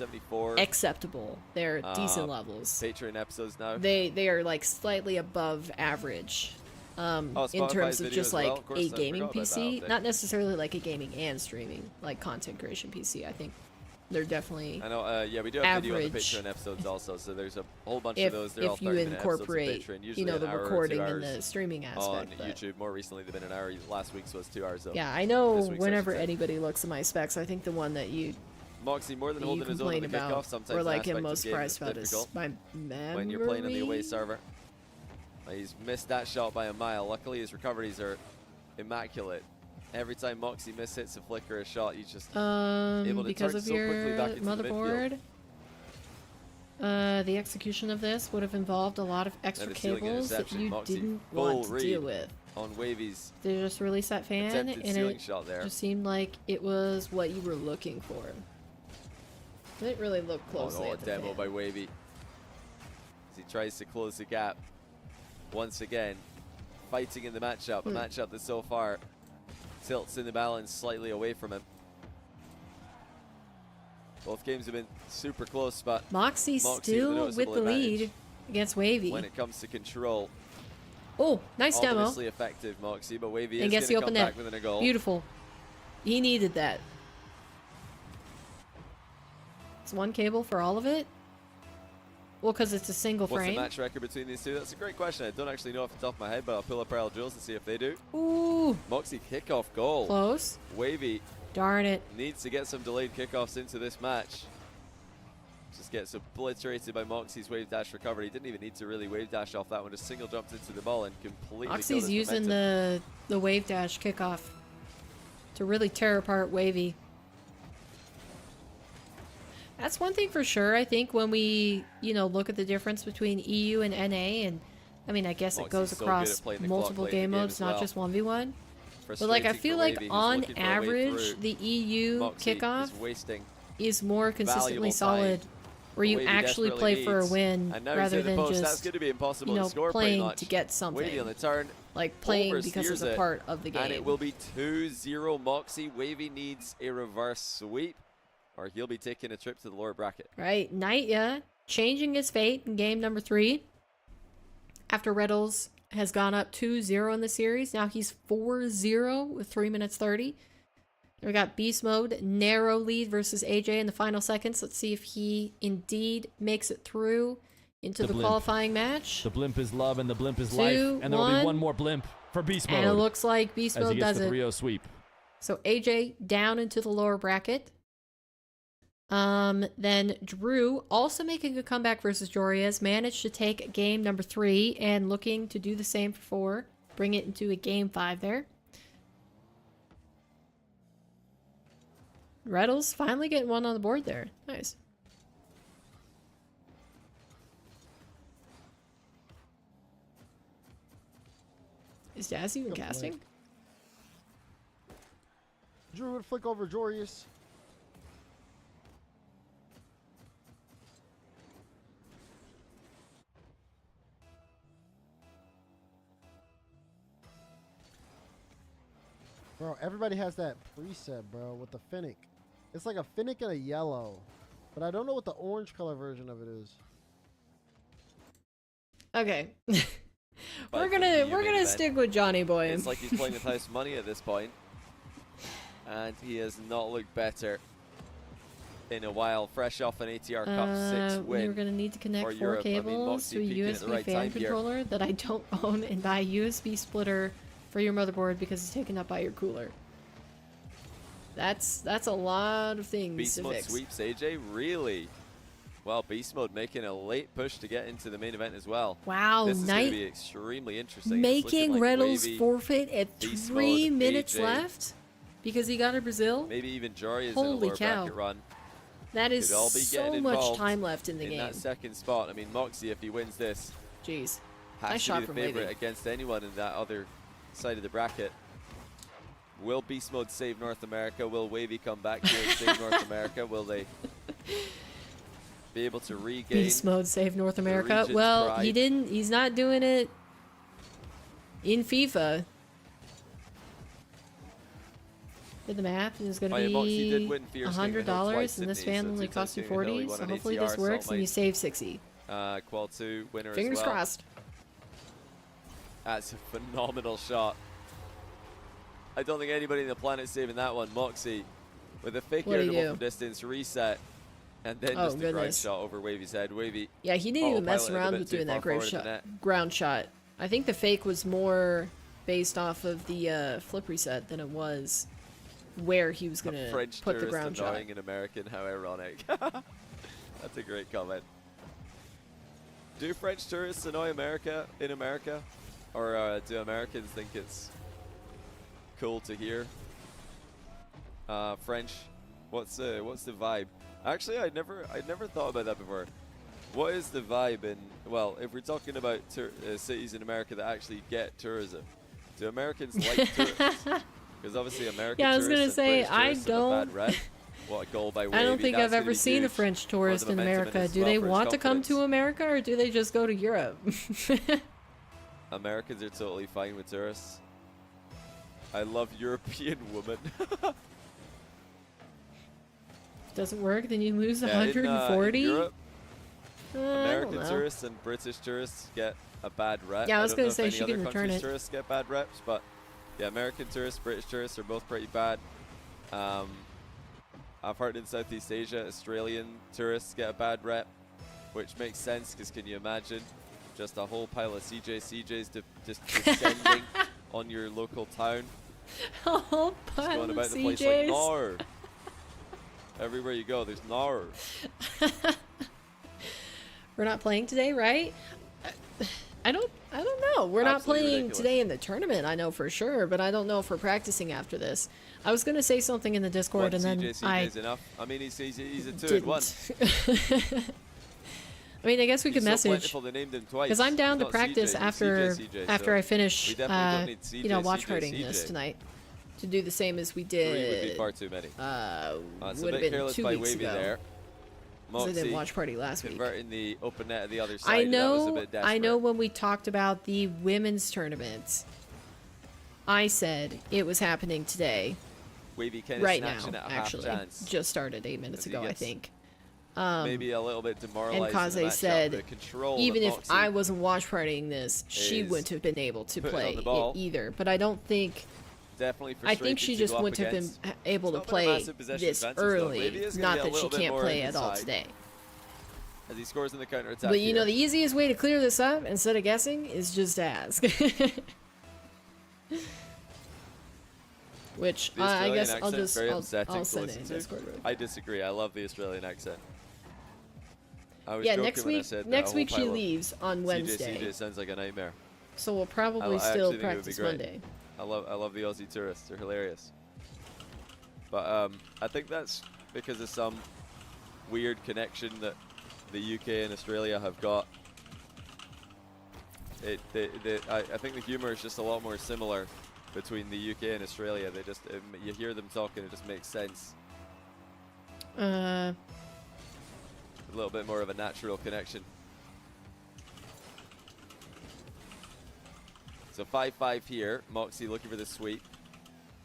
acceptable. They're decent levels. Patreon episodes now. They are like slightly above average in terms of just like a gaming PC. Not necessarily like a gaming and streaming, like content creation PC. I think they're definitely I know, yeah, we do have video on the average. Patreon episodes also, so there's a whole bunch of if, those. They're all if you 30-minute episodes of incorporate, Patreon, you usually know, an the hour or 2 recording and hours the streaming on aspect. But YouTube. More recently, they've been an hour. Last week's was 2 hours though. yeah, I know This week's, I whenever should say. anybody looks at my specs, I think the one that you Mawkzy more than that you holding his own in complain the kickoff. about Sometimes or like an am aspect most of the game surprised that's about is difficult my memory. when you're playing on the away server. He's missed that shot by a mile. Luckily, his recoveries are immaculate. Every time Mawkzy misses a flicker a shot, he's just able to because turn of so quickly your back into the midfield. motherboard, the execution of this would have involved a lot of extra And a ceiling cables that interception. you Mawkzy didn't full want to read deal with. On Wavy's They just released that fan, attempted and ceiling it shot there. just seemed like it was what you were looking for. I didn't really look closely a at the demo fan. by Wavy as he tries to close the gap once again, fighting in the matchup. A matchup that so far tilts in the balance slightly away from him. Both games have been super close, but Mawkzy Mawkzy still with noticeable the advantage lead against Wavy. when it comes to control. Oh, nice demo. Obviously effective, Mawkzy, but Wavy And is gets the going to open come net. back with a goal. Beautiful. He needed that. It's one cable for all of it? Well, because it's a single What's frame. the match record between these two? That's a great question. I don't actually know off the top of my head, but I'll pull up Pearl Jules and see if they do. Ooh, Mawkzy kickoff goal. close. Wavy Darn it. needs to get some delayed kickoffs into this match. Just gets obliterated by Mawkzy's wave dash recovery. He didn't even need to really wave dash off that one. Just single jumped into the ball and completely killed Mawkzy's his using momentum. the wave dash kickoff to really tear apart Wavy. That's one thing for sure. I think when we, you know, look at the difference between EU and NA, and I mean, I guess it Mawkzy's goes so good across at playing the clock multiple late in the game game modes, as not well. just 1v1. But like, I Frustrating feel for like Wavy, who's on looking for a way average, through. the EU Mawkzy kickoff is wasting is more consistently valuable solid, time. where you Wavy actually desperately play for a needs. win And now rather he's hit than the post. just, That's going to be impossible you know, to score pretty playing much. to get something. Wavy on the turn. Like playing because it's oversteers a it, part of the game. And it will be 2-0 Mawkzy. Wavy needs a reverse sweep, or he'll be taking a trip to the lower bracket. Right, Nightya changing his fate in game number 3. After Retals has gone up 2-0 in the series, now he's 4-0 with 3 minutes 30. We got BeastMode, narrow lead versus AJ in the final seconds. Let's see if he indeed makes it through into The the blimp. qualifying match. The blimp is love and the blimp is 2, life. And there will be 1. one more blimp for Beast Mode And it looks like as he BeastMode gets does the it. 3-0 sweep. So AJ down into the lower bracket. Then Drew also making a comeback versus Jorias, managed to take game number 3 and looking to do the same for 4, bring it into a game 5 there. Retals finally getting one on the board there. Nice. Is Daz even Good casting? flick. Drew would flick over Jorius. Bro, everybody has that preset, bro, with the Finnick. It's like a Finnick and a yellow. But I don't know what the orange color version of it is. Okay. But we're for the gonna event, stick with Johnny Boy. It's like he's playing with house money at this point, and he has not looked better in a while, fresh off an ATR Cup 6 win. We're gonna need to connect for 4 Europe. I mean, cables Mawkzy to a peaking at the USB right fan time here. controller that I don't own and buy a USB splitter for your motherboard because it's taken up by your cooler. That's a lot of things Beast to Mode fix. sweeps AJ, really? Well, Beast Mode making a late push to get into the main event as well. Wow, This is going to Knight be extremely interesting. It's making looking like Retals Wavy, forfeit at Beast 3 Mode, minutes AJ. left because he got a Brazil. Maybe even Jory is in a Holy lower cow. bracket run. That is Could all be so getting much involved time left in the in game. that second spot. I mean, Mawkzy, if he wins this, Jeez. has Nice to shot be the from favorite Wavy. against anyone in that other side of the bracket. Will Beast Mode save North America? Will Wavy come back here and save North America? Will they be able to regain? Beast Mode save North America. region's Well, pride? he didn't. He's not doing it in FIFA. Did the math, and it's going Oh, to yeah, Mawkzy did be win Fierce King of the Hill $100, twice, and this didn't he? fan So only two cost you times King of the Hill, he 40. won So an hopefully ATR this works, and you Salt save 60. Qual 2 winner Fingers as well. crossed. That's a phenomenal shot. I don't think anybody in the planet's saving that one. Mawkzy with a fake What'd he air double do? from distance, reset, and then Oh, just a ground goodness. shot over Wavy's head. Wavy. Yeah, he didn't even mess Autopilot a around bit with too doing far that great forward of the shot, net. ground shot. I think the fake was more based off of the flip reset than it was where he was going A to French put the tourist ground shot. annoying an American. How ironic. That's a great comment. Do French tourists annoy America in America, or do Americans think it's cool to hear? French, what's the vibe? Actually, I'd never thought about that before. What is the vibe in? Well, if we're talking about cities in America that actually get tourism, do Americans like tourists? Because obviously American Yeah, I was gonna tourists and say, British I tourists have a bad don't- rep. What a goal by Wavy. I don't think That's I've gonna ever be seen a huge French for tourist the in momentum America. as Do well they for his want to come confidence. to America or do they just go to Europe? Americans are totally fine with tourists. I love European women. If it doesn't work, then you lose Yeah, in 140? Europe, I don't American know. tourists and British tourists get a bad rep. Yeah, I was don't gonna know if say any she other can return countries' it. tourists get bad reps, but yeah, American tourists, British tourists are both pretty bad. I've heard in Southeast Asia, Australian tourists get a bad rep, which makes sense because can you imagine just a whole pile of CJs just descending on your local town, A whole just pile going of about the place like CJs. Nar. Everywhere you go, there's Nar. We're not playing today, right? I don't know. We're not Absolutely playing ridiculous. today in the tournament, I know for sure, but I don't know if we're practicing after this. I was going to say something in the Discord One and then CJ's enough. I mean, he's a 2-1. didn't. I mean, I guess we could He's so message plentiful they named him twice. because I'm down He's to not practice CJ, he's after CJ, after so I finish, we definitely don't need CJ, you know, watch CJ, partying this CJ. tonight to do the same as we 3 would be did. far too many. Would It's a have bit been careless 2 by weeks Wavy ago. there. 'Cause I didn't Mawkzy watch party last week. converting the open net at the other side. I That was a know. bit I know. desperate. When we talked about the women's tournament, I said it was happening today, Wavy kind of right now. snatching at a Actually, half chance. just started 8 minutes As he ago, I gets think. Maybe a little bit demoralized. And Kaze in the matchup. said, The control even that if Mawkzy I wasn't watch partying this, she is wouldn't have been able to putting on play the it ball. either. But I don't think. definitely I think she frustrated just to go wouldn't up have been against. able to It's not been a play massive possession this advantage, though. early. Wavy is gonna Not be a that she little bit can't more play at all inside today. As he scores in the counter attack. But you know, here. the easiest way to clear this up instead of guessing is just ask. Which The I Australian guess I'll accent's just very I'll upsetting to send it listen in to. Discord group. I disagree. I love the Australian accent. I was Yeah, joking next when I week. said that Next a week whole she pile of leaves on Wednesday, CJ sounds like a nightmare. so we'll probably I still actually think it would be practice great. Monday. I love the Aussie tourists. They're hilarious. But I think that's because of some weird connection that the UK and Australia have got. I think the humor is just a lot more similar between the UK and Australia. They just you hear them talking, it just makes sense. A little bit more of a natural connection. So 5-5 here. Mawkzy looking for the sweep.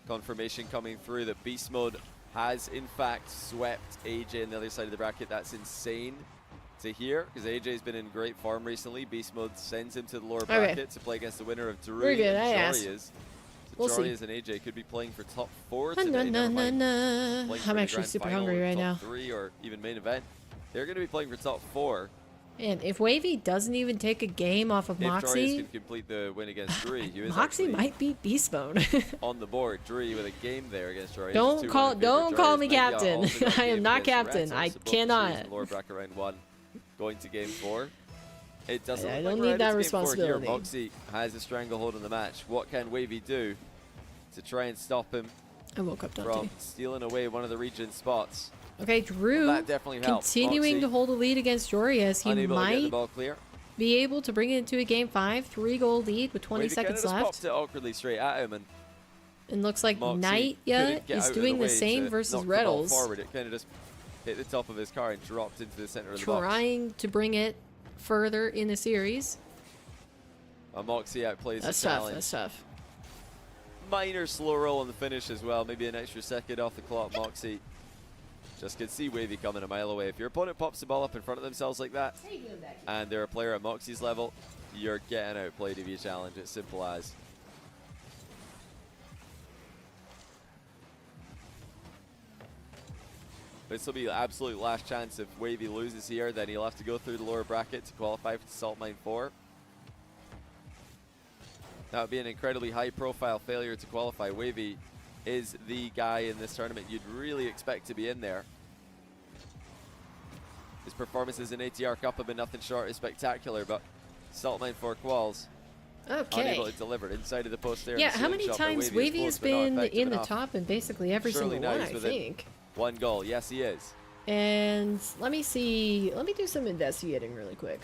Confirmation coming through that BeastMode has in fact swept AJ on the other side of the bracket. That's insane to hear because AJ's been in great form recently. BeastMode sends him to the lower bracket to play against the winner of Drew We're good, I and asked. Jory is. So We'll see. Joreas and AJ could be playing for top 4 Na, today. na, Never na, mind na. playing for I'm the actually grand super final hungry or right top now. 3 or even main event. They're going to be playing for top 4. And if Wavy doesn't even take a game off of If Joreas Mawkzy, can complete the win against Drury, he was Mawkzy actually might beat BeastMode. on the board. Drury with a game there against Joreas. Don't call me captain. I am not captain. I cannot. Lower bracket round 1, going to game 4. It doesn't I look don't like need we're that headed to game 4 here. responsibility. Mawkzy has a stranglehold on the match. What can Wavy do to try and stop him I woke up Dante. from stealing away one of the region spots? Okay, Drew That definitely helps. continuing Mawkzy to hold a lead against Joreas. He unable to get the might ball clear. be able to bring it into a game 5, 3-goal lead with 20 Wavy kinda seconds just left. popped it awkwardly straight at him, and And looks like Mawkzy Knight couldn't get is out of doing the way same to versus knock the ball Retals, forward. It kind of just hit the top of his car and dropped into the center of the box. trying to bring it further in the series. Mawkzy outplays That's the tough. challenge. That's tough. Minor slow roll on the finish as well. Maybe an extra second off the clock. Mawkzy just could see Wavy coming a mile away. If your opponent pops the ball up in front of themselves like that, and they're a player at Mawkzy's level, you're getting outplayed if you challenge. It's simple as. This will be the absolute last chance. If Wavy loses here, then he'll have to go through the lower bracket to qualify for Salt Mine 4. That would be an incredibly high-profile failure to qualify. Wavy is the guy in this tournament you'd really expect to be in there. His performances in ATR Cup have been nothing short of spectacular, but Salt Mine 4 quals Okay. unable to deliver inside of the post there. Yeah, how many times Wavy has been in the top in basically every Surely single now one, he's I within think. 1 goal. Yes, he is. And let me see. Let me do some investigating really quick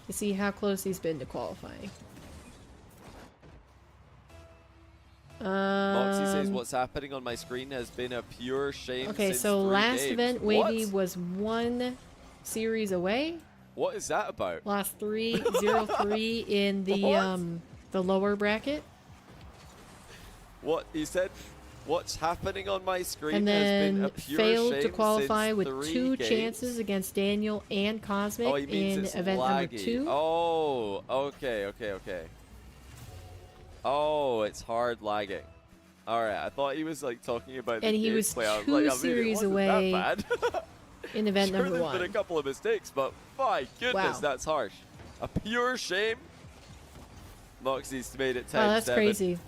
to see how close he's been to qualifying. Mawkzy says what's happening on my screen has been a pure shame. Okay, since so 3 last games. event, Wavy What? was 1 series away. What is that about? Lost 3-0-3 in the lower bracket. What he said? What's happening on my screen And has been then a pure failed to shame qualify since with 3 2 games. chances against Daniel and Cosmic Oh, he means in it's event laggy. number 2. Oh, okay. Oh, it's hard lagging. All right, I thought he was like talking about And the he was gameplay. I 2 like, it series wasn't away that bad. in event Sure, number there's 1. been a couple of mistakes, but my goodness, Wow. that's harsh. A pure shame. Mawkzy's made it 10-7. Wow, that's crazy.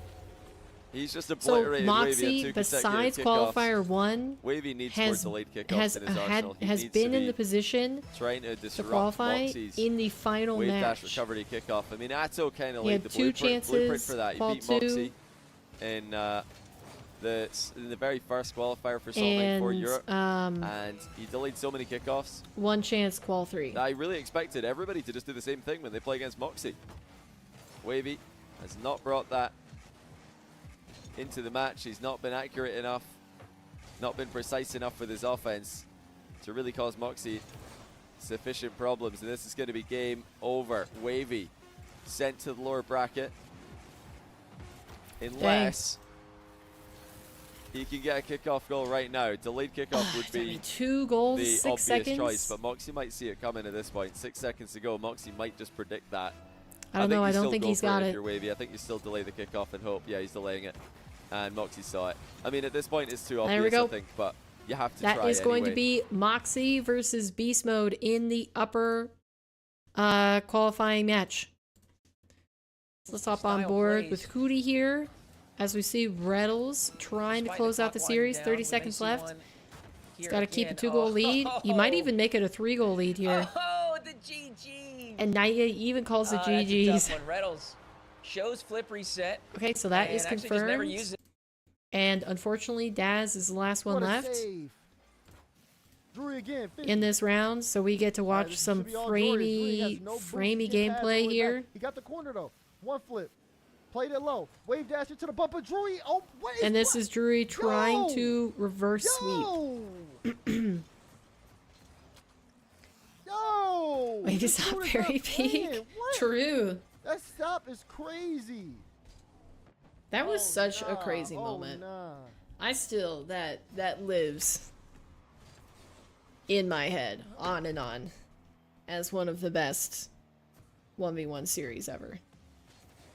He's just So obliterated Wavy on 2 Mawkzy, besides consecutive kickoffs. qualifier 1, Wavy needs more has delayed kickoffs in his arsenal. He has needs been to in the be position trying to to disrupt qualify Mawkzy's in the final wave dash match. recovery kickoff. I mean, Atto kind of He laid had the 2 blueprint chances, for that. He Paul beat 2. Mawkzy in the very first qualifier for Salt Lake 4 Europe, and he delayed so many kickoffs. 1 chance, qual 3. I really expected everybody to just do the same thing when they play against Mawkzy. Wavy has not brought that into the match. He's not been accurate enough, not been precise enough with his offense to really cause Mawkzy sufficient problems. And this is going to be game over. Wavy sent to the lower bracket. Unless he can get a kickoff goal right now. Delayed kickoff would be 2 goals, the 6 obvious seconds. choice, but Mawkzy might see it coming at this point. 6 seconds to go. Mawkzy might just predict that. I don't know. I you don't still think go he's for got If it. you're Wavy, I think you still delay the kickoff and hope. Yeah, he's delaying it, and Mawkzy saw it. I mean, at this point, it's too obvious. There we go. I think, but you have to That try is going to anyway. be Mawkzy versus Beast Mode in the upper qualifying match. So let's hop on Style board plays. with Hootie here. As we see Retals trying to Despite close the out the clock series. winding 30 down, we may seconds see left. one He's here got to keep a again. 2-goal lead. You might Oh. even make it a 3-goal lead here. Oh, the GG. And Naya even calls it That's a GG's. tough one. Reynolds shows flip reset. Okay, so that and is actually just never confirmed. used it. And unfortunately, Daz is the last one What a left save. Drury again. in this round. So we get to watch This some should be all Drury. Drury has framey, no boost. framey He can't pass all the gameplay way here. back. He got the corner though. 1 flip. Played it low. Wave dash into the bumper. Drury. Oh, what is And this what? is Drury trying Yo! to reverse sweep. Yo! Yo! Wait, This is that dude is very not playing. peak? What? True. That stop is crazy. That was Oh, such a nah. crazy Oh, moment. Nah. I still, that lives in my head, on and on, as one of the best 1v1 series ever.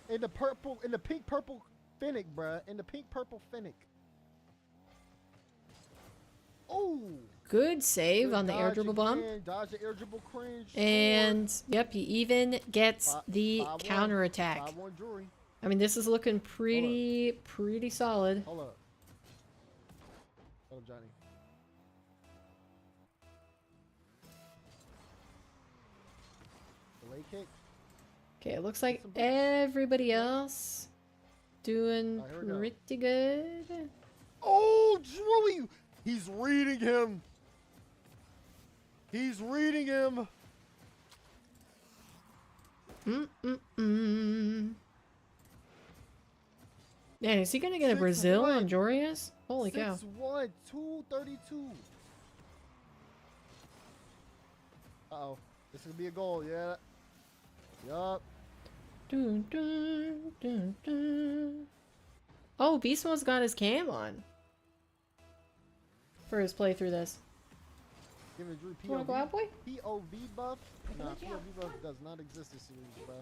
In the purple, in the pink purple Finnick, bruh. In the pink purple Finnick. Oh! Good save on the air Dodge dribble bomb. again, dodge the air dribble cringe. And, yep, he even gets the 5-1. counterattack. 5-1 Drury. I mean, this is looking pretty solid. Hold up. Hold up, Johnny. Delay kick. Okay, it looks like everybody else doing Alright, here we go. pretty good. Oh, Drewy! He's reading him. He's reading him. Man, is he gonna get a Brazil 6-1. on Jorius? Holy cow. 6-1, 232. Uh-oh. This is gonna be a goal, yeah. Yup. Dun, dun, dun, dun. Oh, BeastMode's got his cam on for his playthrough this. Give it Drew You wanna go POV. out, boy? POV buff? Nah, POV buff does not exist this series, bro.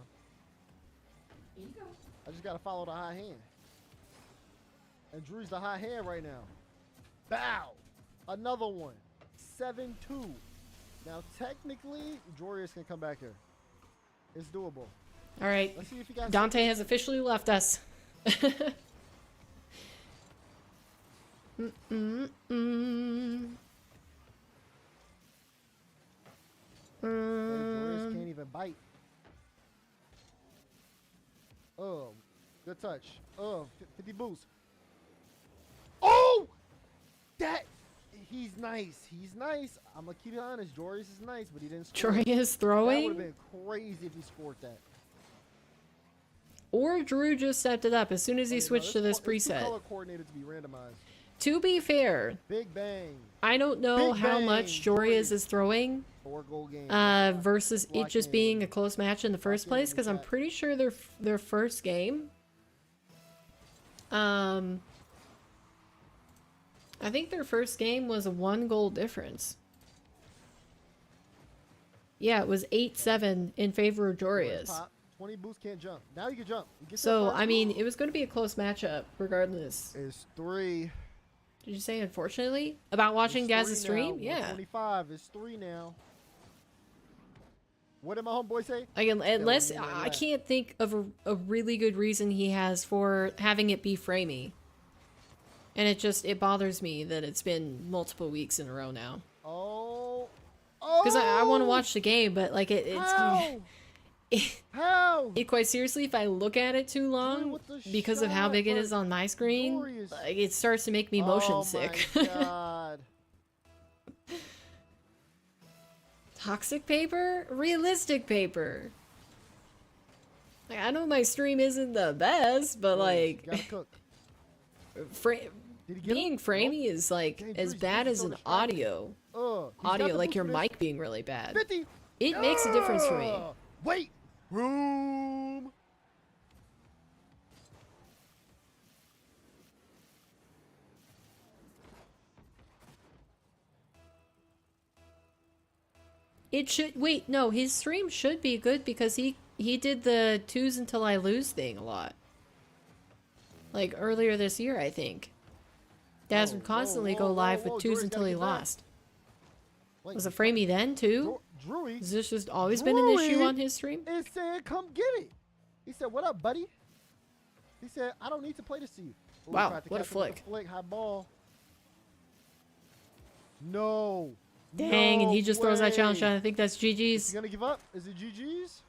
Here you go. I just gotta follow the high hand. And Drew's the high hand right now. Bow! Another one. 7-2. Now, technically, Jorius can come back here. It's doable. All right, Let's see if he got Dante has officially left us. Jorius can't even bite. Oh, good touch. Oh, 50 boost. Oh! That... He's nice. He's nice. I'm going to keep it honest. Jorius is nice, but he didn't score. Jorius That would throwing, have been crazy if he scored that. or Drew just stepped it up as soon as he Okay, no, switched to this it's too preset. color coordinated to be randomized. To be fair, Big bang. I don't know Big how bang, much Jorius. Jorius is throwing 4-goal game. versus it Lock just in being with a it. close match in the first Lock in place, with because I'm that. pretty sure their first game, I think their first game was a 1-goal difference. Yeah, it was 8-7 in favor of Jorius. Pop. 20 boosts, can't jump. Now you can jump. You get So, that first I mean, boost. it was going to be a close matchup regardless. It's 3. Did you say unfortunately? About watching It's Gaz's 3 stream? now. Yeah. 125. It's 3 now. What did my homeboy say? Again, unless Yeah, I can't think of a really good reason he has for having it be framey. And it bothers me that it's been multiple weeks in a row now. Oh. Because I want to watch the game, but like How? How? quite seriously, if I look at it too long with the because of how shot, big it but is on my screen, glorious. like, it starts to make me motion sick. Oh my god. Toxic paper? Realistic paper. Like, I know my stream isn't the best, but like Gotta cook. Did he get being him? framey is like Dang, as Breeze, bad Breeze as so an distracted. audio. He's got the Like boost your for this. mic being really bad. 50. It makes a difference for me. Yeah! Wait. Room. It should wait, no, his stream should be good because he did the twos until I lose thing a lot. Like earlier this year, I think. Daz would constantly go live with twos Jory's until gotta he get back. lost. Wait, Was it framey then too? Drewy Has this just always been an issue Drewy on his stream? is saying, "Come get it." He said, "What up, buddy?" He said, "I don't need to play this to you." Ooh, Wow, tried to what a catch him with flick. the flick, high ball. No. Dang, and he just throws that challenge way. shot. I think that's Is he GG's. gonna give up? Is it GG's?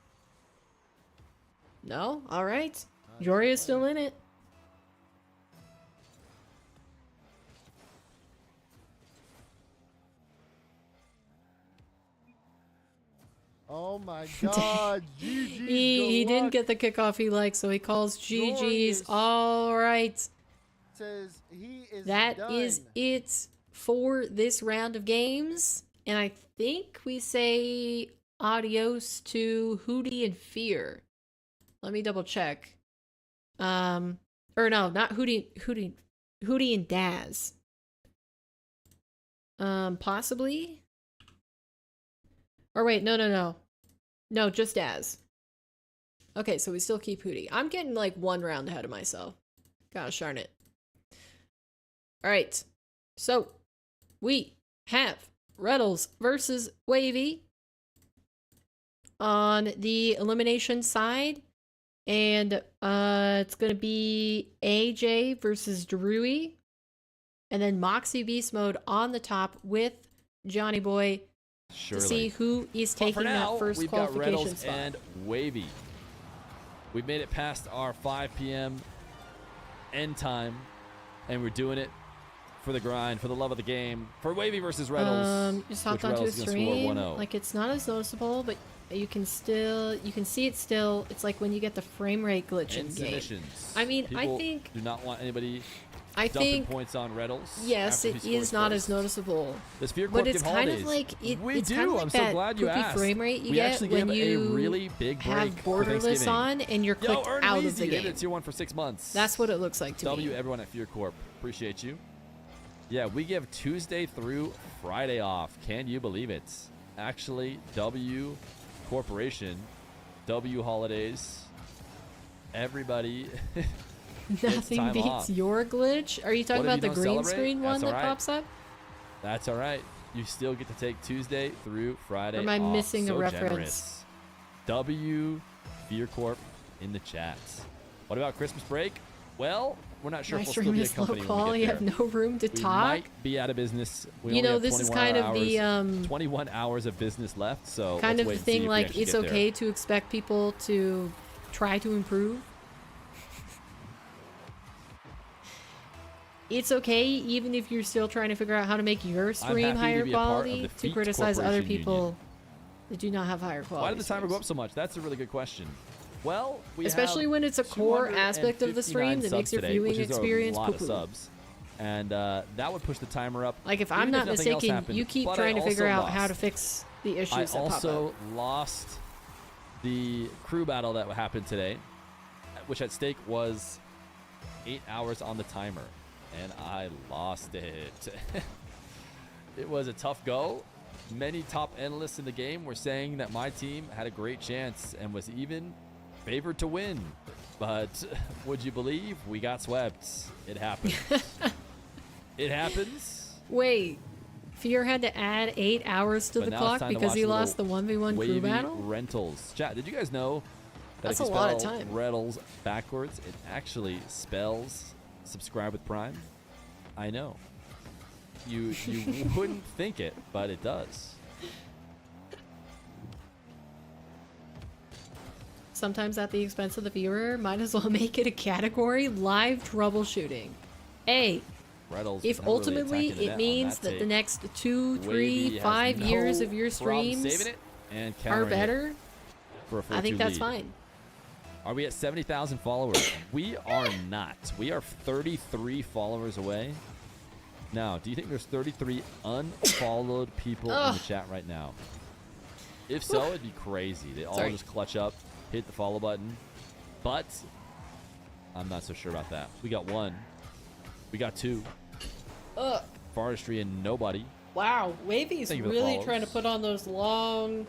No? Alright. Joria's still in it. Oh my God, GG's. He good didn't luck. get the kickoff he liked, so he calls GG's. Jorius Alright. Says he is That done. is it for this round of games. And I think we say adios to Hootie and Fear. Let me double check. Or no, not Hootie and Daz. Possibly? Or wait, no. No, just Daz. Okay, so we still keep Hootie. I'm getting like one round ahead of myself. Gosh darn it. Alright. So, we have Retals versus Wavy on the elimination side. And it's going to be AJ versus Drewy. And then Mawkzy Beast Mode on the top with Johnny Boy Surely. to see who is But for taking now, that first we've got qualification Retals spot. and Wavy. We've made it past our 5 p.m. end time, and we're doing it for the grind, for the love of the game, for Wavy versus Retals. Just hopped which onto a Retals is gonna score stream. 1-0. Like, it's not as noticeable, but you can see it still. It's like when you get the frame rate glitch in And game. submissions. I mean, I People think- do not want anybody I dumping think, points on Retals. yes, after he it scores is not first. as noticeable. The Sphere But Corp it's give kind of holidays. like we it's do. kind of like I'm so that glad you poopy asked. frame rate you we get actually when give you a really big break have for borderless Thanksgiving. on and you're clicked Yo, out of Easy, the game. it's your one for 6 months. That's what it looks like to W me. everyone at Fear Corp. Appreciate you. Yeah, we give Tuesday through Friday off. Can you believe it? Actually, W Corporation, W holidays, everybody. Nothing time beats off. your glitch. Are you talking What about if the you don't green celebrate? screen one That's that all right. pops up? That's all right. You still get to take Tuesday through Friday Or am I off. missing a So reference? generous. W Fear Corp in the chat. What about Christmas break? Well, we're not sure My if we'll still stream be a is low company when quality. we I get have there. no room to We talk. might be out of business. We You only know, have this is 21 kind of hours, the 21 hours of business left. So kind let's of wait the and see thing. if we Like, actually it's get there. okay to expect people to try to improve. It's okay even if you're still trying to figure out how to make your stream happy to higher be a part of quality the to Feet criticize other Corporation people Union. that do not have higher quality. Why did the timer go streams. up so much? That's a really good question. Well, we Especially have when it's a core aspect of the 259 stream that makes your subs today, viewing which is experience a lot of poo-poo. subs. And that would push the timer up. Like, if even I'm not nothing else mistaken, happened. you keep But trying I to figure also out how lost. to fix the issues I that pop also up. lost the crew battle that happened today, which at stake was 8 hours on the timer, and I lost it. It was a tough go. Many top analysts in the game were saying that my team had a great chance and was even favored to win. But would you believe we got swept? It happened. It happens. Wait, Fear had to add 8 hours to But the now it's clock time to because watch he a little lost the 1v1 crew Wavy battle? Rentals. Chat, did you guys know that That's if a you lot of spell time. Retals backwards, it actually spells subscribe with Prime? I know. You wouldn't think it, but it does. Sometimes at the expense of the viewer, might as well make it a category, live troubleshooting. Hey, Retals if never really ultimately attacking the net it on means that that the take. next 2, 3, Wavy has 5 years no of your problem streams saving it and are countering it better, for a I think 4-2 that's lead. fine. Are we at 70,000 followers? We are not. We are 33 followers away. Now, do you think there's 33 unfollowed people in the Ugh. chat right now? If so, it'd be crazy. They all Sorry. just clutch up, hit the follow button. But I'm not so sure about that. We got 1. We got 2. Ugh. Forestry and nobody. Wow, Wavy's Thank you for the really follows. trying to put on those long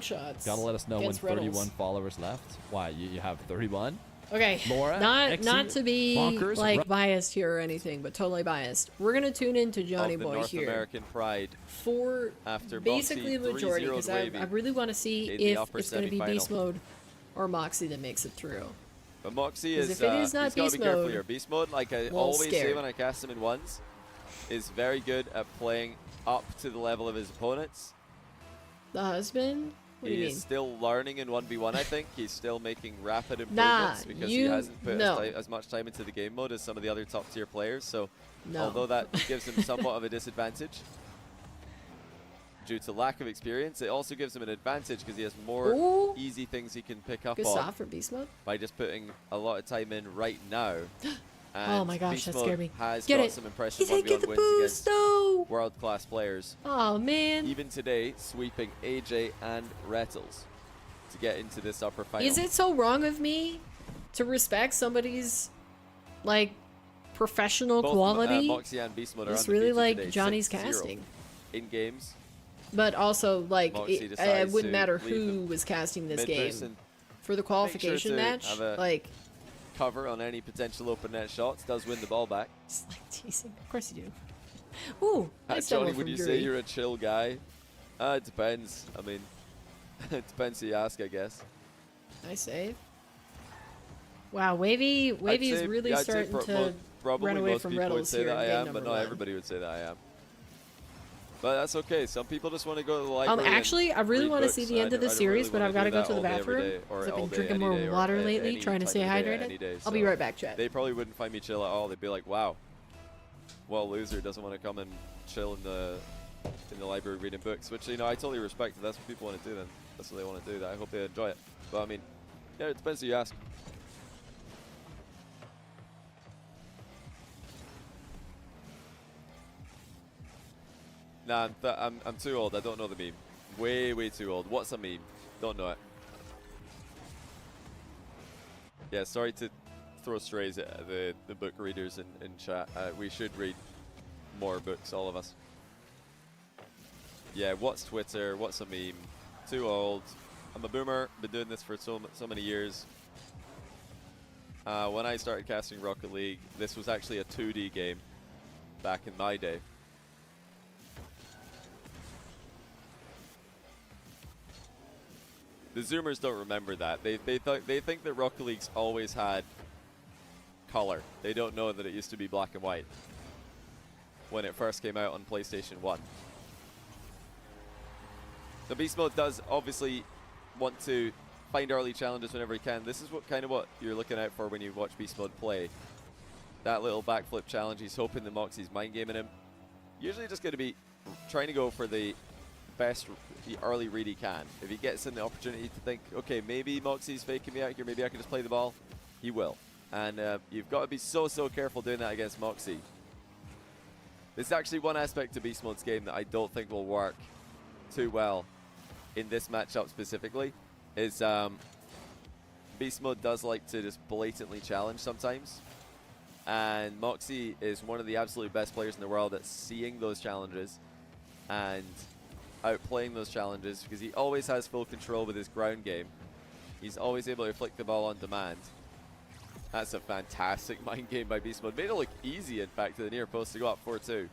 shots. Gotta let us know when against 31 Retals. followers left. Why, you have 31? Okay, Laura, not Exy, to be Bonkers, like biased here or anything, but totally biased. We're gonna tune into Johnny of the Boy North here American Pride for after basically Mawkzy the majority 3-0'd because Wavy I really want to see in the if upper it's gonna be semi-final. Beast Mode or Mawkzy that makes it through. But Mawkzy 'Cause is, if it is not he's got to Beast be careful Mode, here. Beast Mode, like I well, always say scared. when I cast him in ones, is very good at playing up to the level of his opponents. The husband? What do He you is mean? still learning in 1v1, I think. He's still making rapid Nah, improvements because he you- hasn't put no. as much time into the game mode as some of the other top tier players. So No. although that gives him somewhat of a disadvantage due to lack of experience, it also gives him an advantage because he has more Ooh. easy things he can pick up Good on stop for Beast Mode. by just putting a lot of time in right now. And Oh my gosh, Beast that Mode scared me. has Get got it. some He impressive didn't get 1v1 the wins boost against though. world-class players. Oh man. Even today, sweeping AJ and Retals to get into this upper final. Is it so wrong of me to respect somebody's like professional Both quality? Mawkzy and Beast Mode are It's really undefeated like today, Johnny's 6-0 casting. in games. But also, like, Mawkzy it decides wouldn't to matter leave who them was casting this mid-boost game. and For the qualification to match, have a like, cover on any potential open net shots, does win the ball back. Just like teasing. Of course you do. Ooh, nice Johnny, double would from you Drury. say you're a chill guy? It depends. I mean, it depends who you ask, I guess. Nice save. Wow, Wavy is really I'd say starting to probably run away most from people would Retals say here that in I game am, but number not 1. everybody would say that I am. But that's okay. Some people just want to go to the Oh, library. actually, I really want to see the end of the series, but I've got to go to the every bathroom day, or because I've all been day, drinking any more day, or water a- lately, any trying to time stay of the day, any hydrated. day. I'll be So right back, chat. They probably wouldn't find me chill at all. They'd be like, "Wow, what a loser doesn't want to come and chill in the library reading books." Which, you know, I totally respect. If that's what people want to do, then that's what they want to do. I hope they enjoy it. But I mean, yeah, it depends who you ask. Nah, I'm too old. I don't know the meme. Way too old. What's a meme? Don't know it. Yeah, sorry to throw strays at the book readers in chat. We should read more books, all of us. Yeah, what's Twitter? What's a meme? Too old. I'm a boomer. Been doing this for so many years. When I started casting Rocket League, this was actually a 2D game back in my day. The Zoomers don't remember that. They think that Rocket League's always had color. They don't know that it used to be black and white when it first came out on PlayStation 1. The BeastMode does obviously want to find early challenges whenever he can. This is what you're looking out for when you watch BeastMode play. That little backflip challenge, he's hoping that Mawkzy's mind gaming him. Usually just going to be trying to go for the best early read he can. If he gets in the opportunity to think, okay, maybe Mawkzy's faking me out here, maybe I can just play the ball, he will. And you've got to be so careful doing that against Mawkzy. There's actually one aspect to BeastMode's game that I don't think will work too well in this matchup specifically, is BeastMode does like to just blatantly challenge sometimes. And Mawkzy is one of the absolute best players in the world at seeing those challenges and outplaying those challenges, because he always has full control with his ground game. He's always able to flick the ball on demand. That's a fantastic mind game by BeastMode. Made it look easy, in fact, to the near post to go up 4-2.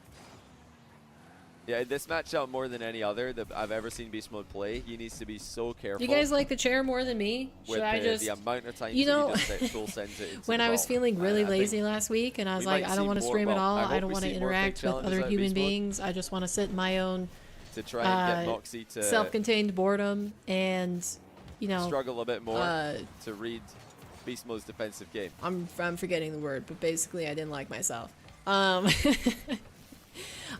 Yeah, in this matchup more than any other that I've ever seen BeastMode play, he needs to be so careful. You guys like the chair more than me? With Should I just the amount of times you know, that he just full sends it into when the I was ball. feeling really I think lazy last week and I was we like, might I don't see want to more- stream at well, all. I I hope don't we want to see more big interact with challenges other out of human BeastMode beings. I just want to sit in my own to try and get Mawkzy to self-contained boredom and, you know, struggle a bit more to read BeastMode's defensive game. I'm forgetting the word, but basically I didn't like myself.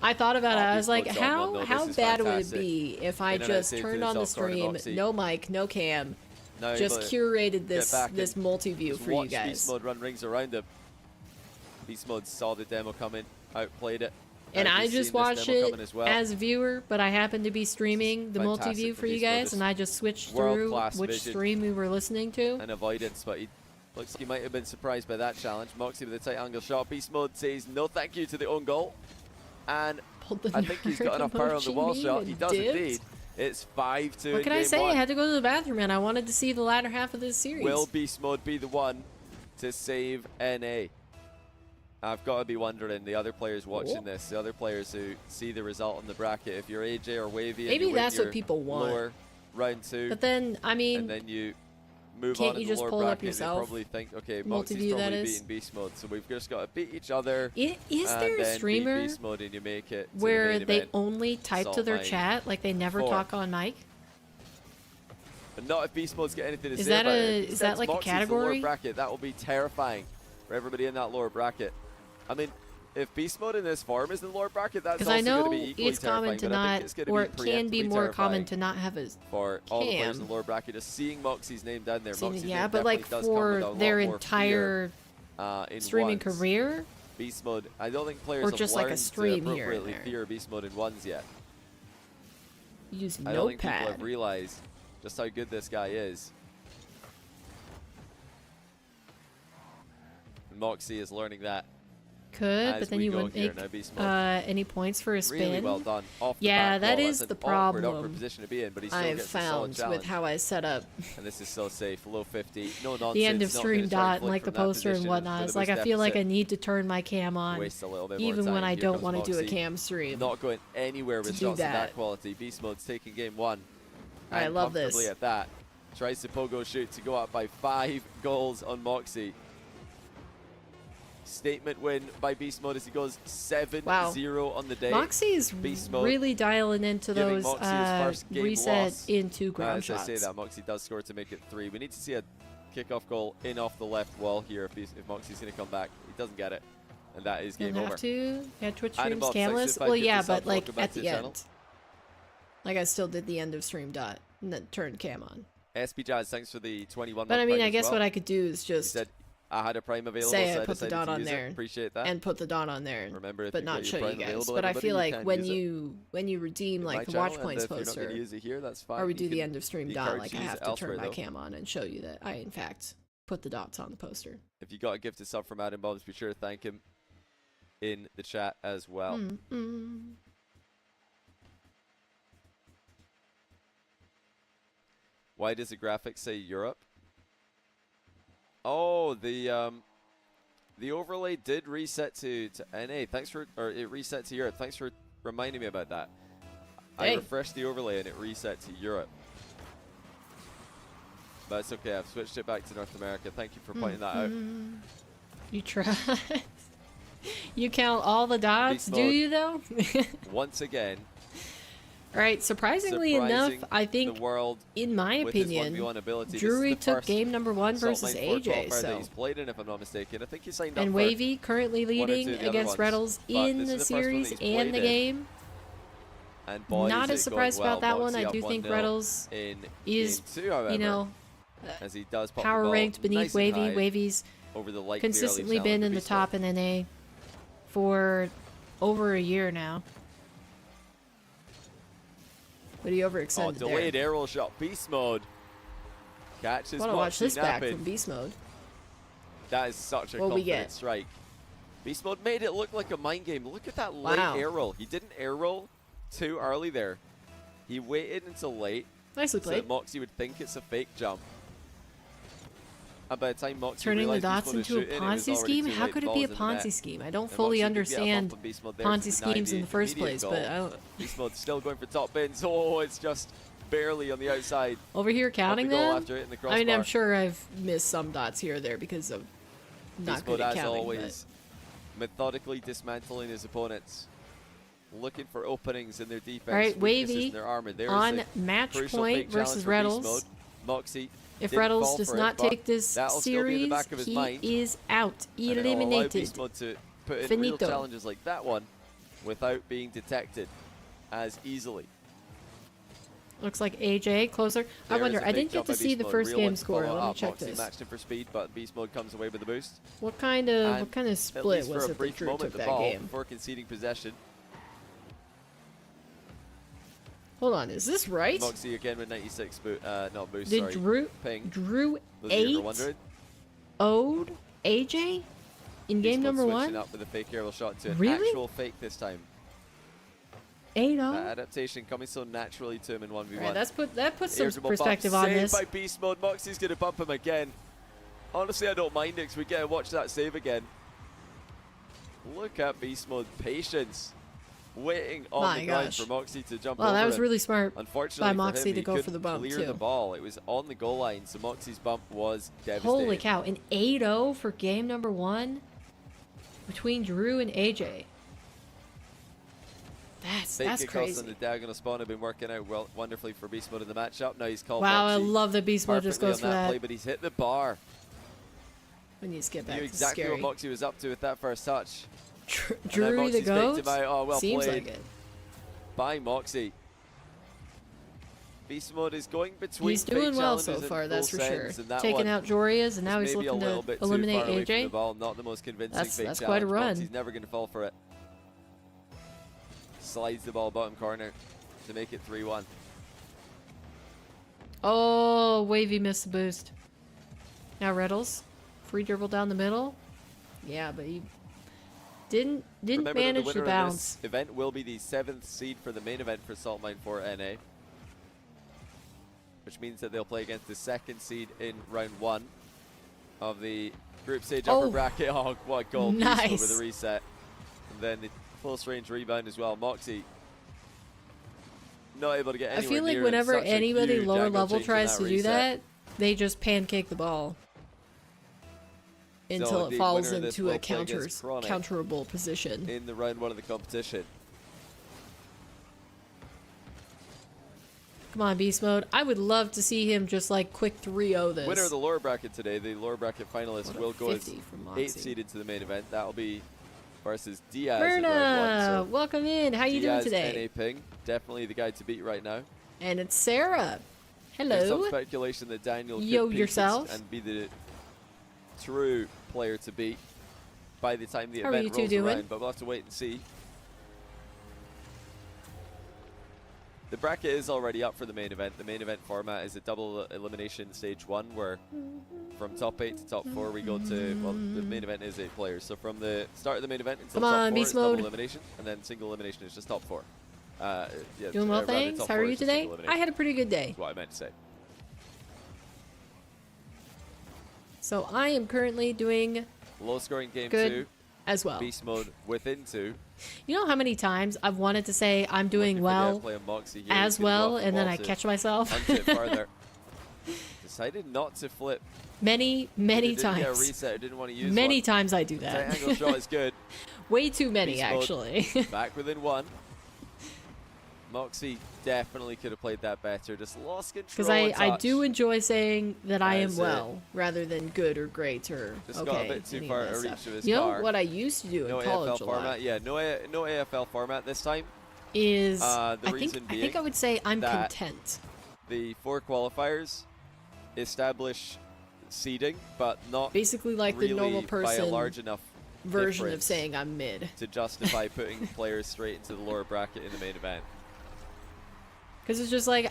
I thought about it. I was like, BeastMode's on one, though. how This is bad would it fantastic. be if I Internet just saved to turned the on the self-guarded stream, Mawkzy. no mic, no cam, Now just able to curated get this back this and multi-view just for you watch guys. BeastMode run rings around him. BeastMode saw the demo coming, outplayed it. And Now I he's just seen this watched demo it coming as well. as a viewer, but I happened to be streaming the Fantastic multi-view for for you BeastMode. guys, This and I just switched through world-class which vision. stream we were listening to. An avoidance, but he looks like he might have been surprised by that challenge. Mawkzy with a tight angle shot. BeastMode says no thank you to the own goal. And Pulled the I think he's got nerd enough power on the emoji wall meme shot. and He does dipped. indeed. It's 5-2 What in can I game say? one. I had to go to the bathroom, and I wanted to see the latter half of this series. Will BeastMode be the one to save NA? I've got to be wondering, the other players watching this, the other players who see the result in the bracket, if you're AJ or Wavy, and Maybe you win that's what your people want. lower round 2, But then, I mean, and then you move can't on in you the just lower pull it up bracket, they yourself? probably think, okay, Multi-view, Mawkzy's that probably is. beating BeastMode, so we've just got to beat each other. is and there a then streamer beat BeastMode and you make it to the where main they event. only type to Salt their Mine chat, like they never 4. talk on mic? But not if BeastMode's got anything to Is say that about a- it. If he is that sends like a Mawkzy to the category? lower bracket, that will be terrifying for everybody in that lower bracket. I mean, if BeastMode in this form is in the lower bracket, that's Because also I going to know be equally it's common terrifying, to but I think not, it's going to or be it can be preemptively more common terrifying to not have a for all the players in cam. the lower bracket. Just seeing Mawkzy's name down there, Mawkzy's yeah, name but like definitely does come with a for lot their more entire fear, in streaming ones. career, BeastMode, I don't think players Or have just like a learned stream to here and appropriately there. fear BeastMode in ones yet. use I don't think people Notepad. have realized just how good this guy is. And Mawkzy is learning that Could, as but then we you go wouldn't here. make Now, BeastMode, any points for a spin. really well done. Off the Yeah, back that wall. is That's the an awkward problem position to be in, but he still I've gets a solid found challenge. with how I set up And this is so safe. Low 50. No nonsense. the end of not stream gonna try and dot and flick like the from that poster and position whatnot. with It's a like I boost feel like I deficit. need to turn my cam on Waste a little bit more even time. when I Here don't comes want to do a Mawkzy. cam stream. Not going anywhere with to do shots of that that. quality. BeastMode's taking game 1. I And love this. comfortably at that. Tries to pogo shoot to go up by 5 goals on Mawkzy. Statement win by BeastMode as he goes 7-0 on the day. Mawkzy's BeastMode really dialing into giving those Mawkzy his first game reset loss. into ground As shots. I say that, Mawkzy does score to make it 3. We need to see a kickoff goal in off the left wall here if Mawkzy's going to come back. He doesn't get it. And that is game Don't over. have to. Yeah, Twitch Adam streams Bob, thanks camless. for the Well, 5 yeah, gifted but subs. like Welcome back at to the the channel. end. Like I still did the end of stream dot and then turned cam on. SB Jazz, thanks for the 21 But I mean, I guess well. what I could do is He just said, I had a Prime available, say so I I put the decided dot to on use there it. Appreciate that. and put the dot on there. Remember, if but you've got not your show you Prime guys. available, But I everybody, feel you like can when use it you redeem in my like the channel, watch and points if you're not poster, gonna use it here, that's fine. or we You do the can end of stream be dot, encouraged like to I use have it to elsewhere, turn my though. cam on and show you that I in fact put the dots on the poster. If you got a gifted sub from Adam Bobs, be sure to thank him in the chat as well. Why does the graphic say Europe? Oh, the overlay did reset to NA. Thanks for, or it reset to Europe. Thanks for reminding me about that. I Hey. refreshed the overlay and it reset to Europe. But it's okay. I've switched it back to North America. Thank you for pointing that out. You try. You count all the dots, do BeastMode. you though? Once again, All right, surprisingly enough, surprising I think the world in my with his opinion, 1v1 ability. This is Drury the took first game number 1 Salt versus Mine 4 AJ, qualifier that so he's played in, if I'm not mistaken. I think he signed up and for Wavy currently one or two leading of the other against ones, Retals but in this the is the first one that series he's and played the in. game. And boy, Not is as it going surprised about that well. one. I Mawkzy do up think 1-0 Retals in is, game 2, however, you know, as he does pop the power ball ranked beneath nice and Wavy. high Wavy's over the light consistently been in the top in NA for over a year now. But he overextended Oh, delayed there. arrow shot. Beast Mode catches Want to watch Mawkzy this back napping. from BeastMode. That is such a What we confident get? strike. Beast Mode made it look like a mind game. Look at that late Wow. air roll. He didn't air roll too early there. He waited until late Nicely so that played. Mawkzy would think it's a fake jump. And by the time Mawkzy Turning the realized dots Beast Mode was into a shooting, it was Ponzi already scheme? too How late. could it Ball be a was in the net. Ponzi scheme? I don't And fully Mawkzy did get a understand bump on Beast Mode there Ponzi to deny schemes in the first immediate place, goal. but I don't, Beast Mode still going for top bins. Oh, it's just barely on the outside. over here counting Of the goal them. after hitting the I mean, I'm crossbar. sure I've missed some dots here or there because of not Beast good Mode, at as counting. always, methodically dismantling his opponents, looking for openings in their defense, All right, weaknesses Wavy in their armor. There's on a match crucial point fake challenge versus for Beast Retals. Mode. Mawkzy If didn't Retals fall does for it, not but take this that'll still be in the series, back of his he mind, is out, and it'll allow eliminated. Beast Mode to put in real Finito. challenges like that one without being detected as easily. Looks like AJ closer. I There wonder. is a I big didn't get jump to by see Beast the Mode. first Real game one to score. follow Let me up. check Mawkzy this. matched him for speed, but Beast Mode comes away with the boost. What kind And of split at least was for a it that brief Drew moment, took the that ball game? before conceding possession. Hold on, is this right? Mawkzy again with 96 not boost, Did sorry. Drew Ping. Drew Those of you who are 8 wondering. owed AJ in game Beast Mode number switching 1? up with a fake aerial shot to an Really? actual fake this time. 8-0. That adaptation coming so naturally to him in 1v1. Alright, that puts some Here's a bump. perspective on Saved this. by Beast Mode. Mawkzy's going to bump him again. Honestly, I don't mind it because we get to watch that save again. Look at Beast Mode patience. Waiting on My the ground gosh. for Mawkzy to jump Wow, over that was him. really smart. Unfortunately by for Mawkzy him, to he go for couldn't the bump, clear too. the ball. It was on the goal line, so Mawkzy's bump was devastating. Holy cow, an 8-0 for game number 1 between Drew and AJ. Fake That's kickoffs crazy. on the diagonal spawn have been working out wonderfully for Beast Mode in the matchup. Now he's called Wow, I Mawkzy love that Beast Mode just perfectly goes for on that. play, but he's hit the bar. We need to get back Knew to exactly scary. what Mawkzy was up to with that first touch. Drew and then the Mawkzy's GOAT? faked him out. Oh, well Seems played like it. by Mawkzy. Beast Mode is going between He's doing fake well so challenges and far, that's for full sure. sends, and that Taking one out Joria's, and now was he's maybe looking a little to bit eliminate too far away from the AJ. ball. Not the most convincing fake That's quite a challenge. run. Mawkzy's never going to fall for it. Slides the ball bottom corner to make it 3-1. Oh, Wavy missed the boost. Now Retals, free dribble down the middle. Yeah, but he Didn't Remember that manage the to winner in bounce. this event will be the 7th seed for the main event for Salt Mine 4 NA. Which means that they'll play against the 2nd seed in round 1 of the group stage upper bracket. Oh, what a goal. Nice. With the reset. And then the close range rebound as well. Mawkzy not able to get I anywhere feel like near in whenever such a anybody huge lower angle level change in tries to do reset. that, they just pancake the ball until it indeed, falls winner of this into a will play against Chronic counterable position. in the round 1 of the competition. Come on, Beast Mode. I would love to see him just like quick 3-0 this. Winner of the lower bracket today, the lower bracket finalist What a will go as 50 from 8th Mawkzy. seed into the main event. That'll be versus Diaz in round 1. Myrna, So welcome in. How you doing Diaz, today? NA Ping, definitely the guy to beat right now. And it's Sarah. There's some Hello. speculation that Daniel Yo, could peak yourself. and be the true player to beat by the time the How are you event two rolls doing? around, but we'll have to wait and see. The bracket is already up for the main event. The main event format is a double elimination stage 1 where from top 8 to top 4 we go to, well, the main event is 8 players. So from the start of the main event until Come top on, 4 Beast is double Mode. elimination, and then single elimination is just top 4. Yeah, Doing well, rather, thanks. top How 4 are you is just today? single I elimination. had a pretty good day. That's what I meant to say. So I am currently doing Low scoring game good 2. as well. Beast mode within 2. You know how many times I've wanted to say I'm doing well as well, and then I catch myself? Hunt it farther. Decided not to flip. Many Didn't times. Get a reset. Didn't want to use Many one. times I do Tight that. angle shot is good. Way too many, Beast mode. actually. Back within 1. Mawkzy definitely could have played that better. Just lost control. Because I do enjoy saying that I am That's it. well, rather than good or great or Just okay. got a bit too any far of that out of reach stuff. of his You know car. what I used to do No in college AFL a lot format. Yeah, no AFL format this time. is The I reason think being I would say I'm that content. The 4 qualifiers establish seeding, but not Basically like really the normal by a person large enough version of difference saying I'm mid. to justify putting players straight into the lower bracket in the main event. Because it's just like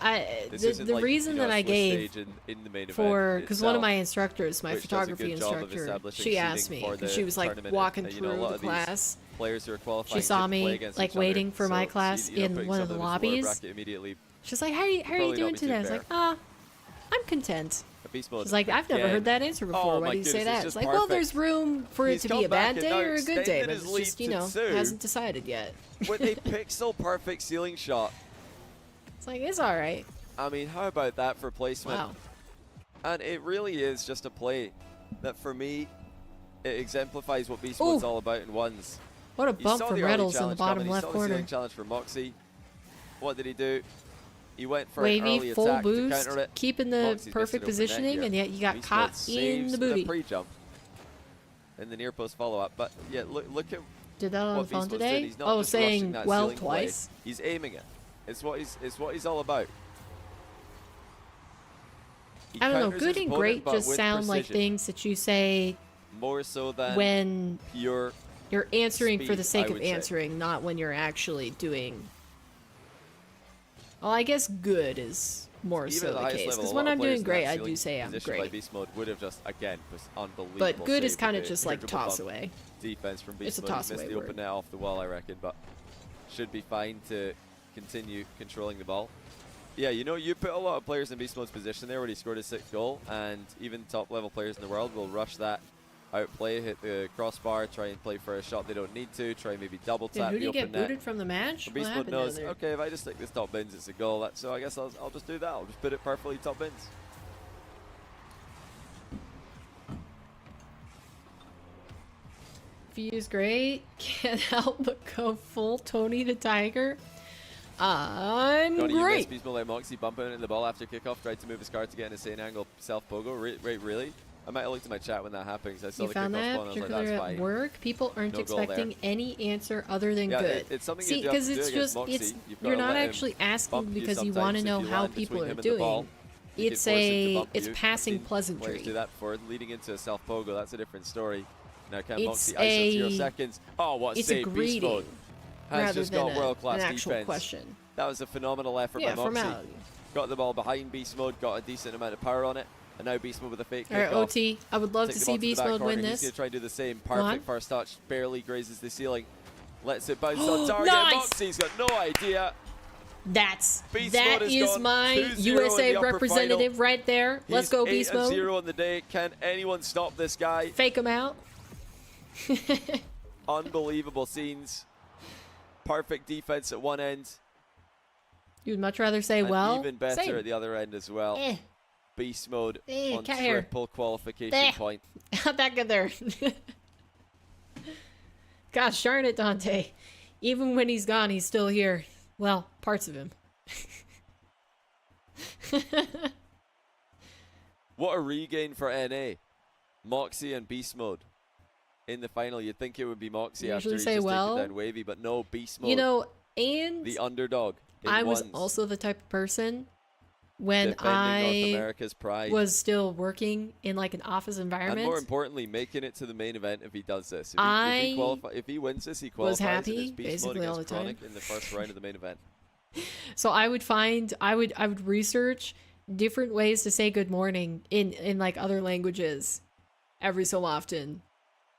This isn't the like, reason you know, that a I Swiss gave stage in the main for event because one of itself, my instructors, my which does a photography good job of instructor, establishing she asked seeding me for because the she was like tournament, walking and, you know, a through lot the of these class. players who are qualifying She saw to play me against like each other, waiting for my so class you know, in putting one of the some them into lower lobbies. bracket immediately. She's like, how are you probably not doing be too today? I was fair. like, I'm content. A beast mode. She's like, I've never Again. heard that answer before. Oh Why my do you say goodness, that? it's It's just like, well, perfect. there's room for He's it to come be a back bad and now day or a good day, extended but his it's lead just, you to know, 2. hasn't decided yet. With a pixel perfect ceiling shot. It's like, it's all right. I mean, how about that for placement? Wow. And it really is just a play that, for me, it exemplifies what Beast Mode's Ooh. all about in ones. What a He bump saw from the early Retals in the challenge bottom coming, he left saw the corner. ceiling challenge for Mawkzy. What did he do? He went for an Wavy, early full attack to boost, counter it. keeping the Mawkzy's missed perfect it open net positioning, here. and yet you got Beast caught Mode in saves the booty. pre-jump in the near post follow-up. But yeah, look at Did that on what the phone Beast Mode's doing. today? He's not Oh, just rushing saying that well ceiling play. twice. He's aiming it. It's what he's all about. He I don't know. counters Good his and opponent, great but just with sound like precision. things that you say More so than when pure. you're answering for speed, the sake I of would say. answering, not when you're actually doing. Well, I guess good is more Even so at the the highest case. level, Because a when lot of I'm players doing in great, that I do ceiling say I'm position by great. Beast Mode would have just, again, was unbelievable. But good is save kind of with just the like triple toss bump away. defense from It's Beast a Mode. He toss missed away the open word. net off the wall, I reckon, but should be fine to continue controlling the ball. Yeah, you know, you put a lot of players in Beast Mode's position there when he scored his 6th goal, and even top-level players in the world will rush that outplay, hit the crossbar, try and play for a shot they don't need to, try and maybe double Dude, tap who the did you open get net. booted from the match? But What Beast Mode happened down knows, there? okay, if I just stick this top bins, it's a goal. So I guess I'll just do that. I'll just put it perfectly top bins. View's great. Can't help but go full Tony the Tiger. I'm Johnny, you great. missed Beast Mode like Mawkzy bumping into the ball after kickoff, tried to move his car to get an insane angle, self-pogo. Wait, really? I might have looked at my chat when that happened because I saw You the found kickoff that, spawn and I was like, particularly that's at fine. work? People aren't No goal expecting there. any answer other than Yeah, good. it's something See, you do have because to do it's against just, Mawkzy. it's, You've got you're to not let him actually asking bump you because you sometimes. want to If know you how land people between are him and the ball, doing. you can It's force him to a, bump it's you. I've passing seen pleasantry. Players do that before, leading into a self-pogo. That's a different story. Now can It's Mawkzy ice it 0 a- seconds? Oh, what a It's a save. Beast greeting Mode has rather just than got world-class an actual defense. question. That was a phenomenal effort Yeah, by Mawkzy. formality. Got the ball behind Beast Mode, got a decent amount of power on it, And now BeastMode with a fake All right, kickoff. OT. I would love to see Beast Mode win He's this. going to try and do the same. on. Perfect first touch. Barely grazes the ceiling. Lets it bounce on target. Nice! Mawkzy's got no idea. That Mode has is gone my 2-0 in USA the upper representative right there. Let's go, He's Beast Mode. 8-0 on the day. Can anyone stop this guy? Fake him out. Unbelievable scenes. Perfect defense at one end. You'd much rather say, And well, even better same. at the other end as well. Eh. Beast Mode on cat hair. triple qualification Eh. point. Back in there. Gosh darn it, Dante. Even when he's gone, he's still here. Well, parts of him. What a regain for NA. Mawkzy and Beast Mode in the final. You'd think it would be Mawkzy after usually he's say, just well, taken down Wavy, but no, Beast Mode. You know, and the underdog. in I was ones, also the type of person when defending North I America's pride. was still working in like an office environment. And more importantly, making it to the main event if he does this. If he wins this, he was qualifies. and happy it's Beast Mode basically all the against time. Chronic in the first round of the main event. So I would research different ways to say good morning in like other languages every so often,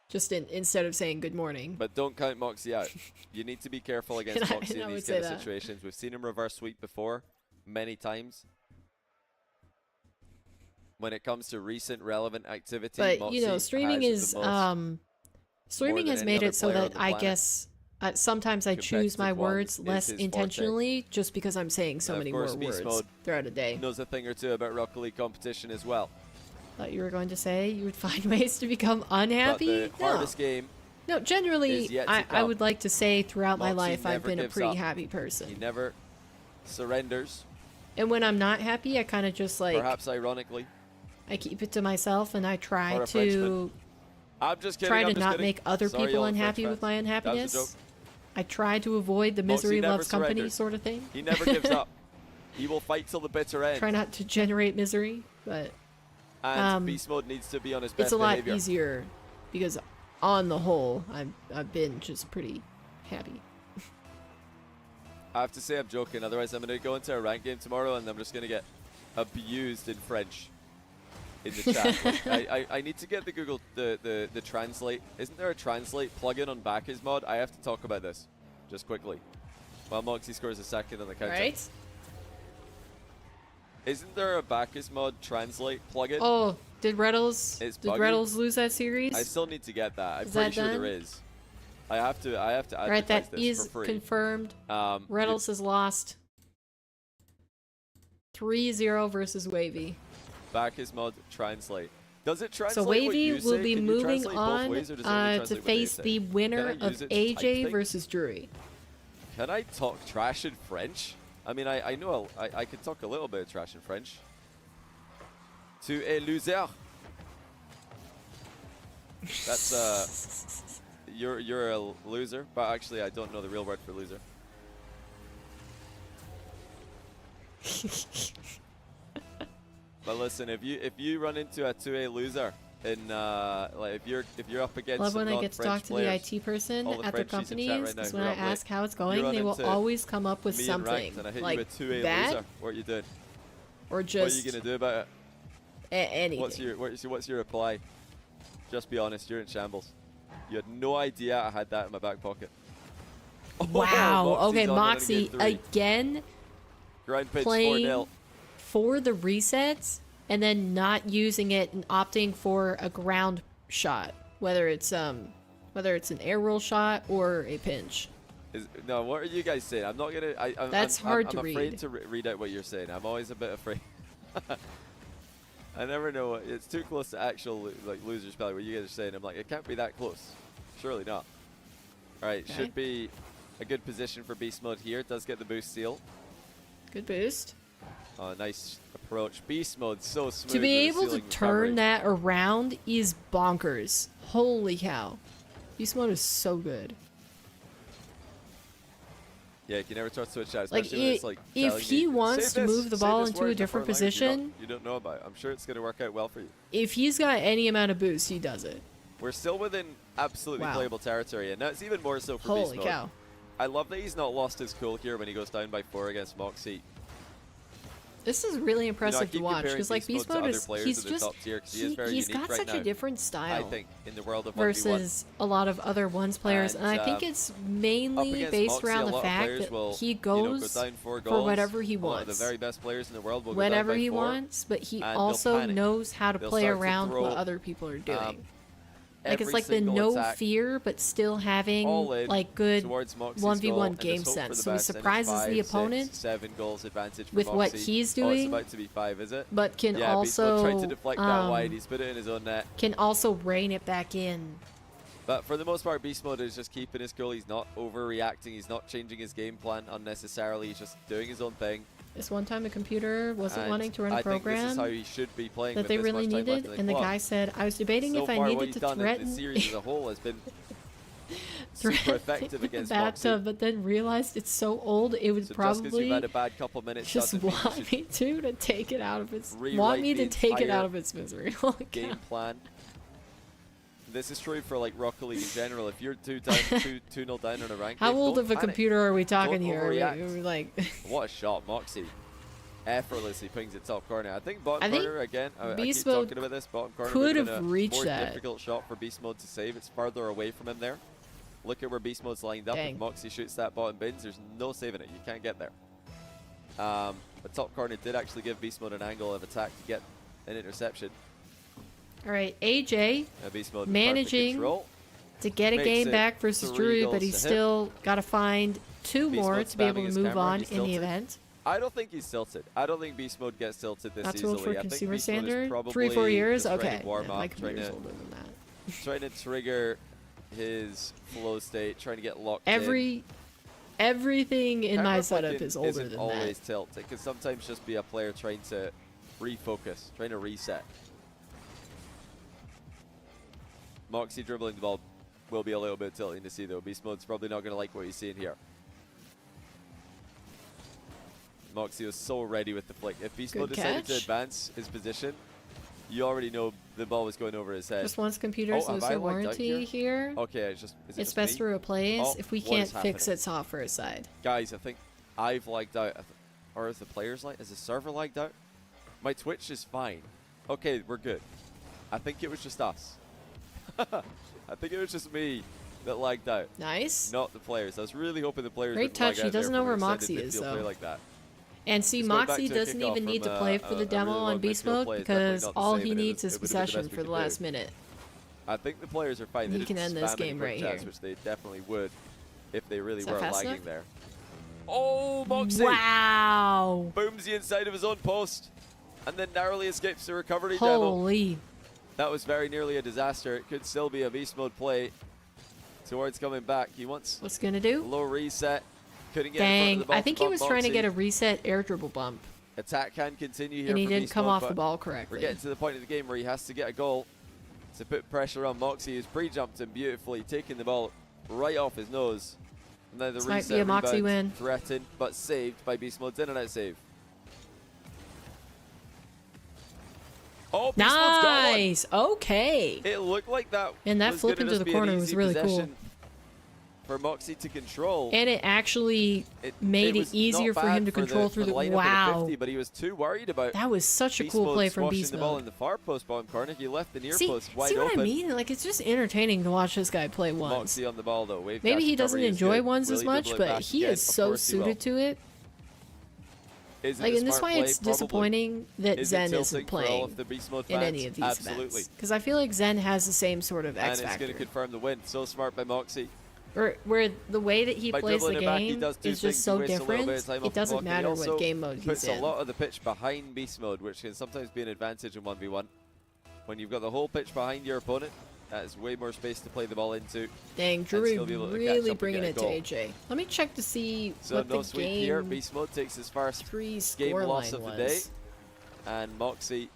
just instead of saying good morning. But don't count Mawkzy out. You need to be careful against And I- Mawkzy and I in would these say kind of that. situations. We've seen him reverse sweep before, many times. When it comes to recent relevant activity, But you know, Mawkzy streaming has is the most streaming than has any made other it so player on that the I planet. guess sometimes I choose my Competitive ones words is less his forte. intentionally just because I'm saying so And of many course, more Beast words Mode throughout a day. knows a thing or two about Rocket League competition as well. Thought you were going to say you would find ways to become But unhappy. the hardest game, No, generally, is yet to I come. would like to say throughout my Mawkzy life I've never been a gives pretty up. happy he person. never surrenders. And when I'm not happy, I kind of just like Perhaps ironically. I keep it to myself and I try Or a to Frenchman. I'm just kidding. try I'm to just not kidding. make other Sorry, people all the French unhappy with fans. my That was a joke. unhappiness. I try to avoid the misery never loves company surrenders. sort of thing. He never gives up. He will fight till the bitter end. Try not to generate misery, but And Beast Mode needs to be on his best it's a lot behavior. easier because on the whole, I've been just pretty happy. I have to say I'm joking. Otherwise, I'm going to go into a rank game tomorrow and I'm just going to get abused in French in the chat. Like, I need to get the Google the translate. Isn't there a translate plugin on Bacchus mod? I have to talk about this just quickly. While Mawkzy scores a second on the counter. Right? Isn't there a Bacchus mod translate plugin? Oh, did It's Retals buggy. lose that series? I still need to get that. I'm Is pretty that sure done? there is. I have to advertise Right, that this is for free. confirmed. You- Retals has lost 3-0 versus Wavy. Bacchus mod translate. Does it translate So what Wavy you will say? be Can you moving translate both on ways, or does it only to translate what they face say? the winner Can I of use it to type AJ things? versus Drury. Can I talk trash in French? I mean, I know I can talk a little bit of trash in French. Tu es loser. That's you're a loser, but actually I don't know the real word for loser. But listen, if you run into a 2A loser in like if you're up against Love some when I get to non-French talk to the players, IT person all the at their Frenchies in chat companies, right now because who when are I up late, ask how it's you going, run they will into always come up with me and something ranked, and I hit like you with 2A that loser. What are you doing? or What are just you gonna do about it? anything. What's your reply? Just be honest. You're in shambles. You had no idea I had that in my back pocket. Oh, Wow. Mawkzy's Okay, on running game Mawkzy 3. again Grind pitch playing 4-0. for the resets and then not using it and opting for a ground shot, whether it's an air roll shot or a pinch. No, what are you guys saying? I'm not gonna. That's hard to I'm afraid read. to read out what you're saying. I'm always a bit afraid. I never know. It's too close to actual like loser spell. What you guys are saying, I'm like, it can't be that close. Surely not. All right, Okay. should be a good position for Beast Mode here. Does get the boost seal. Good boost. Oh, nice approach. Beast Mode so smooth. To be with the able to ceiling turn recovery. that around is bonkers. Holy cow. BeastMode is so good. Yeah, you can never trust Twitch chat, Like, especially when it's like if telling he you, wants "Say to this, move the say ball this into word a in different foreign language position, you don't know about. I'm sure it's going to work out well for you. if he's got any amount of boost, he does it. We're still within absolutely Wow. playable territory, and that's even more so for Beast Holy Mode. cow. I love that he's not lost his cool here when he goes down by 4 against Mawkzy. This is really impressive to keep watch comparing because like BeastMode to BeastMode other is players he's in the just top tier 'cause he is very he's unique got right such now, a different style I think, in the world of 1v1. versus a lot of other ones players, and I think it's Up mainly against based Mawkzy, around a the lot of fact players that will, he go goes down 4 for goals. whatever he A lot of wants, the very best players in the world will go whatever down by he 4, wants, but he and they'll also panic. knows how to They'll play start to around what throw, other people are doing. Like every it's like the single no attack fear, but still having all in like good towards Mawkzy's 1v1 goal, and game just hope for sense. the So he best, and it's surprises 5, the 6, opponent 7 goals advantage for with what Mawkzy. he's Oh, it's doing, about to be 5, is it? but can Yeah, BeastMode tried to also deflect that wide. He's put it in his own net. can also rein it back in. But for the most part, BeastMode is just keeping his cool. He's not overreacting. He's not changing his game plan unnecessarily. He's just doing his own thing. This one time a computer wasn't And wanting to run a I think this is program how he should be playing that with they this really much time left needed, in and the clock. guy said, I was debating So if I far, what needed he's to done in the threaten series as a whole has been super effective the against bathtub, Mawkzy. but then realized it's so old it would So just because probably you've had a bad couple minutes just doesn't mean you want should me to take it out of its rewrite the entire misery. game plan. This is true for like Rocket League in general. If you're 2-0 down on a rank How game, old don't of a panic. computer are we talking Don't here? overreact. We're like What a shot, Mawkzy. Effortlessly pings it top corner. I think bottom I think corner again. I keep BeastMode talking about this. Bottom corner could would have been a reached more that. difficult shot for BeastMode to save. It's farther away from him there. Look at where BeastMode's lined up. Dang. If Mawkzy shoots that bottom bins, there's no saving it. You can't get there. But top corner did actually give BeastMode an angle of attack to get an interception. all right, AJ BeastMode managing control. to get a Makes game it back versus 3 Drew, goals but he's to him. still got to find 2 more BeastMode to be able spamming to his move camera. on He's in the tilted. event. I don't think he's tilted. I don't think BeastMode gets tilted this Not too easily. old for I think consumer BeastMode is standard. probably 3-4 years. just trying Okay, to warm yeah, my up, trying computer's to older than that. trying to trigger his flow state, trying to get locked in. Everything in my Camera setup flicking is older isn't than always that. tilt. It can sometimes just be a player trying to refocus, trying to reset. Mawkzy dribbling the ball will be a little bit tilting to see though. BeastMode's probably not going to like what he's seeing here. Mawkzy was so ready with the flick. If BeastMode Good decided to catch. advance his position, you already know the ball was going over his head. Just once computers Oh, lose have I their lagged out warranty here, Okay, is it it's just best me? to replace. Oh, If we what can't is fix happening? it, software side. Guys, I think I've lagged out. Or is the players lagged? Is the server lagged out? My Twitch is fine. Okay, we're good. I think it was just us. I think it was just me that lagged out, Nice. not the players. I was really hoping the players Great would lag touch. He out there doesn't know from where an extended Mawkzy is, midfield though. play like that. And see, Just going back Mawkzy to a doesn't kickoff even need to from play for the a demo really on long midfield Beast play Mode is definitely because not the all same, he and it needs was- is it would've been the possession best we for the could do. last minute. I think the players are fine. He They can didn't end this spam game any quick right chats, here. which they definitely would if they really Is that were fast lagging enough? there. Oh, Mawkzy! Wow. Booms the inside of his own post and then narrowly escapes the recovery demo. Holy. That was very nearly a disaster. It could still be a beast mode play towards coming back. He wants What's going to a do? low reset. Couldn't get in front Dang. of the ball I think to he was bump trying to Mawkzy. get a reset air dribble bump. Attack can continue here And he for didn't beast come mode, off the but ball we're correctly. getting to the point of the game where he has to get a goal to put pressure on Mawkzy, who's pre-jumped him beautifully, taking the ball right off his nose. And then the This might reset be a Mawkzy rebound win. threatened, but saved by Beast Mode's in and out save. Oh, Beast Mode's got one. Nice. Okay. It looked like that. And that was flip gonna into just the be an corner was easy really cool. possession for Mawkzy to control. And it actually made it was easier not for him bad to control for through the. lineup of Wow. 50, but he was too worried about That was such a Beast cool Mode play from squashing Beast the ball Mode. in the far post bottom corner. He left the near See, post wide see what open. I mean? Like, it's just entertaining to watch this guy play once. Mawkzy on the ball though. Wave Maybe dash he doesn't recovery is enjoy good. ones Will as he much, dribble it but back he again? is Of so course he will. suited to it. Is it Like, a and this smart why play? it's Probably. disappointing that Is it Zen tilting isn't for all playing of the Beast Mode in fans? any of these Absolutely. events. Because I feel like Zen has the same sort of X And it's going factor. to confirm the win. So smart by Mawkzy. Where the way that he By plays the dribbling it back, he game does two is things. just He so wastes a little different. bit of time off It the doesn't clock, and he matter also what game mode he's puts a in. lot of the pitch behind Beast Mode, which can sometimes be an advantage in 1v1. When you've got the whole pitch behind your opponent, that is way more space to play the ball into. Dang, still Drury be able to catch up really and bringing get a it to goal. AJ. Let me check to see So what no the sweep here. game Beast Mode takes his first 3 game loss scoreline of the was. day. And Mawkzy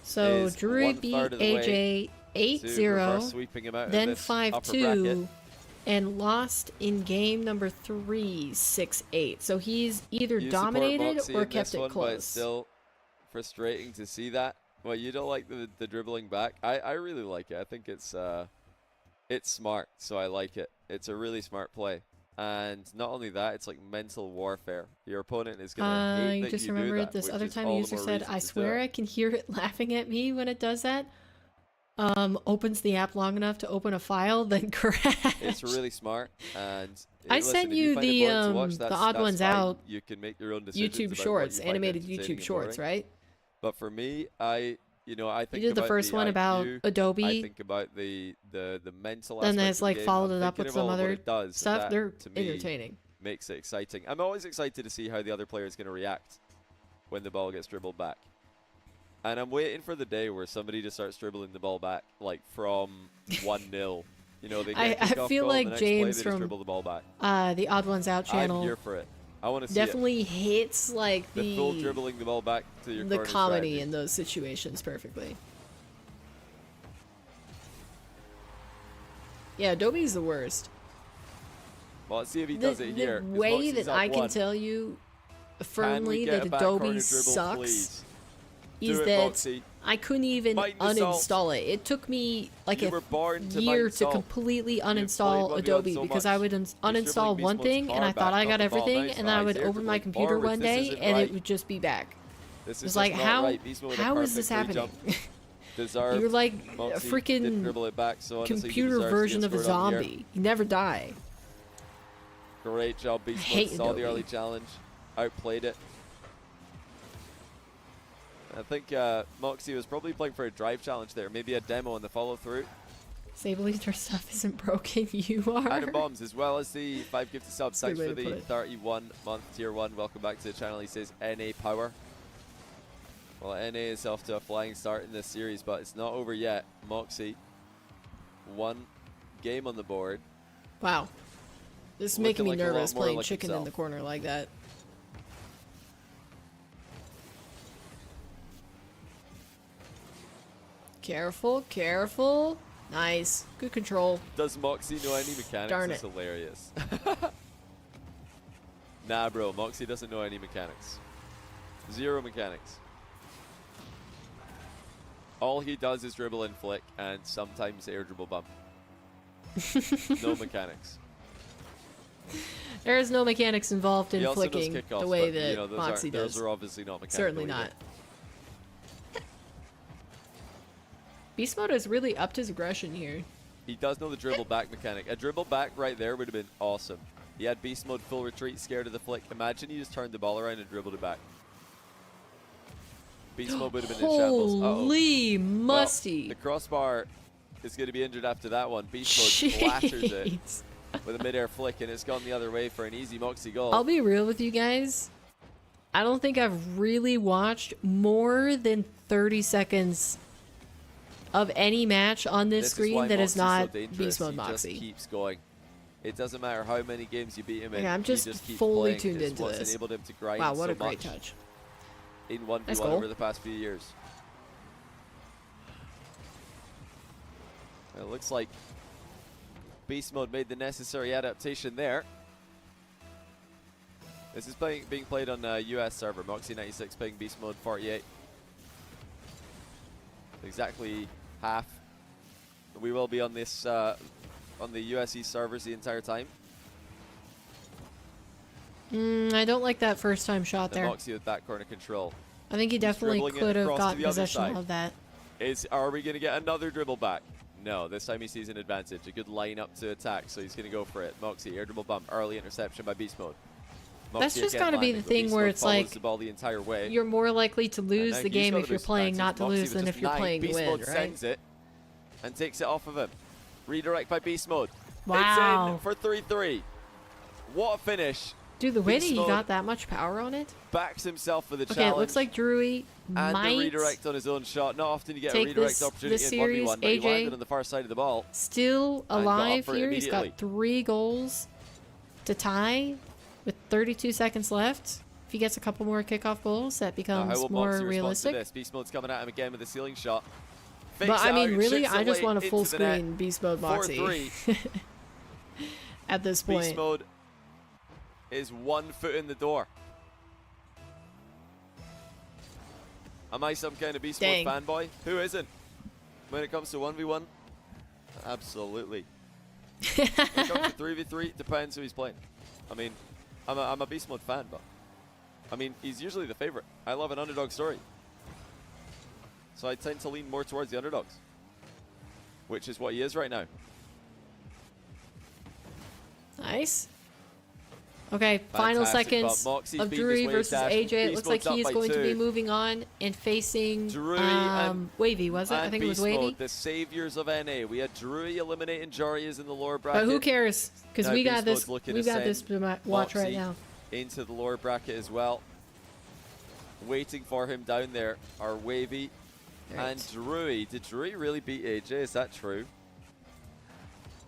So is Drury beat 1/3 of the way AJ to reverse 8-0, sweeping him out of then this upper bracket. 5-2, and lost in game number 3, 6-8. So he's either You support dominated Mawkzy or in kept this it one, but close. it's still frustrating to see that. Well, you don't like the dribbling back. I really like it. I think it's smart, so I like it. It's a really smart play. And not only that, it's like mental warfare. Your opponent is going to hate You that just you do remembered that, this which other is time all a the user more said, reason I to do swear it. I can hear it laughing at me when it does that. Opens the app long enough to open a file, then crash. It's really smart. And I listen, sent if you you find it the boring to watch, the that's odd ones fine. out. You can make your own decisions YouTube about what Shorts, you find animated entertaining YouTube and Shorts, boring. right? But for me, I think You did the about first one about IQ, Adobe. I think about the mental Then aspect there's of the like game. followed I'm it up thinking with of some all of what other it does, and stuff. that, They're to me, entertaining. makes it exciting. I'm always excited to see how the other player is going to react when the ball gets dribbled back. And I'm waiting for the day where somebody just starts dribbling the ball back, like from 1-0. You know, they get a I kickoff feel goal, like the next James play, they just from dribble the ball back. The Odd Ones Out channel I'm here for it. I want to see definitely hits like it. The full dribbling the ball back to your the corner comedy strategy. in those situations perfectly. Yeah, Adobe's the worst. Well, let's see if he does it here. The 'cause way Mawkzy's that up I can one. tell you Can we firmly get that a back corner Adobe dribble, sucks please? is Do it, that Mawkzy. I couldn't even Mind the salt. uninstall it. It took me like You a were born to year mind to salt. completely played uninstall 1v1 Adobe so because much. I would He's uninstall dribbling one BeastMode's thing and car I thought back, I not got the ball. everything, Nice and then I eye. would Air open my dribbling computer forwards. one This day isn't and right. it would just be back. This is It's just like not how right. BeastMode with a how is this perfect free happening? jump. Deserved. You're like a Mawkzy didn't freaking dribble it back, so honestly, he computer deserves to version get of a scored on here. zombie. You never die. Great job, hate BeastMode. Saw the Adobe. early challenge, outplayed it. I think Mawkzy was probably playing for a drive challenge there, maybe a demo on the follow through. Say believes her stuff isn't broken. You are. Adam Bombs, as well as the 5 gifted subs. That's a Thanks good for way to the put it. 31-month tier 1. Welcome back to the channel. He says NA power. Well, NA is off to a flying start in this series, but it's not over yet. Mawkzy, 1 game on the board. Wow. This is Looking making me like a lot nervous more playing like chicken in himself. the corner like that. Careful, careful. Nice. Good control. Does Mawkzy know any mechanics? Darn That's it. hilarious. Nah, bro. Mawkzy doesn't know any mechanics. 0 mechanics. All he does is dribble and flick, and sometimes air dribble bump. No mechanics. There is no mechanics involved He in also does flicking kickoffs, the way but, that you know, Mawkzy those does. are obviously not mechanical. Certainly either. not. BeastMode has really upped his aggression here. He does know the dribble back mechanic. A dribble back right there would have been awesome. He had beast mode, full retreat, scared of the flick. Imagine he just turned the ball around and dribbled it back. Beast mode would have been in shambles. Uh-oh. Holy Well, musty. the crossbar is going to be injured after that one. Beast mode splatters it Jeez. with a mid-air flick, and it's gone the other way for an easy Mawkzy goal. I'll be real with you guys. I don't think I've really watched more than 30 seconds of any match on this This screen why that is Mawkzy's not so dangerous. Beast Mode He just Mawkzy. keeps going. It doesn't matter how many games you beat him in. Yeah, I'm he just just keeps fully playing. tuned It's into what's this. enabled him to grind Wow, what so a great much touch. in 1v1 Nice goal. over the past few years. It looks like Beast Mode made the necessary adaptation there. This is being played on a US server. Mawkzy 96 ping, Beast Mode 48. Exactly half. We will be on this on the USE servers the entire time. I don't like that first time shot And there. Mawkzy with back corner control. I think he definitely dribbling it could have across to gotten the other possession side. of that. Are we going to get another dribble back? No, this time he sees an advantage. A good line up to attack, so he's going to go for it. Mawkzy, air dribble bump, early interception by Beast Mode. That's Mawkzy just again gotta be landing, the but thing Beast where Mode it's follows like the ball the entire way. You're more likely to lose And the now he's game got if the you're boost playing not advantage. to Mawkzy lose with than just if you're 9. playing to Beast win, Mode right? sends it and takes it off of him. Redirect by Beast Mode. Wow. It's in for 3-3. What a finish. Dude, the way that Beast he Mode got that much power on it. Backs himself for the Okay, challenge. it looks like Drewy and might the redirect on his own shot. Not often you get a take redirect this opportunity in series. 1v1, but he AJ landed on the far side of the ball. still And got up alive for it here. He's got immediately. 3 goals to tie with 32 seconds left. If he gets a couple more kickoff goals, that Now, becomes how will more Mawkzy respond to realistic. this? Beast Mode's coming at him again with a ceiling shot. But Fakes I it mean, out, really, chips I it just late want a full into the net. screen Beast Mode Mawkzy 4-3. at this Beast point. Mode is 1 foot in the door. Am I some kind of Beast Dang. Mode fanboy? Who isn't? When it comes to 1v1? Absolutely. When it comes to 3v3, it depends who he's playing. I mean, I'm a Beast Mode fan, but I mean, he's usually the favorite. I love an underdog story. So I tend to lean more towards the underdogs, which is what he is right now. Nice. Okay, final Fantastic, seconds but Mawkzy's of beat Drury his way versus dash. AJ. It Beast looks like Mode's he is up by going to 2. be moving on and facing Drury and Wavy, was it? I think it was Beast Wavy. Mode, the saviors of NA. We had Drury eliminating Jarius in the lower bracket. But who cares? Because Now we got Beast this. Mode's looking We've to got this send to watch right Mawkzy now. into the lower bracket as well. Waiting for him down there are Wavy and Drury. Did Drury really beat AJ? Is that true?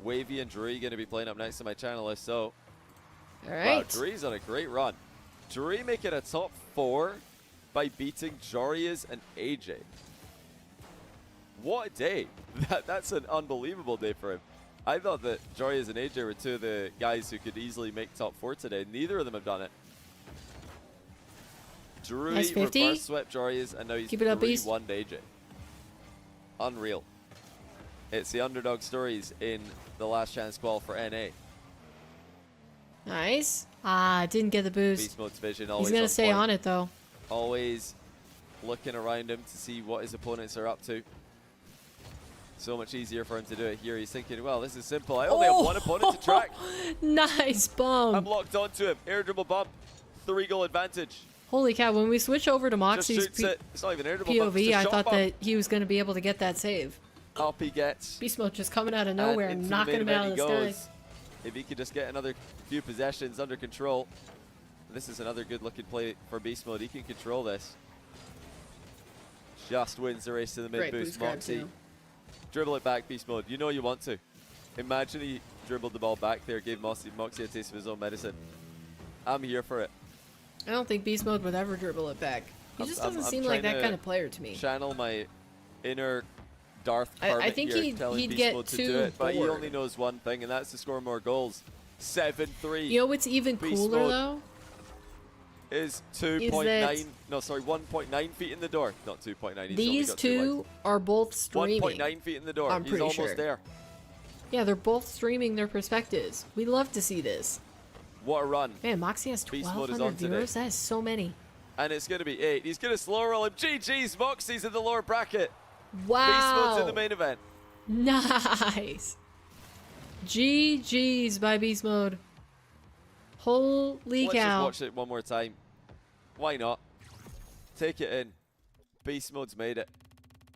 Wavy and Drury going to be playing up next to my channel if so. All Wow, right. Drury's on a great run. Drury making a top 4 by beating Jarius and AJ. What a day. That's an unbelievable day for him. I thought that Jarius and AJ were 2 of the guys who could easily make top 4 today. Neither of them have done it. Drury Nice 50. reverse swept Jarius and now he's Keep it up, Beast. 3-1 AJ. Unreal. It's the underdog stories in the last chance qual for NA. Nice. Ah, didn't get the boost. Beast Mode's vision always He's gonna on stay point. on it though. Always looking around him to see what his opponents are up to. So much easier for him to do it here. He's thinking, well, this is simple. I only have one opponent to track. Nice bump. I'm locked onto him. Air dribble bump. 3-goal advantage. Holy cow, when we switch over to Just Mawkzy's shoots it. It's not even air dribble bump. POV, it's a I shot thought bump. that he was going to be able to get that save. Up he gets. Beast Mode just coming out of nowhere and into knocking him main out of event the he sky. goes. If he could just get another few possessions under control. This is another good looking play for Beast Mode. He can control this. Just wins the race to the mid Great boost. boost grab Mawkzy. too. Dribble it back, Beast Mode. You know you want to. Imagine he dribbled the ball back there, gave Mawkzy a taste of his own medicine. I'm here for it. I don't think Beast Mode would ever dribble it back. He just doesn't seem like that kind of player to me. Channel my inner Darth I Hermit think here, telling he'd Beast get Mode to too do it, but he bored. only knows one thing, and that's to score more goals. 7-3. You know what's even Beast cooler Mode though? Is that 2.9, no sorry, 1.9 feet in the door. Not 2.9, he's only These got 2 two are both streaming. 1.9 feet in the door. I'm He's pretty almost sure. there. Yeah, they're both streaming their perspectives. We love to see this. What a run. Man, Mawkzy has Beast Mode is 1,200 on today. viewers. That is so many. And it's going to be 8. He's going to slow roll him. GG's, Mawkzy's in the lower bracket. Beast Mode's Wow. in the main event. Nice. GG's by Beast Mode. Holy Let's just cow. watch it one more time. Why not? Take it in. Beast Mode's made it.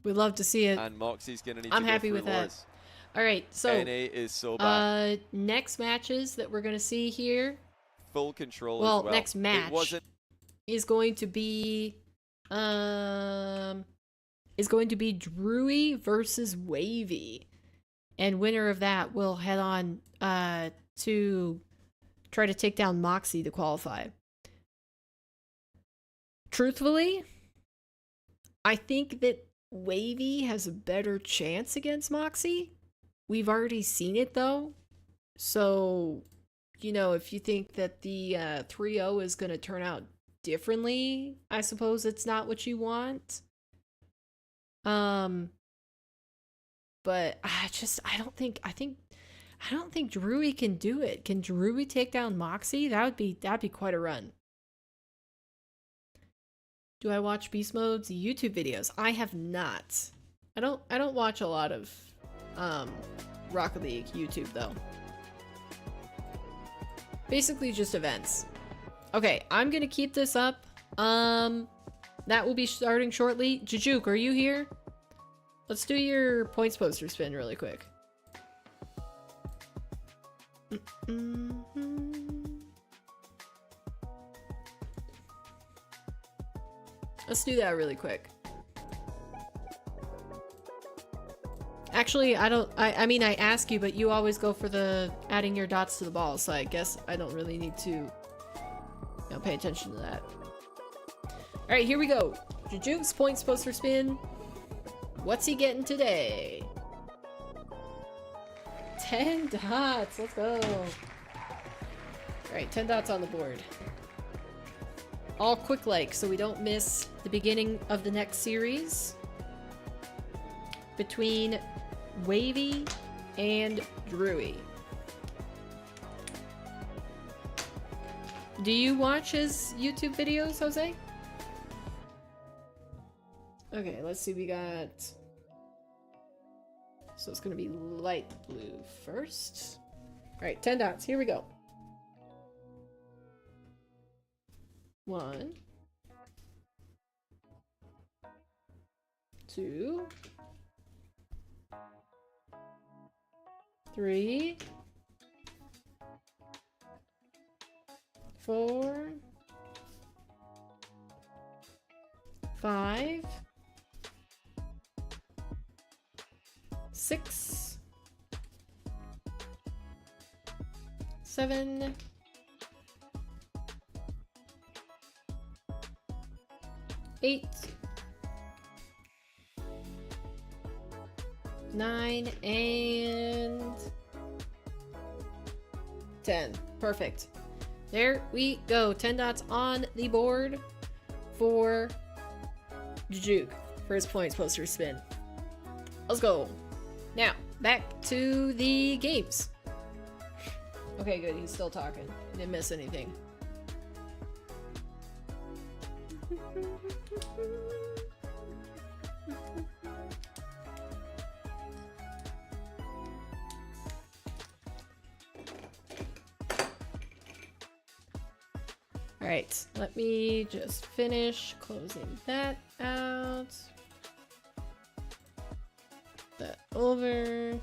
We love to see it. And Mawkzy's going to need I'm to go happy through with that. Lures. All right, so NA is so bad. next matches that we're gonna see here Full control well, as well. next match. It wasn't is going to be Drury versus Wavy, and winner of that will head on to try to take down Mawkzy to qualify. Truthfully, I think that Wavy has a better chance against Mawkzy. We've already seen it though. So, you know, if you think that the 3-0 is going to turn out differently, I suppose it's not what you want. But I don't think Drury can do it. Can Drury take down Mawkzy? That'd be quite a run. Do I watch Beast Mode's YouTube videos? I have not. I don't watch a lot of Rocket League YouTube though. Basically just events. Okay, I'm gonna keep this up. That will be starting shortly. Jujuk, are you here? Let's do your points poster spin really quick. Let's do that really quick. Actually, I mean, I ask you, but you always go for the adding your dots to the ball, so I guess I don't really need to, pay attention to that. Alright, here we go. Jujuk's points poster spin. What's he getting today? 10 dots, let's go. Alright, 10 dots on the board. All quick like, so we don't miss the beginning of the next series between Wavy and Drury. Do you watch his YouTube videos, Jose? Okay, let's see. We got. So it's gonna be light blue first. All right, 10 dots. Here we go. 1, 2, 3, 4, 5, 6, 7, 8, 9, and 10. Perfect. There we go. 10 dots on the board for Juke. First points poster spin. Let's go. Now, back to the games. Okay, good. He's still talking. Didn't miss anything. Alright, let me just finish closing that out. That over.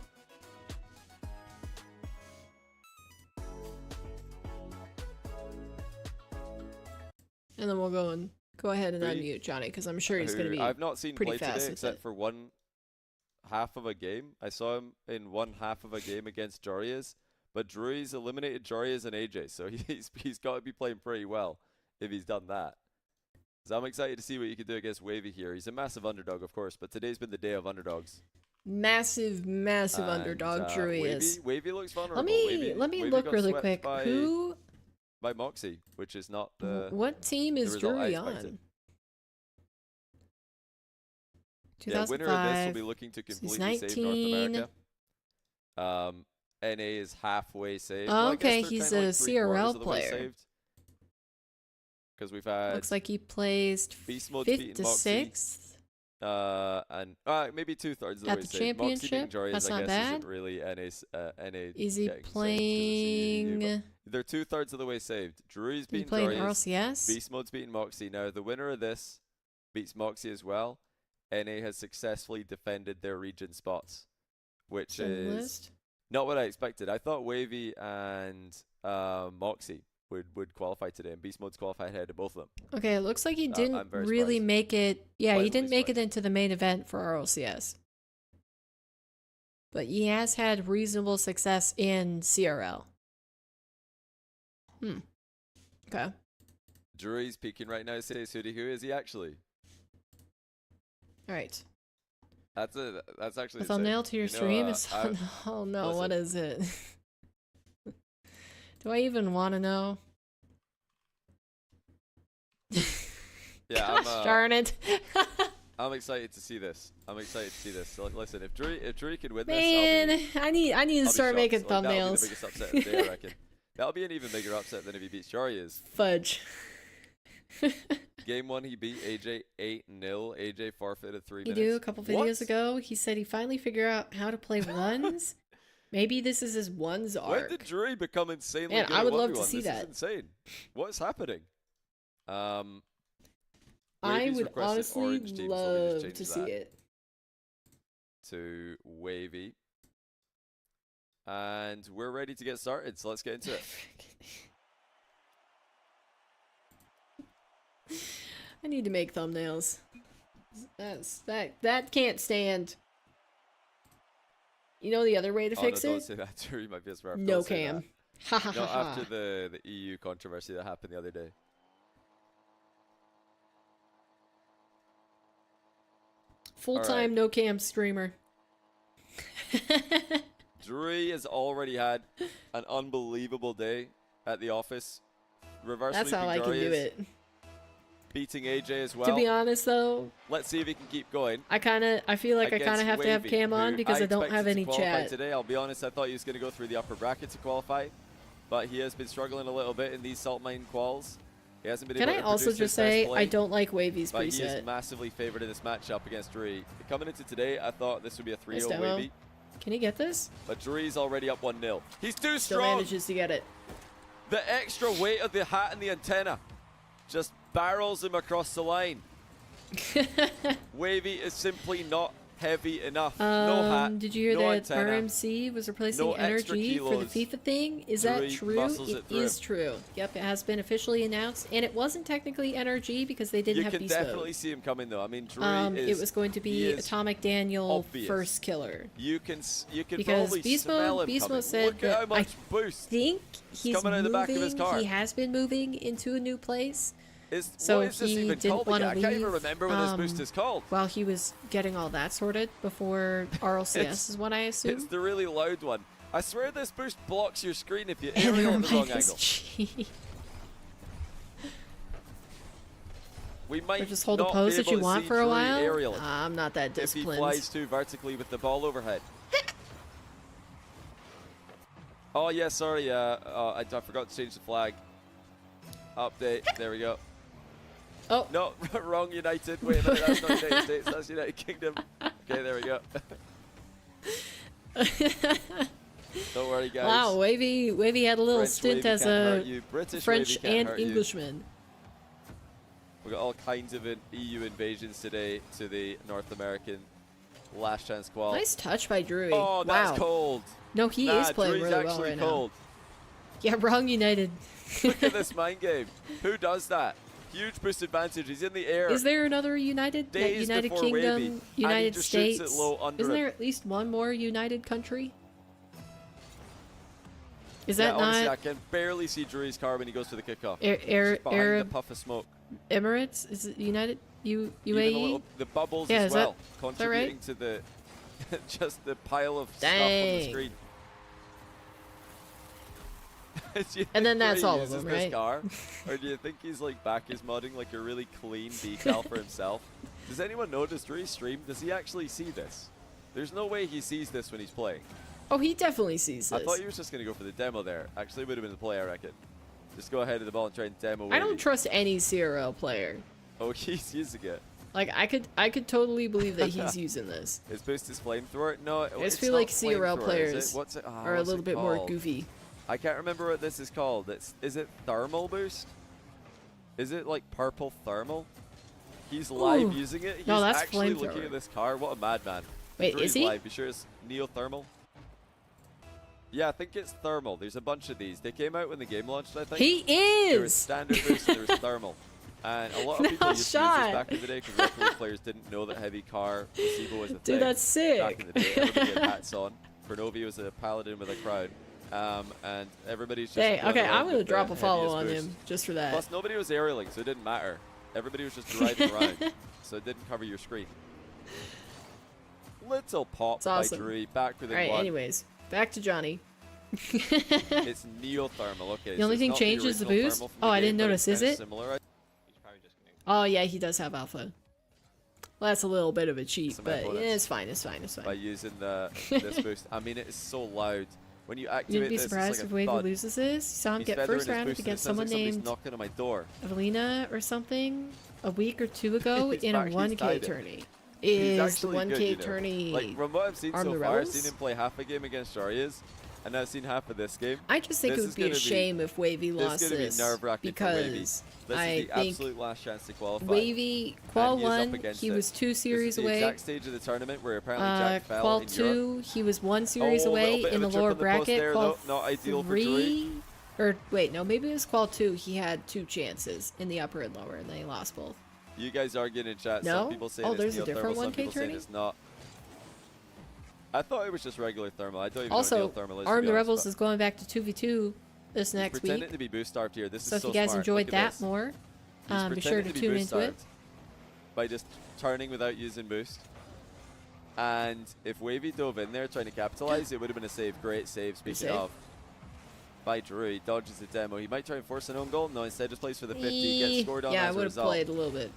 And then we'll go ahead and unmute Johnny, because I'm sure he's going to be I've not seen pretty play fast today with except it. for one half of a game. I saw him in one half of a game against Jorias, but Drury's eliminated Jorias and AJ, so he's got to be playing pretty well if he's done that. So I'm excited to see what you can do against Wavy here. He's a massive underdog, of course, but today's been the day of underdogs. Massive underdog Drury is. Wavy looks vulnerable. Let me Wavy look got really swept quick. By Mawkzy, which is not the what team is result I Drury expected. on? Yeah, winner of this will be looking to He's completely save 19. North America. NA is halfway saved. Oh, Well, I guess okay, they're he's kinda a like 3/4 CRL of the way player. saved. Because we've had Looks like he placed BeastMode's 5th beaten to Mawkzy, 6th and maybe 2/3 of the at way the saved. Mawkzy beating championship. Jorias, That's I not guess, bad. isn't really NA Is he getting saved to the playing? CEU, but they're 2/3 of the way saved. Drury's Is he beaten playing Jorias. RLCS? BeastMode's beaten Mawkzy. Now, the winner of this beats Mawkzy as well. NA has successfully defended their region spots, which Send is list. not what I expected. I thought Wavy and Mawkzy would qualify today, and BeastMode's qualified ahead of both of them. Okay, it looks like he I'm didn't very really surprised. make it. Yeah, he Pleasantly didn't make it surprised. into the main event for RLCS. But he has had reasonable success in CRL. Okay. Drury's peaking right now. Says Hoodie. Who is he actually? All right. That's actually The thumbnail to your stream is. I- Oh no! listen. What is it? Do I even want to know? Yeah, Gosh darn it! I'm excited to see this. So, listen, if Drury can win Man, this, I need to I'll be start shocked. making Like, that'll be the thumbnails. biggest upset of the day, I reckon. That'll be an even bigger upset than if he beats Jorias. Fudge. Game 1, he beat AJ 8-0. AJ forfeited 3 He minutes. do a couple videos ago. He said he finally figured out how to play ones. Maybe this is his ones When arc. did Drury become insanely Man, good I at would love to 1v1? see This that. is insane. What is happening? I Wavy's would requested honestly orange team, so let me love just change to see that it. to Wavy. And we're ready to get started, so let's get into it. I need to make thumbnails. That can't stand. You know the other way to fix no, it? don't say that. Drury might be a smurf. No Don't say cam. that. Ha ha No, ha ha. after the EU controversy that happened the other day. Full-time no cam streamer. Drury has already had an unbelievable day at the office. Reverse That's how I sweeping can do Jorias, it. beating AJ as well. To be honest though, Let's see if he can keep going. I feel like I kind of have to have Wavy, cam on who because I don't expected have to any qualify chat. today. I'll be honest, I thought he was going to go through the upper bracket to qualify. but he has been struggling a little bit in these salt mine quals. He hasn't been Can able I to also produce his just best say play, I don't like Wavy's but he is preset. massively favored in this matchup against Drury. Coming into today, I thought this would be a 3-0 Nice demo. Wavy, Can he get this? but Drury's already up 1-0. He's too Still strong. manages to get it. The extra weight of the hat and the antenna just barrels him across the line. Wavy is simply not heavy enough. No hat. Did you hear no that antenna. RMC was replacing no extra energy for the kilos. FIFA thing? Is that Drury true? muscles It it through. is true. Yep, it has been officially announced, and it wasn't technically NRG because they didn't You have can BeastMode. definitely see him coming though. I mean, Drury is. It was going to he be is Atomic Daniel obvious. first killer. You can Because probably BeastMode- smell him BeastMode coming. said Look at how that much boost. Think he's coming out moving. the back of his car. He has been moving into a new place So so what is this he even didn't called wanna again? I can't even leave, remember what this boost is called. while he was getting all that sorted before RLCS It's- is what I It's assume. the really loud one. I swear this boost blocks your screen if you aerial at the wrong angle. We might Or just hold a not pose be that you able to want see for a Drury while. aerial I'm not that if he disciplined. flies too vertically with the ball overhead. Oh yeah, sorry. I forgot to change the flag. Update. There we go. Oh, No, wrong United. Wait a minute, that's not United States, that's United Kingdom. Okay, there we go. Don't worry, guys. wow, Wavy had a little French stint Wavy as can't hurt a you. British French Wavy can't and hurt you. Englishman. We got all kinds of EU invasions today to the North American last chance qual. Nice touch by Drury. Oh, that's wow. cold. No, he Nah, is playing Drew's really well actually right cold. now. Yeah, wrong United. Look at this mind game. Who does that? Huge boost advantage. He's in the air. Is there another United? That Days United before Kingdom, Wavy, and he United just shoots States. it low under Isn't him. there at least one more United country? Is Yeah, that honestly, I not can barely see Drury's car when he goes for the kickoff. Arab Behind the puff of smoke. Emirates? Is it United Even a UAE? little, the bubbles Yeah, as is that- well, is that right? contributing to the just the pile of stuff on the Dang. screen. Do you think And then that's Drury all of uses them, this right? car? Or do you think he's like back is modding like a really clean decal for himself? Does anyone notice Drury's stream? Does he actually see this? There's no way he sees this when he's playing. Oh, he definitely sees I this. thought he was just going to go for the demo there. Actually, it would have been the play, I reckon. Just go ahead of the ball and try and demo I don't Wavy. trust any CRL player. Oh, he's using it. Like I could totally believe that he's using this. His boost is flamethrower? No, I just it's feel not like CRL flamethrower, players is it? What's it? Ah, are a what's little it bit more called? goofy. I can't remember what this is called. Is it thermal boost? Is it like purple thermal? He's live Ooh. using it. He's No, that's actually looking flamethrower. at this car. What a madman. Wait, Drury's is he? live. Be sure it's neothermal. Yeah, I think it's thermal. There's a bunch of these. They came out when the game launched, I think. He There was is. standard boost and there was thermal. And a lot of people No used to use shot. this back in the day because Rocket League players didn't know that heavy car placebo was a thing. Dude, that's sick. Back in the day, everybody had hats on. Bernovi was a paladin with a crown. And everybody's just Dang, going okay, around I'm gonna with the drop a follow heaviest on boost. him just for that. Plus, nobody was aerialing, so it didn't matter. Everybody was just driving around, so it didn't cover your screen. Little pop It's by awesome. Drury, back within Alright, one. anyways, back to Johnny. It's neothermal, okay. The only so thing it's not changed is the original boost? thermal from Oh, the I game, didn't but notice, it's is kinda it? Similar. Oh yeah, he does have alpha. Well, that's a little bit of a cheat, Some but opponents. it's fine, it's fine, it's By fine. using this boost. I mean, it is so loud. When you activate You'd be this, surprised it's if like Wavy a thud. loses this. You saw him He's get feathering first his rounded boost and it against sounds someone like somebody's named knocking on my door. Evelina or something a week or two ago He's in a back, he's 1K tied it. tourney. He's Is the actually 1K good, you know. tourney? Like, from what I've seen Arm so the far, I've Rebels? seen him play half a game against Arias, and I've seen half of this game. I just think This it is would be a gonna be- shame if Wavy This lost is going to be this nerve-wracking for Wavy. because This I is the think absolute last chance to qualify. Wavy Qual And he is up 1, against he it. was 2 This series is the away. exact stage of the tournament where apparently Jack fell Qual in 2, Europe. he was 1 series Oh, a little away bit in of the a trip lower in the post bracket. there, Qual though. Not ideal for 3, or wait, no, maybe it was Qual 2. He had 2 chances in the upper and lower, and they lost both. You guys arguing in chat. No? Some people saying Oh, it's there's a neothermal, different some 1K people saying tourney? it's not. I thought it was just regular thermal. I don't even Also, know what neothermal is. Arm to the be honest, Rebels but is going back to 2v2 this he's next pretending week. to be boost starved here. This So is if so you guys smart. enjoyed Look at that this. more, He's be sure pretending to be tune boost into it. starved by just turning without using boost. And if Wavy dove in there trying to capitalize, it would have been a save. Great save, speaking save. of. By Drew, he dodges the demo. He might try and force an own goal. No, instead just plays for the 50, gets scored on yeah, I as a would have result. played a little bit.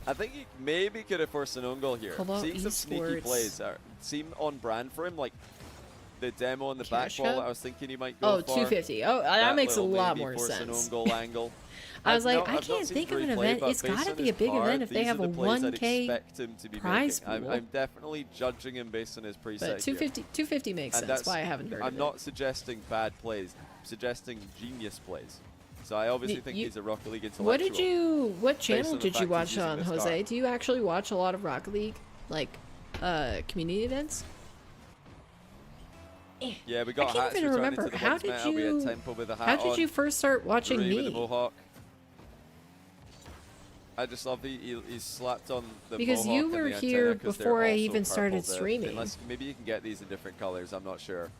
I think he maybe could have forced an own goal here. Hello, Seeing some sneaky esports. plays that seem on brand for him. Like, the demo on the Cash back wall Cup? that I was thinking you might go Oh, for. 250. Oh, that makes a little lot maybe more force an sense. own goal angle. I was like, I've I not can't seen think of Drew an play, event. but It's based got to on be his a big card, event if they these have are a the plays I'd 1K expect him to be prize making. pool. I'm definitely judging him based on his preset But here. 250 makes And sense. that's Why I haven't heard I'm of not it. suggesting bad plays, I'm suggesting genius plays. So I obviously think he's a Rocket League intellectual. What channel on the did you fact he's watch using on, this Jose? card. Do you actually watch a lot of Rocket League, like community events? Yeah, we got I can't hats even returning remember. to the How ones did metal. We you? had Tempo with a hat How did on. you first start watching Rui with the me? mohawk. I just love he slapped on the Because mohawk you and were the here antenna 'cause they're before I also even started purple. streaming. Unless maybe you can get these in different colors. I'm not sure.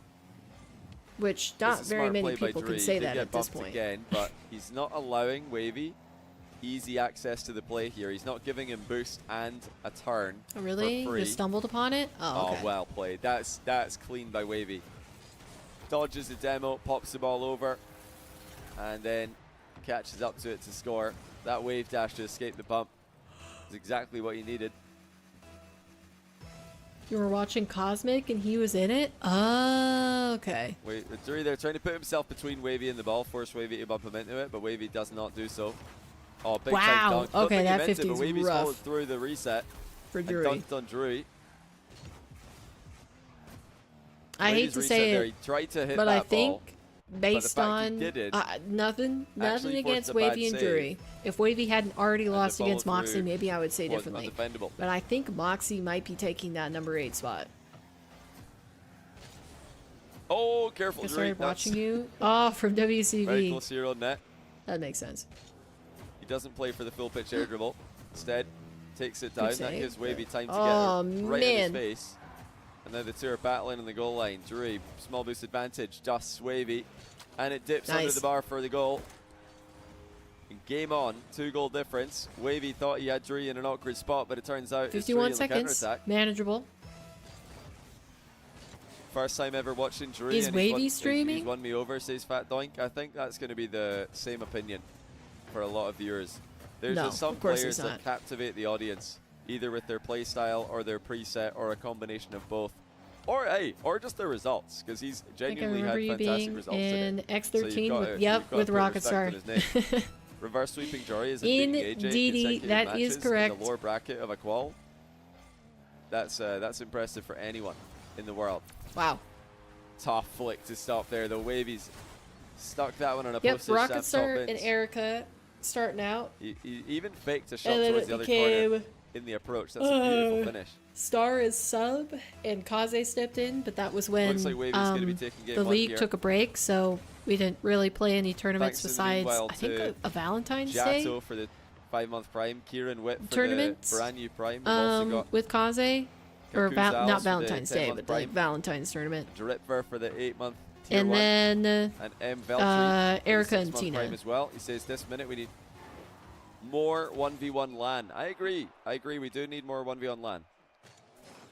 Which It's not a very smart many play by people Dre. can say He did that get at this bumped point. again, but he's not allowing Wavy easy access to the play here. He's not giving him boost and a turn Oh, really? for You free. stumbled upon it? Oh, okay. Oh, well played. That's clean by Wavy. Dodges the demo, pops the ball over, and then catches up to it to score. That wave dash to escape the bump is exactly what he needed. You were watching Cosmic and he was in it? Oh, okay. Wait, Dre there trying to put himself between Wavy and the ball, force Wavy to bump him into it, but Wavy does not do so. Oh, big Wow. time dunk. Don't Okay, think he that meant it, 50 but is Wavy's rough. followed through the reset For and Drury. dunked on Drew. I hate Wavy's to reset say there. it, He tried to hit but that I think ball. based fact he on did it nothing actually against forced a Wavy bad and save. Drury. If Wavy hadn't already And the lost against follow Mawkzy, through maybe I would say was differently. undefendable. But I think Mawkzy might be taking that number 8 spot. Oh, careful, I Drew. started That's watching you. Oh, from very WCV. close to your own net. That makes sense. He doesn't play for the full pitch air dribble. Instead, takes it down. That save. gives Wavy time to Oh, get it right in his man. face. And then the two are battling on the goal line. Drury, small boost advantage, dusts Wavy. And it dips under Nice. the bar for the goal. And game on, 2-goal difference. Wavy thought he had Drury in an awkward spot, but it turns out it's Drury 51 in the seconds. counter-attack. Manageable. First time ever watching Drury. Is and Wavy he's streaming? won me over, says Fat Doink. I think that's going to be the same opinion for a lot of viewers. There's No, just some of course players it's that not. captivate the audience, either with their play style or their preset or a combination of both. Or hey, or just their results, because he's I think I genuinely remember had you fantastic being results in today. So X13 you've got with, to- yep, you've got with to put Rocket respect Star. on his name. Reverse sweeping Jory is beating AJ in Indeedy, consecutive that matches is in correct. the lower bracket of a QUAL. That's impressive for anyone in the world. Wow. Tough flick to stop there. The Wavy's stuck that one on a Yep, postage Rocket stamp Star top and ins. Erica starting out. He even faked a shot And then towards it the other corner became in the approach. That's a beautiful finish. Star is sub and Kaze stepped in, but that was when Looks like Wavy's going to be taking game the 1 league here. took a break, so we didn't really play any tournaments Thanks in the besides, meanwhile I think, to a Valentine's Day Jato for the 5-month prime. Kieran Witt for tournament. the brand new prime. We've also got With Kaze. Or Kaku's not Owls for the Valentine's Day, 10-month but the prime. Valentine's tournament. Dripper for the 8-month tier And 1. then And M. Veltri for the Erica and 6-month Tina. prime as well. He says this minute we need more 1v1 LAN. I agree. We do need more 1v1 LAN.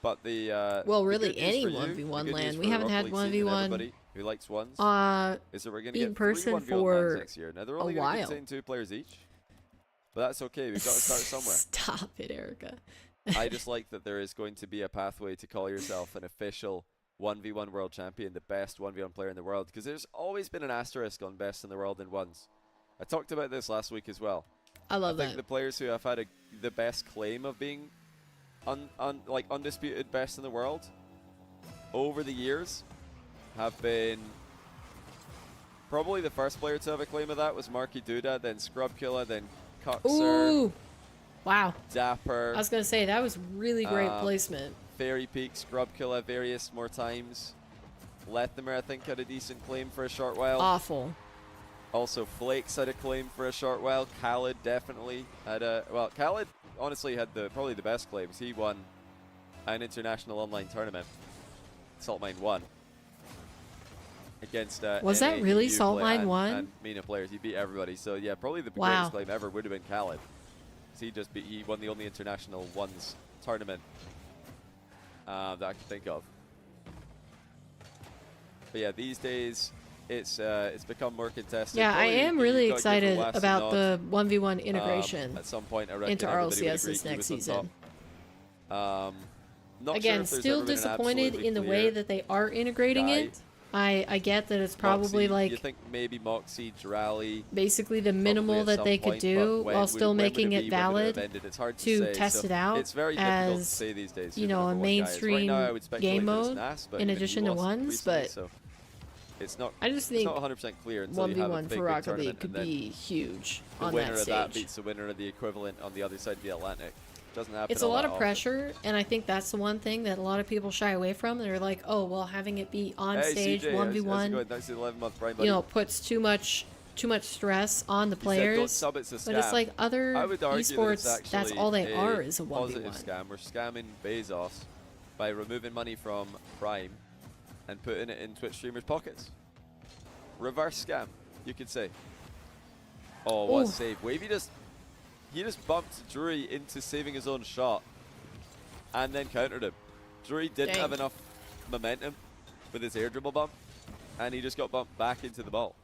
But the Well, the really, good news any for you, 1v1 the good LAN. news We for haven't Rocket had League scene and 1v1 everybody who likes ones is that we're going to in get person 3 1v1 for LANs next year. Now they're a only going to while. contain 2 players each, but that's okay. We've got to start somewhere. Stop it, Erica. I just like that there is going to be a pathway to call yourself an official 1v1 world champion, the best 1v1 player in the world, because there's always been an asterisk on best in the world in ones. I talked about this last week as well. I love I think that. the players who have had the best claim of being like undisputed best in the world over the years have been probably the first player to have a claim of that was Marky Duda, then Scrubkilla, then Cuxer, Ooh. Wow. Dapper, I was going to say, that was really great Um, placement. Fairy Peak, Scrubkilla, various more times. Lethamer, I think, had a decent claim for a short while. Awful. Also, Flakes had a claim for a short while. Khaled definitely had a... Well, Khaled honestly had probably the best claims. He won an international online tournament. Saltmine won. Against Was that NA, really EU Saltmine and won? And MENA players. He beat everybody. So, yeah, probably the Wow. greatest claim ever would have been Khaled. He won the only international ones tournament that I can think of. But yeah, these days it's become more contested. Yeah, I Probably am you've really got to give excited Wes a about nod. the 1v1 integration At some point, I reckon into everybody would RLCS agree this he next was on season. top. Not Again, sure if there's still ever been an disappointed absolutely in the way clear that they are integrating guy. it. I get that it's probably Mawkzy, like you think maybe Mawkzy, Drally, basically the probably minimal at that some they could point, do but when while would still when would making it be, when would have valid ended? It's hard to say. test So it out it's very difficult to as, say these days. you who the know, a number one guy is. Right now, I mainstream would speculate game that it's mode Nas, but in I mean, addition he to lost ones, recently, but so it's not. I just It's think not 100% clear until you have a 1v1 big, for big Rocket tournament, League could and then be huge the on winner that of that stage. beats the winner of the equivalent on the other side of the Atlantic. Doesn't happen. It's a all lot that of often. pressure, and I think that's the one thing that a lot of people shy away from. They're like, oh, well, having it be on Hey, stage CJ, how's it 1v1, going? Thanks for the 11-month Prime, you buddy. know, puts too much stress on the He said, "Don't players. sub, it's a But it's scam." like other I would argue that it's esports, actually that's all they are is a positive 1v1. scam. We're scamming Bezos by removing money from Prime and putting it in Twitch streamers' pockets. Reverse scam, you could say. Oh, what a Ooh. save. Wavy he just bumped Drury into saving his own shot and then countered him. Drury didn't Dang. have enough momentum with his air dribble bump, and he just got bumped back into the ball.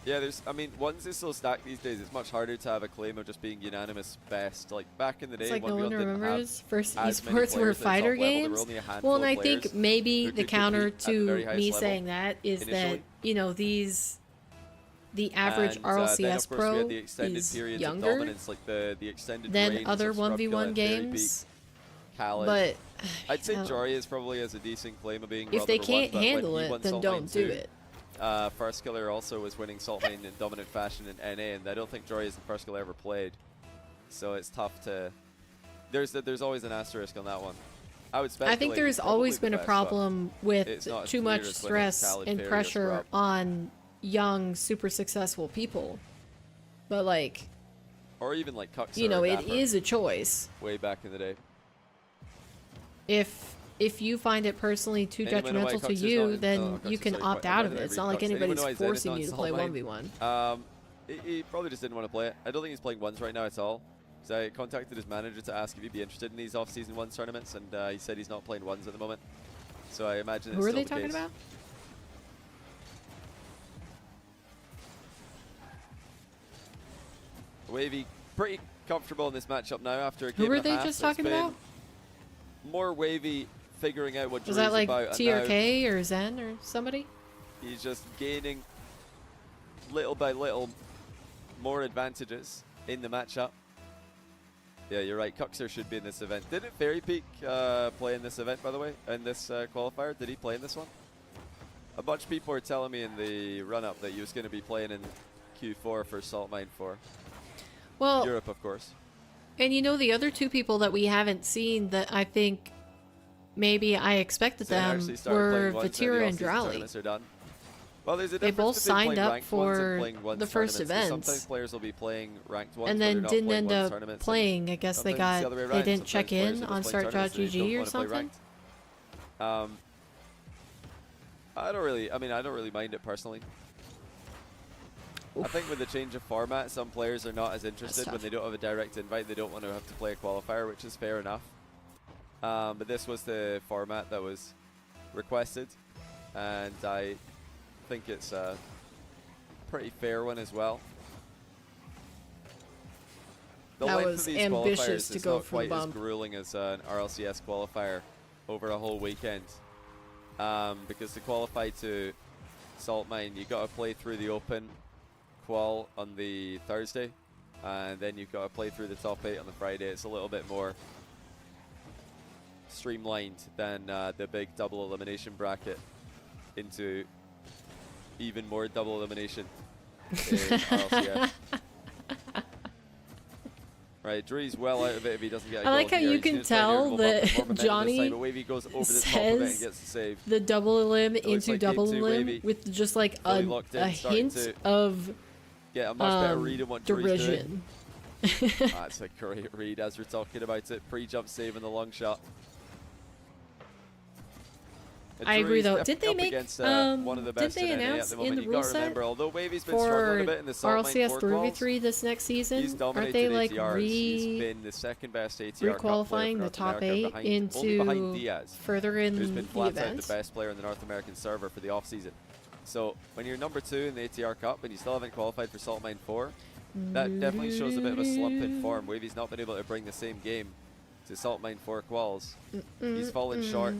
Yeah, I mean, ones is so stacked these days, it's much harder to have a claim of just being unanimous best. Like, back in the day, It's like no 1v1 one didn't remembers first as many esports were players at the top fighter level. There were games. only a handful Well, and of I players think maybe who the could counter compete at the very to highest me level saying that is that, initially. you know, the average And, RLCS then, of course, we pro had the extended is periods of younger dominance, like the extended than reigns other of Scrubka 1v1 and Fairy games. Peak, Khaled. But I'd say I don't- Jory is probably has a decent claim of being if they World Number can't One, but when handle he it, won then Salt don't Lane do 2, it. First Killer also was winning Salt Lane in dominant fashion in NA, and I don't think Jory is the first killer ever played. So it's tough to. There's always an asterisk on that one. I would speculate. I think there's he's probably always the been a best, problem it's with not as too clear much as when it's stress Khaled, and Fairy, or pressure Scrub. on young, super successful people. But like, Or even like Cuxer you know, or it Dapper is a choice. way back in the day. If you find it personally too Anyone know why detrimental to Cuxer's not you, in- then no, you Cuxer's can sorry, opt quite- out why of did it. I It's read not like Cuxer? Anyone anybody's know why Zen is forcing not you to in play Salt Lane? 1v1. He probably just didn't want to play it. I don't think he's playing ones right now at all. So I contacted his manager to ask if he'd be interested in these off-season ones tournaments, and he said he's not playing ones at the moment. So I imagine Who it's are still they the talking case. about? Wavy pretty comfortable in this matchup now after a Who game were and a they half. just It's talking been about? More Wavy figuring out what Was Drew's that like about, and now TRK or Zen or somebody? he's just gaining little by little more advantages in the matchup. Yeah, you're right. Cuxer should be in this event. Didn't Fairy Peak play in this event, by the way, in this qualifier? Did he play in this one? A bunch of people were telling me in the run-up that he was going to be playing in Q4 for Salt Mine 4. Well, Europe, of course. and you know the other two people that we haven't seen that I think maybe I expected Zen them actually started were playing ones, now the Vatira and off-season Drally. tournaments are done. Well, there's a They difference both between signed playing up ranked ones and for playing ones the first tournaments. So events. sometimes players will be playing ranked ones, And but they're then not didn't playing end ones up tournaments, and playing. I guess they sometimes it's the got other way they around. didn't Sometimes check players in are just on playing tournaments and they start.gg don't or wanna play something. ranked. I don't really mind it personally. I think with the change of format, some players are not as interested when tough. they don't have a direct invite. They don't want to have to play a qualifier, which is fair enough. But this was the format that was requested, and I think it's a pretty fair one as well. The That length was of these ambitious qualifiers to is go not for the quite as bump. grueling as an RLCS qualifier over a whole weekend. Because to qualify to Salt Mine, you got to play through the Open QUAL on the Thursday, and then you've got to play through the top 8 on the Friday. It's a little bit more streamlined than the big double elimination bracket into even more double elimination in RLCS. Right, Dree's well out of it if he doesn't get a I like goal how here. you He's can gonna try and tell move up with more that momentum this Johnny time, but Wavy goes over the top of it and says gets the save. the double elim looks into like double game two, elim Wavy. with just like Fully locked in, a starting hint to of Get a much better read on what Drew's doing. derision. That's a great read as we're talking about it. Pre-jump save and the long shot. I agree, though. Drew's Did they up make, against, did one of the they best in NA at announce the in moment. the You rule got to set remember, although Wavy's been struggling a for bit in the Salt Mine RLCS 4 3v3 this next he's season? dominated Aren't they like ATRs. He's been the second best ATR cup player re-qualifying for the North top America 8 only behind into Diaz, further in who's been the flat out event? the best player in the North American server for the off-season. So when you're number 2 in the ATR Cup and you still haven't qualified for Salt Mine 4, That definitely shows a bit of a slump in form. Wavy's not been able to bring the same game to Salt Mine 4 quals. He's fallen short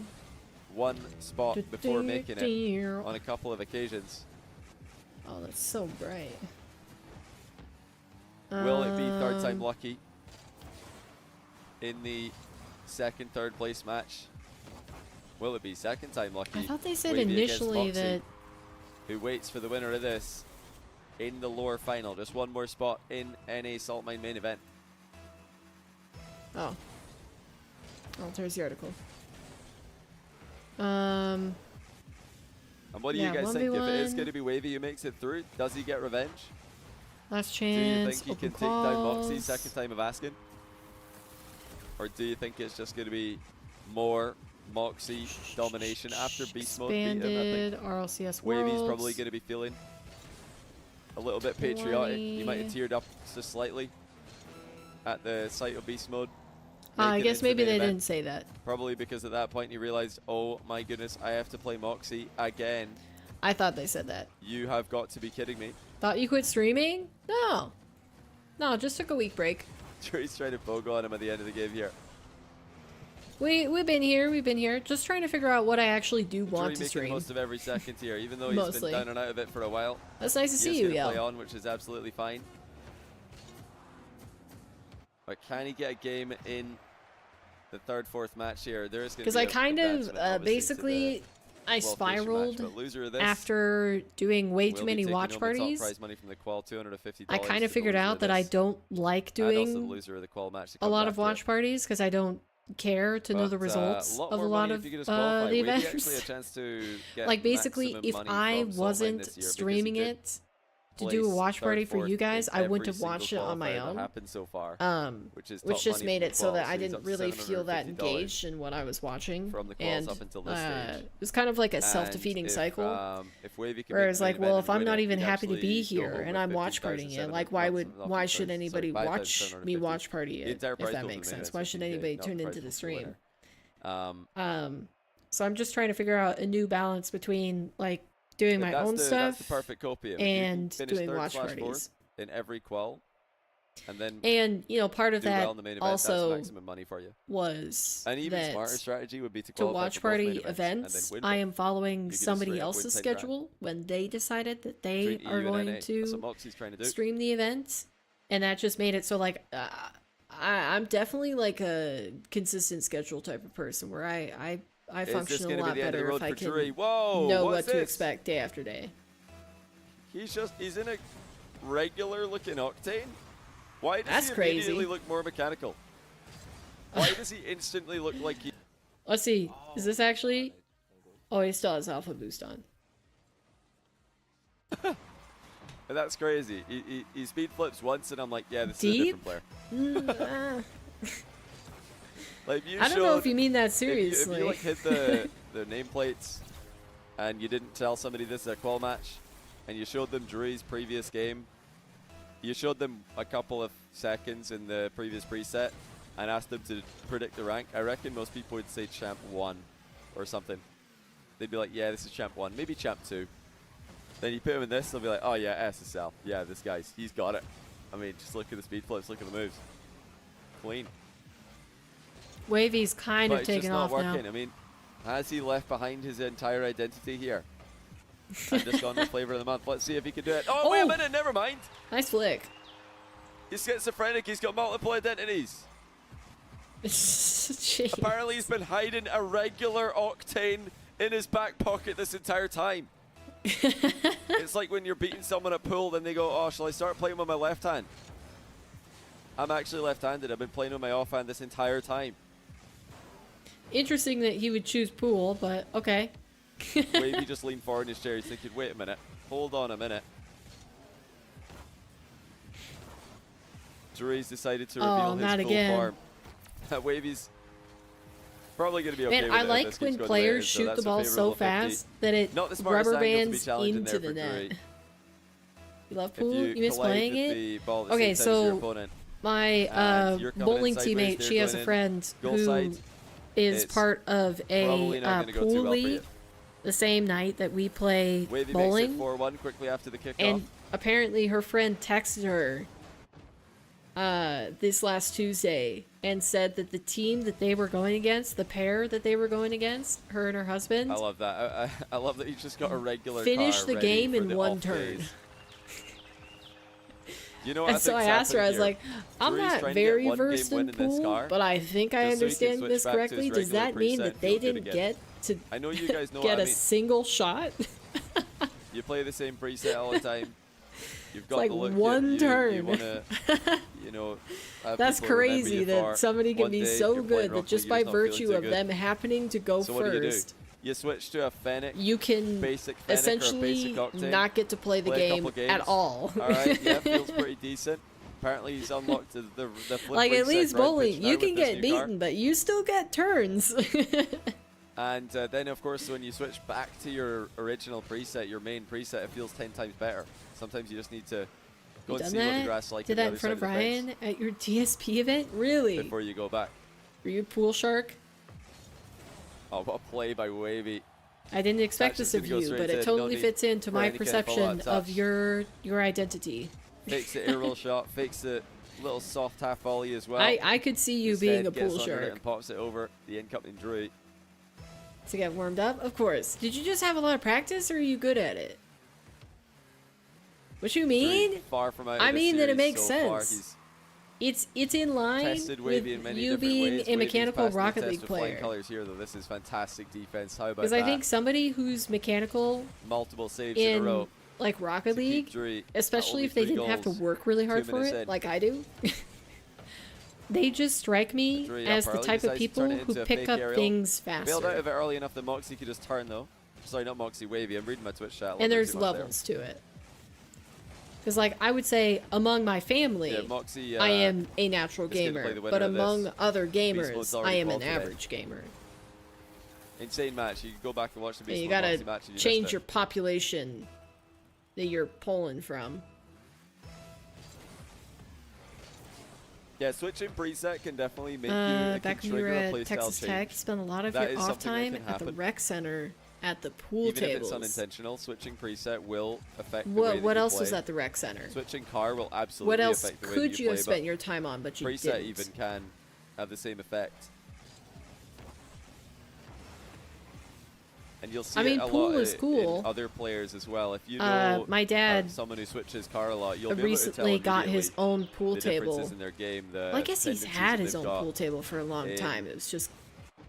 one spot before making it on a couple of occasions. Oh, that's so bright. Will it be third time lucky in the second, third place match? Will it be second time lucky? I thought they said Wavy against initially Mawkzy, that... who waits for the winner of this in the lower final. Just one more spot in NA Salt Mine main event. Oh. Oh, there's the article. Um... And what do Yeah, you guys think? If it is 1v1. going to be Wavy who makes it through, does he get revenge? Last Do you chance. think he Open can take down Mawkzy calls. second time of asking? Or do you think it's just going to be more Mawkzy domination after BeastMode beat him? I Expanded think RLCS Wavy's Worlds. probably going to be feeling a little bit patriotic. He might have 20. teared up just slightly at the sight of BeastMode. I making it guess into the maybe main they event. didn't say that. Probably because at that point he realized, oh my goodness, I have to play Mawkzy again. I thought they said that. You have got to be kidding me. Thought you quit streaming? No. No, just took a week break. He's trying to pogo on him at the end of the game here. We've been here, just trying to figure out what I actually do want to making the stream. most of every second here, even though he's Mostly. been down and out of it for a while. That's nice to He see is you, gonna play Yell. on, which is absolutely fine. But can he get a game in the third, fourth match here? There is going to Because be I a kind advancement, of obviously, to basically I the qualification spiraled match, but loser of this after doing way will too be many taking watch home the top parties. prize money from the QUAL, $250 I kind to of the figured loser out of that I this, don't like and also the doing loser of the QUAL match that a comes lot of after watch it. parties because I don't care to know But, the results lot of a more lot money of if you could just qualify. the Maybe actually a events. chance to get Like basically, maximum if money I from Salt Mine wasn't this year, because he streaming did it to do a place watch third, party for fourth you guys, in I wouldn't every have watched it single on my qualifier that own. happened so far, which is Which top just money made from it so QUAL, that I he's didn't up to really feel that $750 engaged in what I was watching. from the quals And up until this stage. it was kind of like a And self-defeating cycle. if Wavy can Whereas, make the like, main well, event if and I'm win not it, even he'd happy to actually be go here home and with I'm watch partying it, like, why should anybody watch me watch party it? entire If prize that pool makes for the main sense. event Why is should 50K, anybody not tune the into prize the pool for the stream? winner. So I'm just trying to figure out a new balance between like doing my own That's stuff the perfect copium. If you and can finish doing third watch slash parties. fourth in every qual, and then And you know, part of do that well in the main event, that's also maximum money for you. was An even that smarter strategy would be to to qualify watch for both main party events and then events, win I both. am following You can just somebody straight up else's win 10 grand. schedule when they decided that they Between are EU and going NA. That's to what Mawkzy's trying to do. stream the events, and that just made it so like I'm definitely like a consistent schedule type of person where I Is this function a going to be lot the end of the better road if I for can Drury? Whoa! know what's what to this? expect day after day. He's in a regular looking Octane. Why does That's he crazy. immediately look more mechanical? Why does he instantly look like he... Let's see. Is this actually? Oh, he still has alpha boost on. That's crazy. He speed flips once and I'm like, yeah, this Deep? is a different player. Like you I don't know if showed- you mean that If seriously. you like hit the nameplates and you didn't tell somebody this is a qual match and you showed them Drury's previous game, you showed them a couple of seconds in the previous preset and asked them to predict the rank, I reckon most people would say champ 1 or something. They'd be like, yeah, this is champ 1, maybe champ 2. Then you put him in this, they'll be like, oh yeah, SSL. Yeah, this guy's, he's got it. I mean, just look at the speed flips, look at the moves. Clean. Wavy's kind But of it's just taking not off working. now. I mean, has he left behind his entire identity here? I've just gone with flavor of the month. Let's see if he can do it. Oh, wait a Oh! minute, never mind. Nice flick. He's schizophrenic, he's got multiple identities. Jeez. Apparently he's been hiding a regular Octane in his back pocket this entire time. It's like when you're beating someone at pool, then they go, oh, shall I start playing with my left hand? I'm actually left-handed. I've been playing with my offhand this entire time. Interesting that he would choose pool, but okay. Wavy just leaned forward in his chair. He's thinking, wait a minute. Hold on a minute. Drury's decided to reveal his not full again. form. Wavy's probably going to be okay Man, with I it if like this when keeps going players the way it is, so shoot the that's a ball so favorable 50. fast that it Not the smartest rubber angle to be bands challenging into there the for net. Drury. You love If pool? you You miss collide playing with it? the ball at the Okay, same time as your so opponent, my and you're coming bowling in sideways, teammate, they're she has going a in friend goal who side, is it's part of a probably not going to go too pool well for you. league the same night that we play Wavy bowling. makes it 4-1 quickly after the kickoff. And apparently her friend texted her this last Tuesday and said that the team that they were going against, the pair that they were going against, her and her husband, I love that. I love that you just got a regular finished car the ready game for in the one off turn. days. You know what And so I asked her, I was like, I'm Drew's not trying to get very one game versed win in in this pool, car, but I think I just so he can understand switch this back to his correctly. Does regular that mean preset that and they feel good didn't again? get to I know you guys know get what I a mean. single shot? You play the same preset all the time. You've got like the look one you turn. wanna, you know, have That's people remember crazy you that for. somebody can One be day, so you're playing good that Rocket just League, by you're just not feeling virtue too of good. them happening to go So what do? first, You switch to a Fennec, you can basic Fennec or a essentially basic Octane. not get to play the Play a game couple at games. all. All right, yeah, feels pretty decent. Apparently he's unlocked the flip Like at reset least grind bowling, pitch now you with can this get new car. beaten, but you still get turns. And then, of course, when you switch back to your original preset, your main preset, it feels 10 times better. Sometimes you just need to go and Done see what the that? grass is like Did on that the in front of other side of the Ryan at your DSP event? Really? fence before you go back. Were you pool shark? Oh, what a play by Wavy. I didn't expect Actually, this it's of gonna go you, straight but in. it No totally need fits into for my any kind of follow-up perception of touch. your identity. Fakes the aerial shot, fakes the little soft half volley as well. I could see you Instead, being a gets pool under it shark. and pops it over the incoming Drew. To get warmed up? Of course. Did you just have a lot of practice, or are you good at it? What you mean? Drew's far from out I of this mean that it series makes so far. sense. He's It's in line tested Wavy in with many you different being ways. a Wavy's mechanical passed the Rocket test League with flying player. colors here, though. This is fantastic defense. How about Because that? I think somebody who's mechanical Multiple saves in a in row. like Rocket to keep League, Drew at especially only if they 3 didn't have to goals. work really hard 2 for minutes it, in. like I do. They just strike me Drew as up the early, type of decides to turn people it who into a pick fake up aerial. things Bailed out faster. of it early enough that Mawkzy could just turn, though. Sorry, not Mawkzy, Wavy. I'm reading my Twitch chat. And there's levels to it. Because, like, I would say among my family, Yeah, Mawkzy, I am a natural is gonna gamer, play the winner but of this. among other BeastMode's gamers, I already am an called today. average gamer. Insane match. You can go back and watch the And Beast you Mode gotta Mawkzy match if you change missed your population that you're pulling from. Yeah, switching preset can definitely make you. It Back can when you were trigger a at playstyle Texas change. Tech, you spent a lot of That your is off something that time can at the happen. rec center at the pool Even tables. if it's unintentional, switching preset will affect the way that What you else play. was at the rec center? Switching car will absolutely What else affect the way could that you you have play, spent but your time on, but you preset didn't? even can have the same effect. And you'll see I mean, it a pool lot is cool. in other players as well. If you know My dad someone who switches car a lot, you'll be able to recently tell got his immediately own pool the table. differences in their game. The Well, I guess he's tendencies had that his they've own got pool table for a long in, time. It was just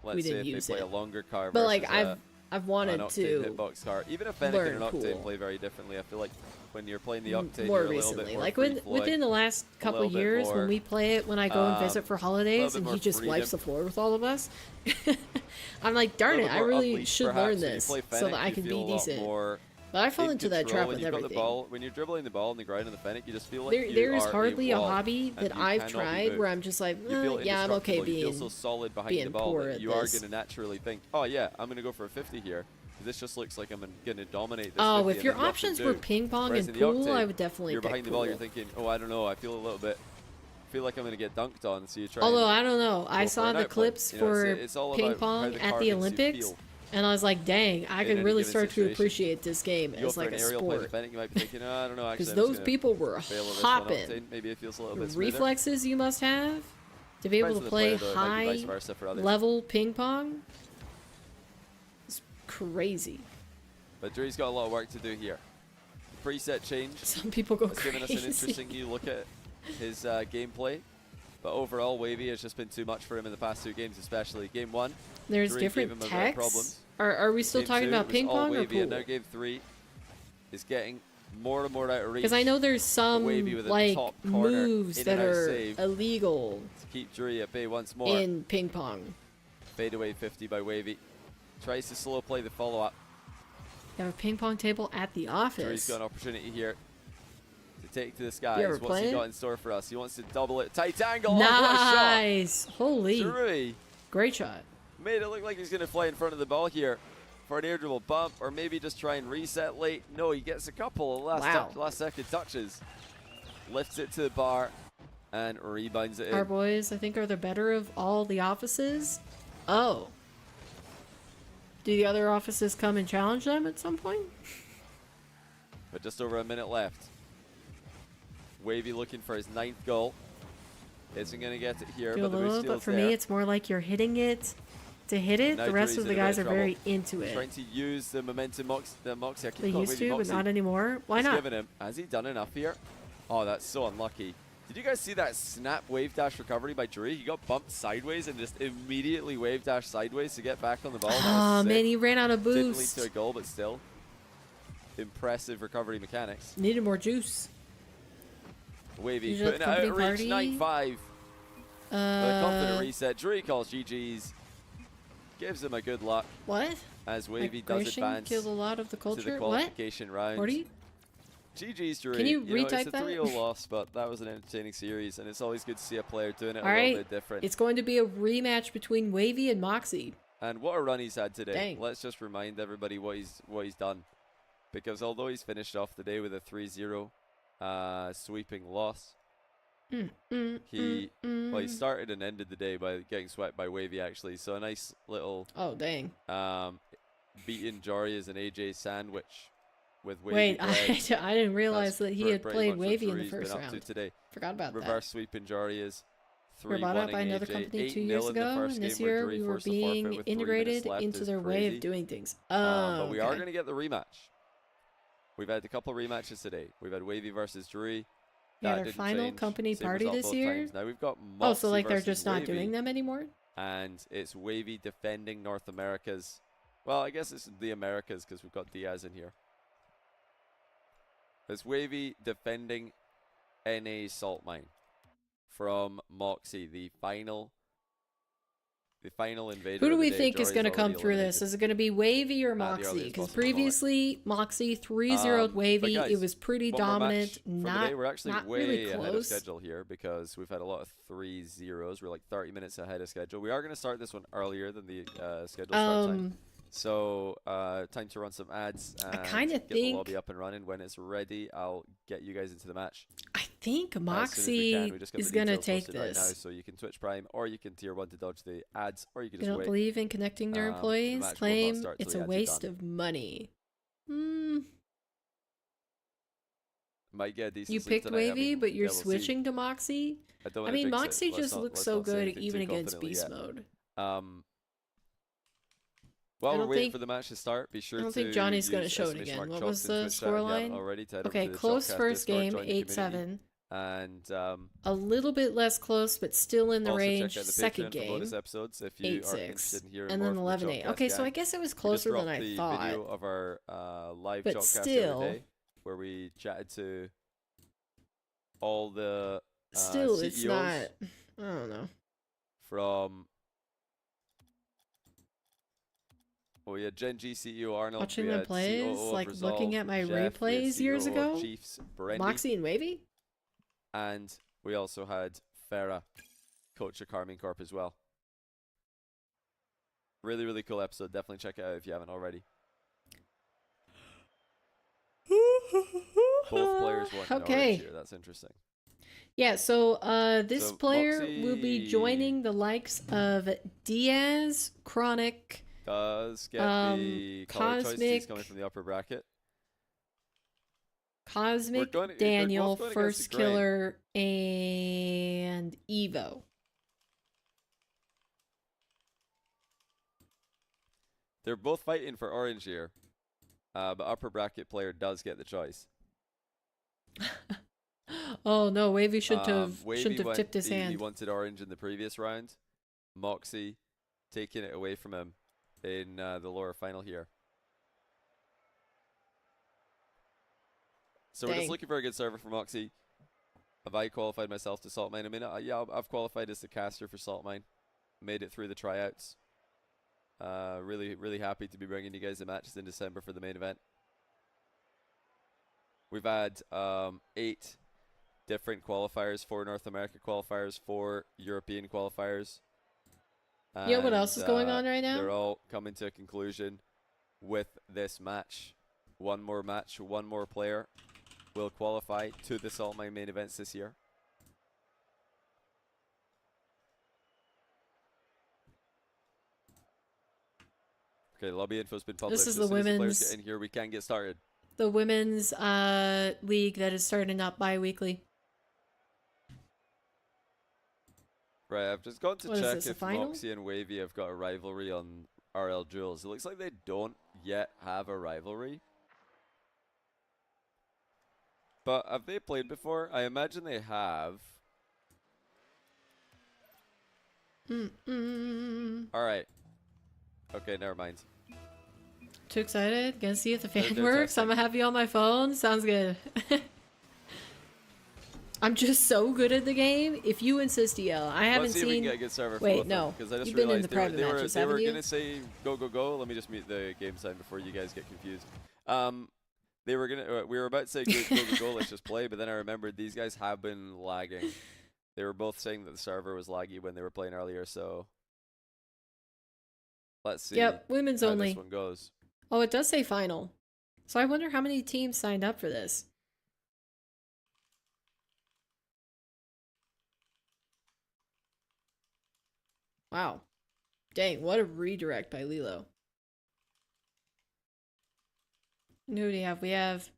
Let's we say didn't if use they play it. a longer car But like versus I've an wanted Octane to hitbox car. Even a Fennec and an learn Octane pool. play very differently. I feel like when you're playing the Octane, more you're a little recently, bit more like free-flowing. within the last couple little bit years more, when we play it, when I go and visit for holidays bit and more he just wipes freedom. the floor with all of us. I'm like, darn little it, bit I more really unleashed, should perhaps. learn When you this play so Fennec, that I you can feel be a lot decent. more But I fall in into that control trap when with you've got everything. the ball. When you're dribbling the ball on the ground in the Fennec, you just feel like you There is are hardly a wall, hobby and that you I've cannot be tried moved. where I'm just like, You feel yeah, I'm okay indestructible. You being feel so solid behind being the ball poor that at you are this. going to naturally think, oh yeah, I'm going to go for a 50 here. This just looks like I'm going to dominate this. Oh, 50, if and your then nothing options do. were ping pong Whereas and in the pool, Octane, I would definitely you're pick behind the pool. ball, you're thinking, oh, I don't know, I feel a little bit, feel like I'm going to get dunked on, so you try. Although and I don't know, I go for saw an the outplay. clips You know, for it's all ping about how pong the at car the makes you Olympics, feel. and I was like, dang, I in could any really given start to situation. appreciate this game You go as for like an a aerial play the sport. Fennec, you might be thinking, oh, I don't know, actually, Because I'm just those gonna people were fail at this one hopping. Octane. Maybe it feels a little The bit smoother. reflexes you must have to be able Depends to on the play player, though. It might be vice high versa for others. level ping pong is crazy. But Drew's got a lot of work to do here. The preset change Some people go has given us crazy. an interesting new look at his gameplay. But overall, Wavy has just been too much for him in the past 2 games, especially. Game 1, There's Drew different gave him a bit of techs. problems. Are we still Game talking 2 about was ping all pong or Wavy, pool? and now Game 3 is getting more and more out of reach. Because I know there's some Wavy with a like top corner, moves in that and out are save. illegal To keep Drew at bay once more. in ping pong. Fade away 50 by Wavy. Tries to slow play the follow-up. You have a ping pong table at the Drew's office. got an opportunity here to take to the skies. You ever What's play he it? got in store for us? He wants to double it. Tight angle. Oh, what a shot. Nice! Holy, Drew great shot. made it look like he's going to fly in front of the ball here for an air dribble bump, or maybe just try and reset late. No, he gets a couple of last second touches. Lifts it to the bar and rebounds it Our in. boys, I think, are the better of all the offices. Oh. Do the other offices come and challenge them at some point? But just over a minute left. Wavy looking for his 9th goal. Isn't going to get it here, Do a but the boost little, but steal's for there. me, it's more like you're hitting it to hit it. Now The rest Drury's of the in a bit guys of are very trouble. into it. Trying to use the momentum the Mawkzy. I keep They calling used Wavy to, but Mawkzy. not anymore. Why He's not? given him. Has he done enough here? Oh, that's so unlucky. Did you guys see that snap wave dash recovery by Drury? He got bumped sideways and just immediately wave dash sideways to get back on the ball. Oh man, he ran out of Didn't lead boost. to a goal, but still. Impressive recovery mechanics. Needed more juice. Wavy Usually putting it out company at reach, party. 9-5. With a confident reset. Drury calls GG's. Gives him a good luck What? as Wavy does Migration advance killed a lot of the to culture. the What? qualification round. 40? GG's, Drury. Can you know, retype it's a that? 3-0 loss, but that was an entertaining series, and it's always good to see a player doing it All a right. little bit different. It's going to be a rematch between Wavy and Mawkzy. And what a run he's had today. Dang. Let's just remind everybody what he's done. Because although he's finished off the day with a 3-0 sweeping loss, he started and ended the day by getting swept by Wavy, actually. So a nice little Oh, dang. beating Jory as an AJ sandwich with Wavy. Wait, bread. I didn't realize That's that he had pretty played much what Wavy in the Drury's been first up to round. today. Forgot about Reverse sweeping Jory is that. We were bought out by another AJ, company 2 8-0 years in the ago, first and this game where year Drury we were forced a forfeit being with 3 minutes integrated left into is their way crazy. of doing things. But we are Okay. going to get the rematch. We've had a couple of rematches today. We've had Wavy versus Drury. Yeah, That their didn't final change. company Same party result this both year. times. Now we've got Oh, so Mawkzy like they're versus just not Wavy, doing them anymore? and it's Wavy defending North America's. Well, I guess it's the Americas because we've got Diaz in here. It's Wavy defending NA Salt Mine from Mawkzy, the final invader. Who do of the we day. think is Jory's going to come already through this? eliminated. Is it going to be Wavy or At the Mawkzy? earliest Because possible moment. previously Mawkzy 3-0'd Wavy. But guys, It was pretty one more dominant. match for the day. We're actually not way really ahead of close. schedule here because we've had a lot of 3-0s. We're like 30 minutes ahead of schedule. We are going to start this one earlier than the scheduled start time. So time to run some ads and kinda get the think- lobby up and running. When it's ready, I'll get you guys into the match. I think As soon as we can. Mawkzy We just got is the going to details take posted right now, this. so you can Twitch Prime or you can tier 1 to dodge the ads, or you can They just don't wait. believe in connecting their The employees. match will not Claim start till it's the a ads are waste done. of money. Might get a decent You sleep picked tonight. I Wavy, mean, but you're yeah, we'll see. switching to Mawkzy? don't I wanna mean, jinx it. Mawkzy Let's just not- looks let's so not say good anything even too against confidently Beast yet. Mode. While I we're don't waiting think- for the match to start, be sure I don't to think Johnny's gonna use show it exclamation again. mark What Chops was in the Twitch chat if you haven't scoreline? already. To head over Okay, to the close Shopcast first Discord, game, join the community, 8-7. and A little bit less close, but still in the also range. check out the Second Patreon for bonus game, episodes if you are 8-6. interested in hearing And more then from 11-8. the Shopcast Okay, so gang. I guess it was We just closer than dropped I the thought. video of our live But Shopcast the still- other day, where we chatted to all the Still, CEOs it's not. I don't know. from. Well, we had Gen G CEO Arnold. Watching we them had plays, COO of like Resolve, looking at my Jeff, we had replays years COO of ago. Chiefs, Brendy, Mawkzy and Wavy? and we also had Farah, coach of Carmine Corp as well. Really, really cool episode. Definitely check it out if you haven't already. Both players won in Okay. orange here. That's interesting. Yeah, so this So, player will be Mawkzy- joining the likes of Diaz, Chronic, Does get the color choice. He's Cosmic- coming from the upper bracket. Cosmic, going- they're both Daniel, going against First the grain. Killer, and Evo. They're both fighting for orange here, but upper bracket player does get the choice. Oh no, Wavy shouldn't Wavy have tipped his he hand. wanted orange in the previous round. Mawkzy taking it away from him in the lower final here. So we're Dang. just looking for a good server for Mawkzy. Have I qualified myself to Salt Mine? I mean, yeah, I've qualified as the caster for Salt Mine. Made it through the tryouts. Really, really happy to be bringing you guys the matches in December for the main event. We've had 8 different qualifiers, 4 North America qualifiers, 4 European qualifiers. You know what else is going on right now? They're all coming to a conclusion with this match. One more match, one more player will qualify to the Salt Mine main events this year. Okay, the lobby info's been published. This is As the soon as players women's- get in here, we can get started. The women's league that is starting up bi-weekly. Right, I've just gone to What is check this, a if final? Mawkzy and Wavy have got a rivalry on RL Duels. It looks like they don't yet have a rivalry. But have they played before? I imagine they have. Alright. Okay, never mind. Too excited? Gonna see if the fan They're works. testing. I'm gonna have you on my phone. Sounds good. I'm just so good at the game. If you insist, DL, I haven't Let's see if we seen. can get a good server for Wait, both of them, no. 'cause I just You've been in realized the private they matches, were haven't you? gonna say go go go. Let me just mute the game sign before you guys get confused. They were gonna. We were about to say go go go. Let's just play, but then I remembered these guys have been lagging. They were both saying that the server was laggy when they were playing earlier, so let's see. Yep, women's how only. this one goes. Oh, it does say final. So I wonder how many teams signed up for this. Wow. Dang, what a redirect by Lilo. And who do we have? We have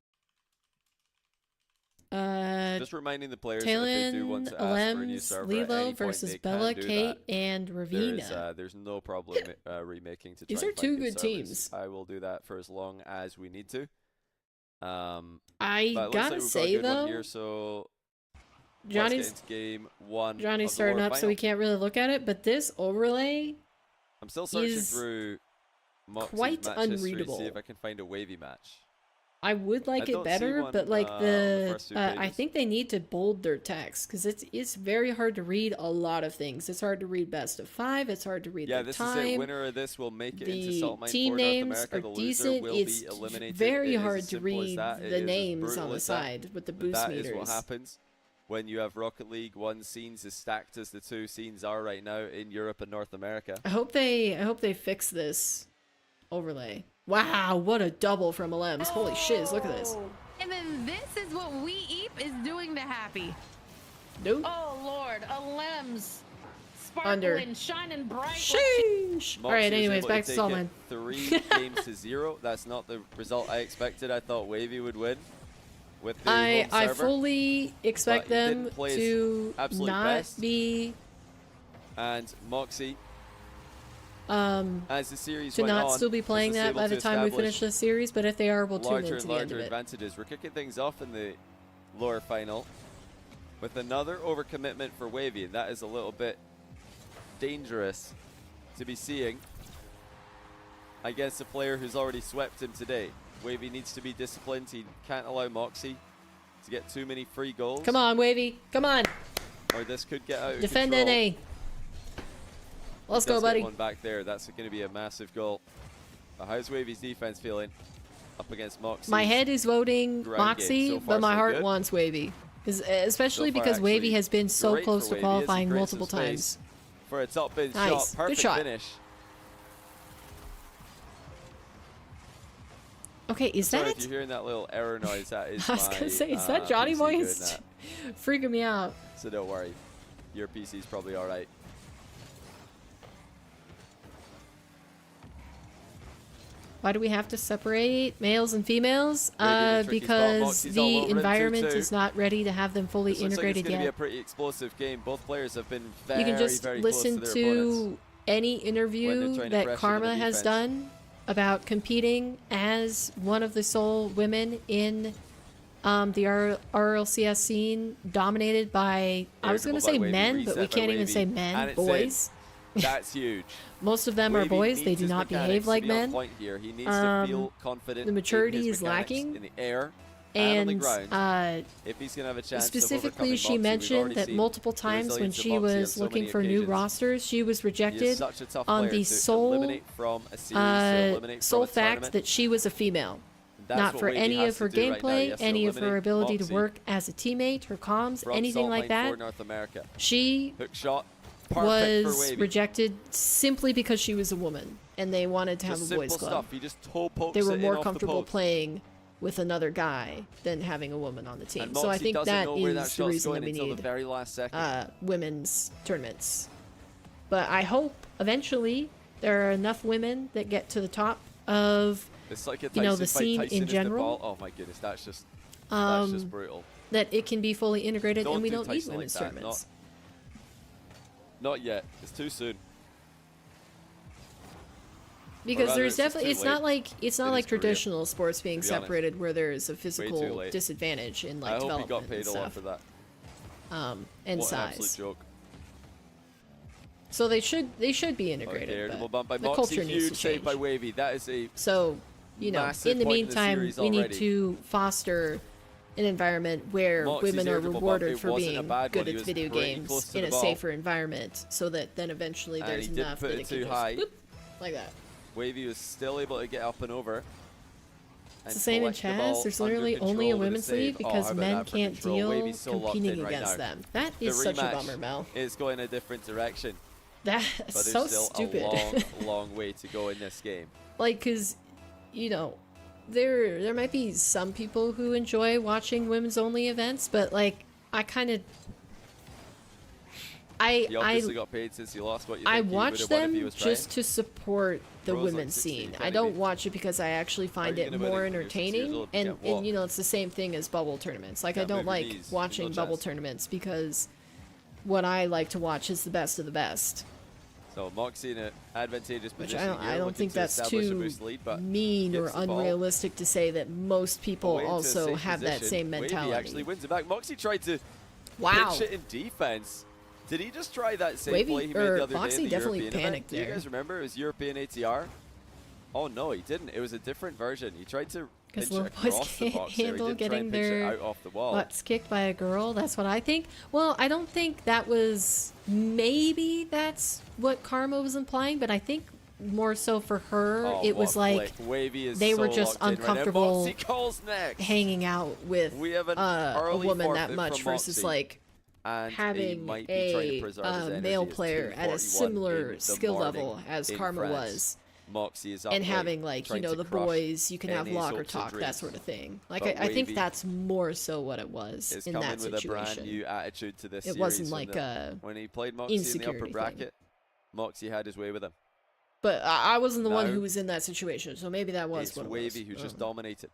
Just reminding the players that if they do want Talon, to ask for a new Alems, server at Lilo any point, versus they Bella, can do Kate, that. and Ravina. There's no problem remaking to try These and are find two good good servers. teams. I will do that for as long as we need to. I but it looks like gotta we've say got a good one though, here, so Johnny's let's get into game one. Johnny's of the starting lower up, so final. we can't really look at it. But this overlay, I'm still searching is through Mawkzy's quite match history to unreadable. see if I can find a wavy match. I would like don't it see better, one, but like on the first two I pages. think they need to bold their text because it's very hard to read a lot of things. It's hard to read best of 5. It's hard to read Yeah, the this time. is it. Winner of this will make it into The Salt Mine team for names North America. are The loser decent. will It's be eliminated. very It is hard as to simple as read that. It the is as names brutal on the as that. side with the But boost that meters. is what happens when you have Rocket League 1 scenes as stacked as the 2 scenes are right now in Europe and North America. I hope they fix this overlay. Wow, what a double from Alems. Holy shiz, look at this. And then this is what We Eat is doing to Happy. Nope. Oh Lord, a limbs Under. sparkling, shining bright. Sheesh. Mawkzy Alright, was anyways, able back to take Salt it Mine. 3 games to 0. That's not the result I expected. I thought Wavy would win with the home I server. fully expect But he didn't them play his to absolute not best. be And Mawkzy, to as the series went not on, still be was playing just that able by to the time we establish finish this series, but if they are, we'll tune larger in and to the end of larger it. advantages. We're kicking things off in the lower final with another overcommitment for Wavy, and that is a little bit dangerous to be seeing against a player who's already swept him today. Wavy needs to be disciplined. He can't allow Mawkzy to get too many free goals. Come on, Wavy. Come on. Or this could get out of Defend control. NA. Let's Does go, get buddy. one back there. That's going to be a massive goal. But how's Wavy's defense feeling up against Mawkzy? My head is voting Ground game. Mawkzy, So far, but my so heart good. wants Wavy. Especially So far, because Wavy actually, has been so great close for to Wavy as he qualifying creates multiple some times. space for a top bin Nice. shot. Good Perfect shot. finish. Okay, is Sorry that? if you're hearing that little error noise. That is I was my, gonna say, is that Johnny PC doing Moist? that. Freaking me out. So don't worry, your PC's probably all right. Why do we have to separate males and females? Maybe the tricky spot. Because Mawkzy's all the over it, environment 2-2. is not ready to have them fully This looks like it's integrated going to be a yet. pretty explosive game. Both players have been very, You can just very listen close to their opponents. to any when interview they're trying to that pressure Karma the has defense. done about competing as one of the sole women in the RLCS scene, dominated by, I was going to Irritable say by Wavy, men, but we reset by can't even Wavy, say and men, it's boys. in. That's huge. Most of them are Wavy boys. They needs do his not mechanics behave to like be on men. point here. He needs to feel confident the maturity in his is mechanics lacking. in the air and on the And ground. If he's going to have a chance specifically, of she overcoming Mawkzy, we've mentioned already that seen multiple the times when resilience of she Mawkzy on was so looking many for new occasions. rosters, she was He is rejected such a tough on player the to sole eliminate from a series, to eliminate sole from a fact tournament. that she was a female. That's Not what for Wavy any has of her to do right now. He gameplay, has to any of her eliminate ability to Mawkzy work as a teammate, her comms, from anything Salt like Mine that. for North America. She Hook shot, perfect for was Wavy. rejected simply because she was a woman and they wanted to have Just a boys simple club. stuff. He just toe pokes They were it in more off the comfortable post. playing with another guy than having a woman on the team. And So I Mawkzy think doesn't that know where that is the shot's reason that going we until the need very last second. women's tournaments. But I hope eventually there are enough women that get to the top of It's like a you know, Tyson the fight. scene Tyson in is the general. ball. Oh my goodness, that's just brutal. that it can be fully integrated Don't and we do don't need Tyson like women's that, tournaments. Not yet. It's too soon. Because rather, there's it's just definitely too it's not late like it's in not like his career, traditional sports being to be honest. separated where there's a too physical late. disadvantage in like I hope he development got paid and a lot stuff. for that. And What an absolute size. joke. So they should be integrated. Okay, but double bump by the Mawkzy. culture needs to Huge save change. by Wavy. That is a So, you know, massive in the point in the meantime, series we need already. to foster an environment where Mawkzy's women are air double bump, rewarded it for wasn't a being bad good one. He at was video pretty games close to in the a ball. safer environment, so that then eventually And there's he didn't enough put that it it can too just high. boop, like that. Wavy was still able to get up and over. It's the same in Chaz. There's literally only a women's league because men can't deal Wavy's so locked in competing right against now. them. That The is such a rematch bummer, Mel. is going a different direction, That's but there's so still stupid. a long way to go in this game. Like, cause, you know, there might be some people who enjoy watching women's only events, but like, I kind of, He obviously got paid since he lost. What you think I he would watch have won if he them was just trying? to support the Bro's like women's 16, scene. can I he don't be? watch it because I actually find you it gonna win more it? You're 6 years entertaining, old, you can't walk. and you know, it's the same thing as bubble tournaments. Like, I Can't don't move your like knees, there's watching no bubble chance. tournaments because what I like to watch is the best of the best. So Mawkzy in an advantageous Which position I here, don't looking think to that's establish a too boost lead, but mean or gets the ball unrealistic to say that most people away into a also safe have that position. same Wavy mentality. actually wins it back. Mawkzy tried to Wow. pitch it in defense. Did he just try that same Wavy- play he made or the other day Mawkzy in the definitely European panicked event? Do you there. guys remember? It was European ATR. Oh no, he didn't. It was a different version. He tried to Because pinch little it boys across the can't box there. He handle didn't try getting and pinch it their out off the wall. butts kicked by a girl. That's what I think. Well, I don't think that was. Maybe that's what Karma was implying, but I think more so for her, Oh, it what was a like flick. Wavy is they were so just locked in right now. uncomfortable Mawkzy calls next. hanging out with We have an a early woman that forfeit much from versus Mawkzy. like And he having might be trying to a preserve his energy. male It's player at a 2:41 similar in the skill morning level as in Karma France. was. Mawkzy is up And late, having like, you trying know, to the crush boys, you can have any locker hopes and talk, that dreams. sort of thing. Like, But I think Wavy that's more so what it was is in coming that with a brand situation. new attitude to this It series. wasn't and like a when he played Mawkzy in the upper insecurity thing. bracket, Mawkzy had his way with him. But I wasn't the one Now, who was in that situation, so maybe that was It's what it Wavy was. who just dominated.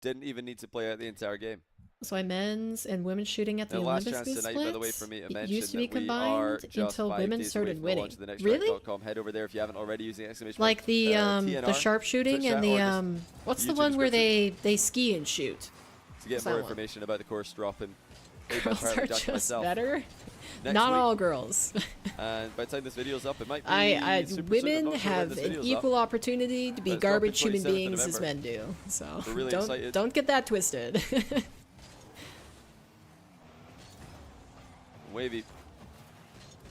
Didn't even need to play out the entire game. So why men's and women's shooting at the Now, last Olympics chance boost tonight, splits? by the way, for me to It mention used to be that we are combined just until 5 women days away started from the winning. launch of the next Really? round.com. Head over there if you haven't already using exclamation Like mark, the TNR, sharp shooting Twitch and chat, or the just what's the YouTube one where description. they ski and shoot? to get What's more that one? information about the course drop and maybe Girls apparently are Jack just myself. better. Next Not week, all girls. And by the time this video's up, it might be I super soon. I'm women not sure when have this an video's equal up. opportunity to be But it's garbage dropping human 27th of beings as November. men do. So We're really don't excited. don't get that twisted. Wavy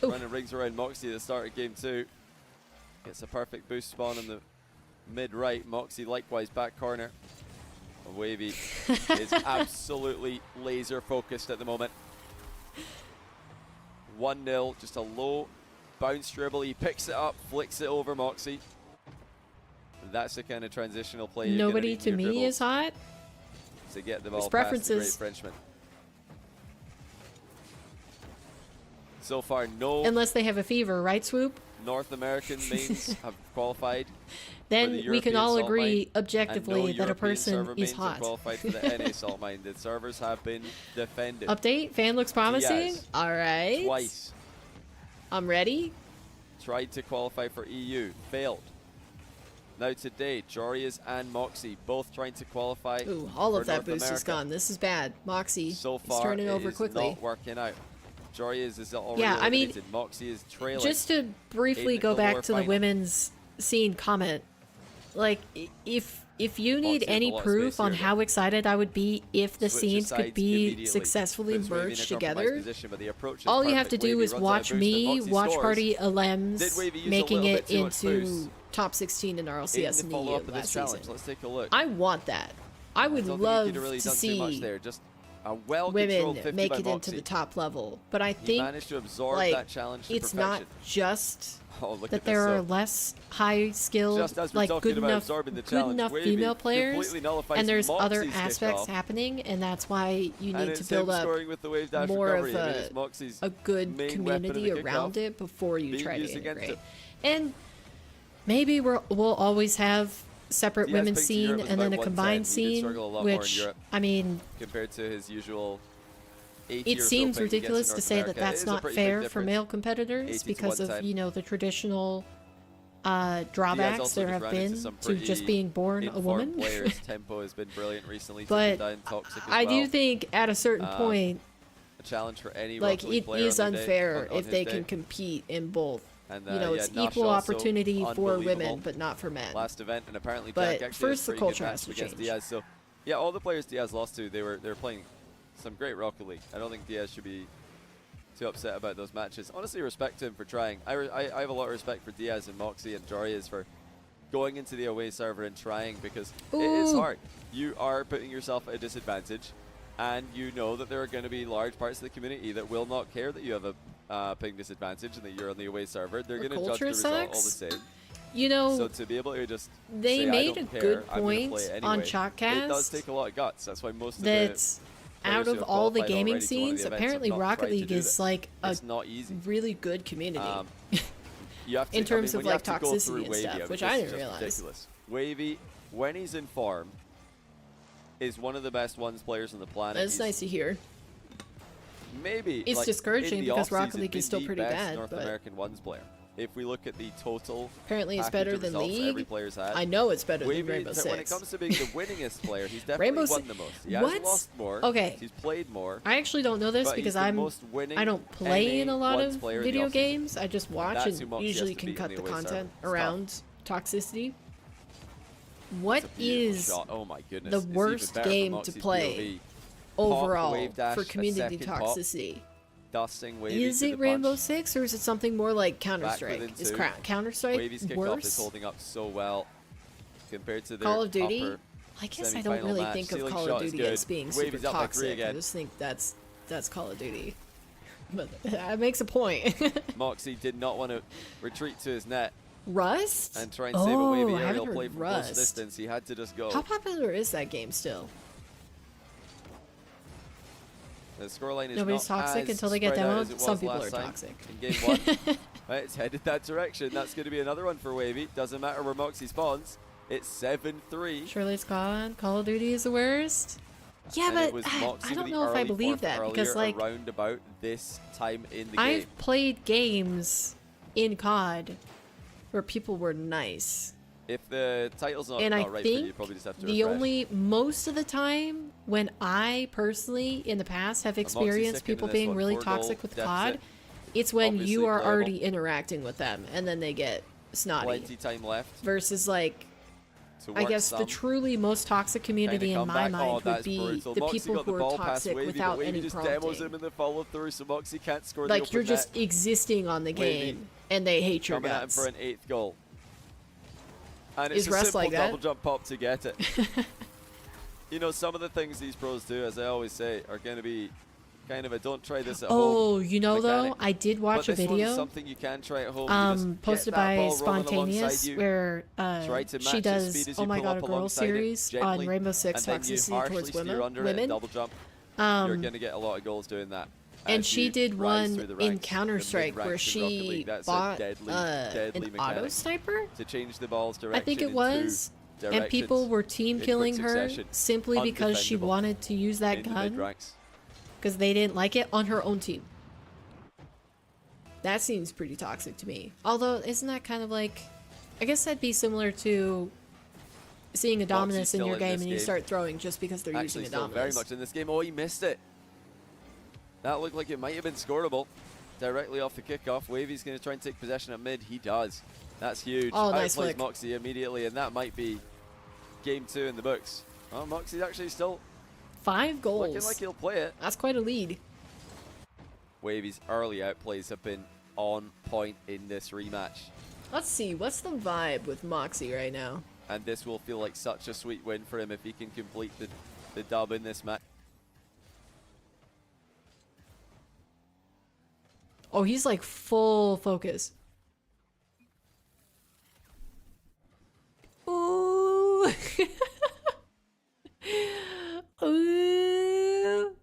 Oof. running rings around Mawkzy at the start of game 2. Gets a perfect boost spawn in the mid right. Mawkzy likewise back corner. And Wavy is absolutely laser focused at the moment. 1-0, just a low bounce dribble. He picks it up, flicks it over Mawkzy. That's the kind of transitional play you're gonna Nobody need in to your me dribbles is hot. to get the ball It's past the great preferences. Frenchman. So far, no Unless they have a fever, right, Swoop? North American mains have qualified. Then the we can European all salt agree mine, and objectively no that a European person server is mains are hot. qualified for the NA salt mine. The servers have been defended Update, fan looks promising. Diaz. All right. twice. I'm ready. Tried to qualify for EU, failed. Now today, Jorias and Mawkzy both trying to qualify. Ooh, all for of that North boost is America. gone. This is bad. Mawkzy So is far, turning it over is quickly. not working out. Jorias is already Yeah, I mean, eliminated. Mawkzy is trailing. Just to briefly in go the back lower to the final. women's scene comment, like if you need Mawkzy has any a lot of proof space on here, how excited I would be if the Switches scenes could sides be immediately. successfully Puts Wavy in a merged compromised together, position, but the approach is all you have to perfect. do Wavy is runs out of watch boost, me, but Mawkzy watch scores. Party Did Alems Wavy use a making little it bit too much into boost? top 16 in In RLCS the in the EU follow-up of this last challenge, season. let's take a look. I want that. I would don't love think he could have really to done too much see there. Just a well-controlled women 50 make by it into Mawkzy. the top level, but I He think managed to absorb like that challenge to it's perfection. not just Oh, look that at there this, are though. less high skilled, Just as we're like talking good about enough, absorbing the good challenge, enough Wavy female players, completely nullifies and there's other Mawkzy's aspects kickoff. happening, and that's why you And need to it's build him up scoring with the wave dash more of recovery. I mean, it's Mawkzy's a good main weapon in community the around kickoff it before you being try to used against integrate. it. And maybe we'll always have separate Diaz women's picked scene Europe was and then a about combined 110. He did scene, struggle a lot more in which Europe. I mean, compared to his usual 80 it or so seems ping he gets in ridiculous to North say that America. It that's is a not pretty big fair for difference. male 80 competitors to because of 110. the traditional Diaz drawbacks also there just have ran into been some to just pretty being born a informed woman. players. Tempo has been brilliant recently. But taking down Toxic as I well. do think at a certain point, A challenge for any like, Rocket League it player is on their day, unfair on if his they day. can compete in both. And, You know, yeah, it's Nash equal also opportunity for unbelievable. women, but not for men. Last event, and apparently But Jack actually first has the a pretty culture good has match to against change. Diaz. So, yeah, all the players Diaz lost to, they were playing some great Rocket League. I don't think Diaz should be too upset about those matches. Honestly, respect to him for trying. I have a lot of respect for Diaz and Mawkzy and Jorias for going into the away server and trying, because it is Ooh. hard. You are putting yourself at a disadvantage, and you know that there are going to be large parts of the community that will not care that you have a ping disadvantage and that you're on the away server. They're The going to judge the culture result all the sucks. same. You know, So to be able to just they say, I made don't a care, good I'm gonna point play it on anyway, Shotcast it does take a lot of guts. That's why most of the that out players who of have all the qualified gaming already to one of the scenes, events have apparently not Rocket tried to League do is this. like a It's not easy. really good community. You have to, In terms when of, you like, have to go toxicity through and Wavy, stuff, mean, which this I is didn't just realize. ridiculous. Wavy, when he's in form, is one of the best ones players on the planet. That's He's nice to hear. maybe It's like, discouraging in the because Rocket off-season, League is been still the pretty best bad, North but- American ones player. If we look at the total Apparently it's package better of than results that every League. player's had, I know it's better Wavy, than Rainbow Six. when it comes to being the winningest player, he's definitely Rainbow won Six- the most. He What? has lost more. Okay. He's played more. I actually don't know this But because he's the I'm most winning I don't play any in a lot ones of player in the video offseason. games. I just watch That's who and Mawkzy usually has to can beat in cut the the away server. content It's tough. around toxicity. It's What a beautiful is shot. Oh my goodness. the It's even worst better for game to Mawkzy's play POV. overall wave dash, for a community second pop, toxicity? Dusting Wavy Is to it the Rainbow punch. Six or is it something more like Counter Back Strike? within Is two. Counter Strike Wavy's kickoff is worse? holding up so well compared to their Call of Duty? upper I guess I don't semi-final really match. think of Ceiling Call shot of is Duty good. as being Wavy's super up by 3 toxic. I again. just think that's Call of Duty. But that makes a point. Mawkzy did not want to retreat to his net Rust? and try and save a Wavy I haven't aerial heard play from close Rust. distance. He had to just go. How popular is that game still? The scoreline is Nobody's not toxic as until they get spread out demoed? as it Some was people last are time toxic. In game 1. Right, it's headed that direction. That's going to be another one for Wavy. Doesn't matter where Mawkzy spawns. It's 7-3. Surely it's gone. Call of Duty is the worst. Yeah, And it was but Mawkzy I with don't the know if I early believe fourth that earlier because, like, around about this time in the game. I've played games in COD where people were nice. If the title's not, And I not right for you, you think probably just have to the refresh. only, most of the time, when I personally, in the past, have experienced second in people this being one, really 4 toxic goal with deficit. COD, it's when Obviously you are playable. already interacting with them and then they get snotty. Plenty time left Versus, like, to I work guess some. the truly most toxic community in my mind would be the Mawkzy people got the who are ball past toxic Wavy, without but Wavy any just demos him prompting. in the follow through, so Mawkzy can't score the Like, open you're net. just existing on the Wavy game and they hate your coming at him guts. for an 8th goal. And it's Is a Rust simple like that? double jump pop to get it. You know, some of the things these pros do, as I always say, are going to be kind of a don't try this at home. Oh, you know mechanic. though, I did watch But a this one's video something you can try at home. You just get posted that by ball rolling Spontaneous alongside you, where try to match she its does speed as Oh you My pull God, up a Girl alongside it series on gently, Rainbow Six and then you toxicity harshly towards steer women. under it and double jump. You're going to get a lot of goals doing that. And as she you did rise one through the in ranks, Counter the Strike where mid-ranks in Rocket she League. That's bought a deadly an mechanic auto sniper. to change the ball's direction I think it in was. two And people directions were team in killing quick her succession, simply because she undefendable wanted to use that in the gun mid-ranks. because they didn't like it on her own team. That seems pretty toxic to me. Although, isn't that kind of like, I guess that'd be similar to seeing a Dominus in still your in game this and you game. start throwing just because they're Actually, using a still Dominus. very much in this game. Oh, he missed it. That looked like it might have been scoreable. Directly off the kickoff. Wavy's going to try and take possession at mid. He does. That's huge. Oh, nice Outplays flick. Mawkzy immediately, and that might be game 2 in the books. Oh, Mawkzy's actually still 5 goals. looking like he'll play it. That's quite a lead. Wavy's early outplays have been on point in this rematch. Let's see, what's the vibe with Mawkzy right now? And this will feel like such a sweet win for him if he can complete the dub in this match. Oh, he's like full focus. Ooh. Ooh.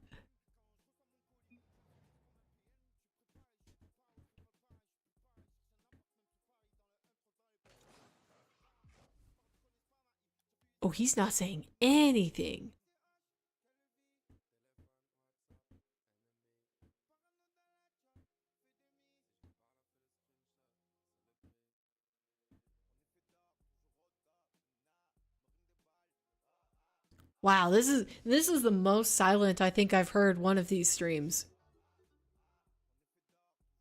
Oh, he's not saying anything. Wow, this is the most silent I think I've heard one of these streams.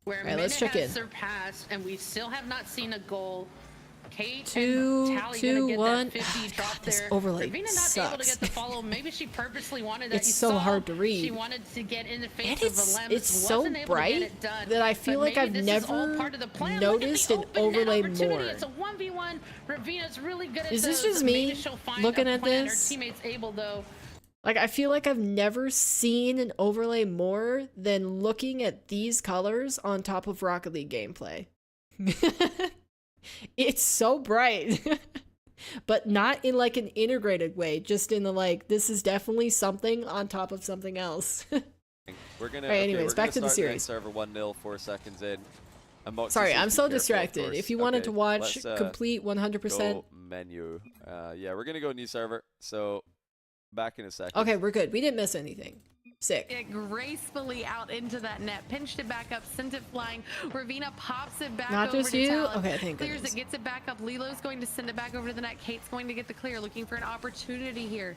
Where Alright, let's check has in. surpassed, and we still have not seen a goal. Kate Two, and Tally two, gonna get one. that 50 God, drop this there. overlay Ravina not sucks. able to get the follow. Maybe she purposely wanted that. It's You so saw hard to read. She wanted to get in the face And of it's Alems, so wasn't able to get bright it done, that I feel but like maybe I've this is all never part of the plan. noticed Look an at the open net overlay opportunity. more. It's a 1v1. Ravina's really good at Is this just maybe me she'll find looking a at plan. this? Her teammates able though. Like, I feel like I've never seen an overlay more than looking at these colors on top of Rocket League gameplay. It's so bright. But not in like an integrated way, just in the like, this is definitely something on top of something else. We're gonna. Alright, okay, anyways, we're back gonna to the start series. Server 1-0, 4 seconds in. And Mawkzy Sorry, says I'm be so careful, of distracted. course. If you wanted Okay, to watch let's, complete 100%. go menu. Yeah, we're gonna go new server. So back in a second. Okay, we're good. We didn't miss anything. Sick. It gracefully out into that net, pinched it back up, sent it flying. Ravina pops it back Not over just to you? Talon. Okay, thank Clears goodness. it, gets it back up. Lilo's going to send it back over to the net. Kate's going to get the clear, looking for an opportunity here.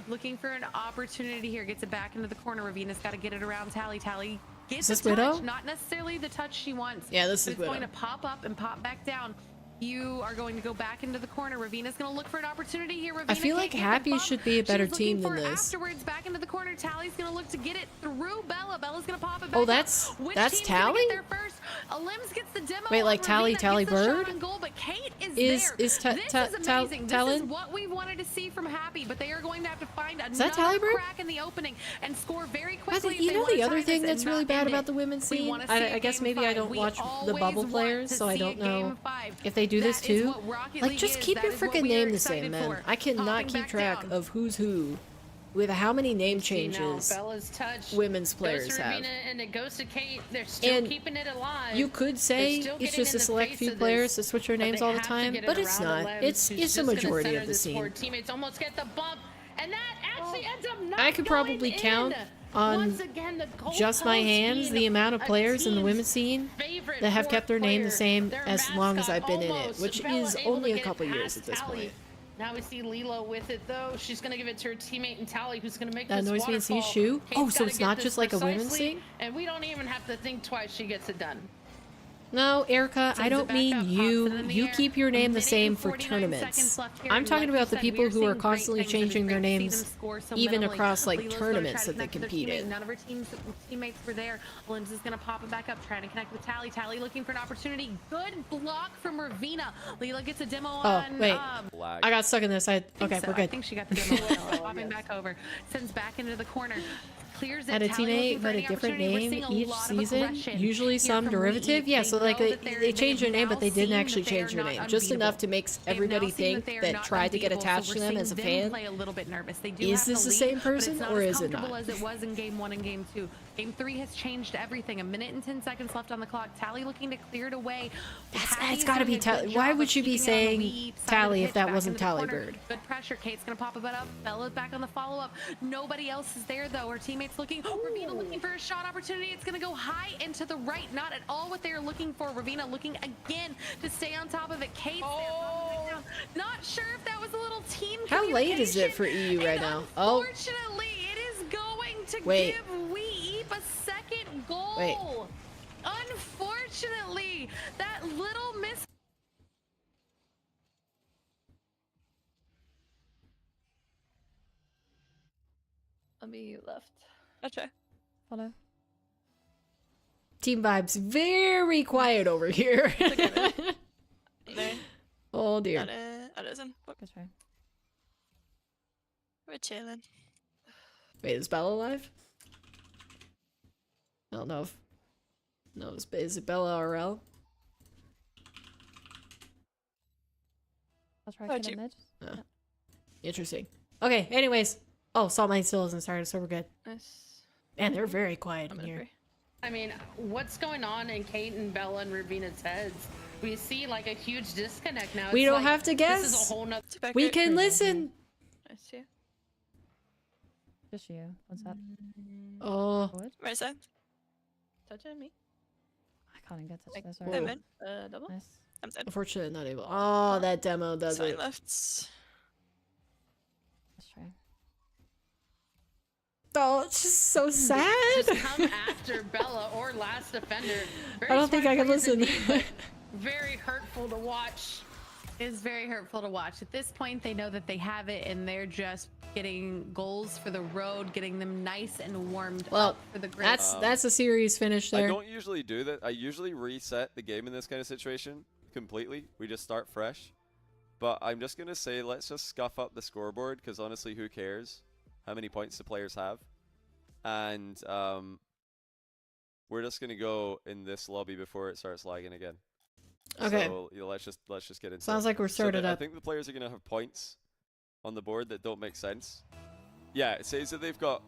Looking for an opportunity here. Gets it back into the corner. Ravina's got to get it around Tally. Tally gets Is a this touch, Widow? not necessarily the touch she wants. Yeah, this but is it's going Widow. to pop up and pop back down. You are going to go back into the corner. Ravina's going to look for an opportunity here. Ravina I feel can't like get the Happy bump. should be a better She's team looking than for this. Afterwards, back into the corner. Tally's going to look to get it through Bella. Bella's going to pop it back Oh, up. that's Which that's team's gonna Tally? get there first? Alims gets the demo. Wait, on like Tally Ravina, Tally gets the shot Bird? on goal, but Kate is Is- there. is Ta- this Ta- is Ta- amazing. This is Talon? what we wanted to see from Happy, but they are going to have to find that another Tally Bird? crack in the opening and score very I quickly. think, if you they know wanna the tie other this thing and that's really not bad end about it. the women's We scene? wanna see I a guess game maybe I 5. don't We watch the always bubble want players, to so I see don't a game know 5. if they do this That is too. what Rocket Like, League just is. keep That your is what freaking we are name the excited same, man. for. I cannot Popping keep back track down. of who's who with how many name See now, changes Bella's touch women's goes players to have. Ravina and it goes to Kate. They're still And keeping it alive. You could say still it's getting just in a the select face few of players this, that switch their but names they all the have to time, get it but it's around not. Alems, It's who's it's a just gonna majority center of the this scene. forward. Teammates almost get the bump, and that actually ends up not I could going probably in. count on Once again, the just my goalpost hands the being amount of a players in the team's women's scene favorite that have fourth kept their name the player. same Their as long as mascot I've been in it, almost. which Bella is able to only a get it couple years past at this Tally. point. Now we see Lilo with it though. She's gonna give it to her teammate and Tally, who's gonna make That this annoys me to see a waterfall. shoe. Kate's Oh, so gotta it's get not this just like a women's precisely, thing? and we don't even have to think twice. She gets it done. No, Erica, I Sends it don't back mean up, pops you. it in the You air. keep your A name the minute same and for 49 tournaments. seconds left here, I'm and talking like about you the said, people we are who are seeing great constantly things. It is changing their great to see names, them score so even minimally. across like Lilo's gonna tournaments try to that they connect with their compete teammate. in. None of her teammates were there. Lims is going to pop it back up, trying to connect with Tally. Tally looking for an opportunity. Good block from Ravina. Lila gets a demo on. wait. Lag. I got stuck in this. I think Okay, so. we're I good. think she got the demo. Popping back over. Sends back into the corner. Clears it. Had a Tally teammate looking who for had a any different opportunity. We're name seeing a each lot of season, aggression usually here some from derivative. League. Yeah, They so like know they, that they're- they changed their they've name, but they now didn't seen actually that they change are their not name. Just enough unbeatable. to make They've now everybody seen think they are that not tried to get unbeatable, so attached we're to them seeing as a them fan. play a little bit nervous. They do Is have this the lead, same but person, it's not or as is it comfortable not? as it was in game 1 and game 2. Game 3 has changed everything. A minute and 10 seconds left on the clock. Tally looking to clear it away. It's gotta be Tally. Why would you be saying Tally if that wasn't Tally Bird? Good pressure. Kate's gonna pop it up. Bella's back on the follow-up. Nobody else is there though. Her teammates looking. Ravina looking for a shot opportunity. It's gonna go high and to the right. Not at all what they're looking for. Ravina looking again to stay on top of it. Kate's there, popping it down. Not sure if that was a little team How late is it for EU right and now? Oh, unfortunately, it is going to Wait. give We Eep a second goal. Wait. Unfortunately, that little miss. I'll be left. Gotcha. Follow. team vibes very quiet over here. Nej, Oh dear. är det sen? Good try. We're chilling. Wait, is Bella alive? I don't know if... No, is it Bella RL? I'll try Oh, kill two. mid. Interesting. Okay, anyways. Oh, Salt Mine still hasn't started, so we're good. Nice. Man, they're very quiet I'm in in here. free. I mean, what's going on in Kate and Bella and Ravina's heads? We see like a huge disconnect now. We It's don't like, have to This guess. is a whole nother. Two back We right. can listen. Nice, yeah. Just you. What's that? Oh, Forward. Right side. Touching me. I can't even get touch Like, this. Whoa. I'm Sorry. in. Double. Nice. I'm dead. unfortunate, not able. Oh, that demo does Side it. left. Let's try. Oh, it's just so sad. Just come after Bella or last defender. Very I don't think smart I can players listen. indeed, but very hurtful to watch. Is very hurtful to watch. At this point, they know that they have it, and they're just getting goals for the road, getting them nice and warmed Well, up for the great. that's a series finish I there. don't usually do that. I usually reset the game in this kind of situation completely. We just start fresh. But I'm just going to say, let's just scuff up the scoreboard, because honestly, who cares how many points the players have? And we're just going to go in this lobby before it starts lagging again. Okay. So let's just get into Sounds it. like we're started I up. think the players are going to have points on the board that don't make sense. Yeah, it says that they've got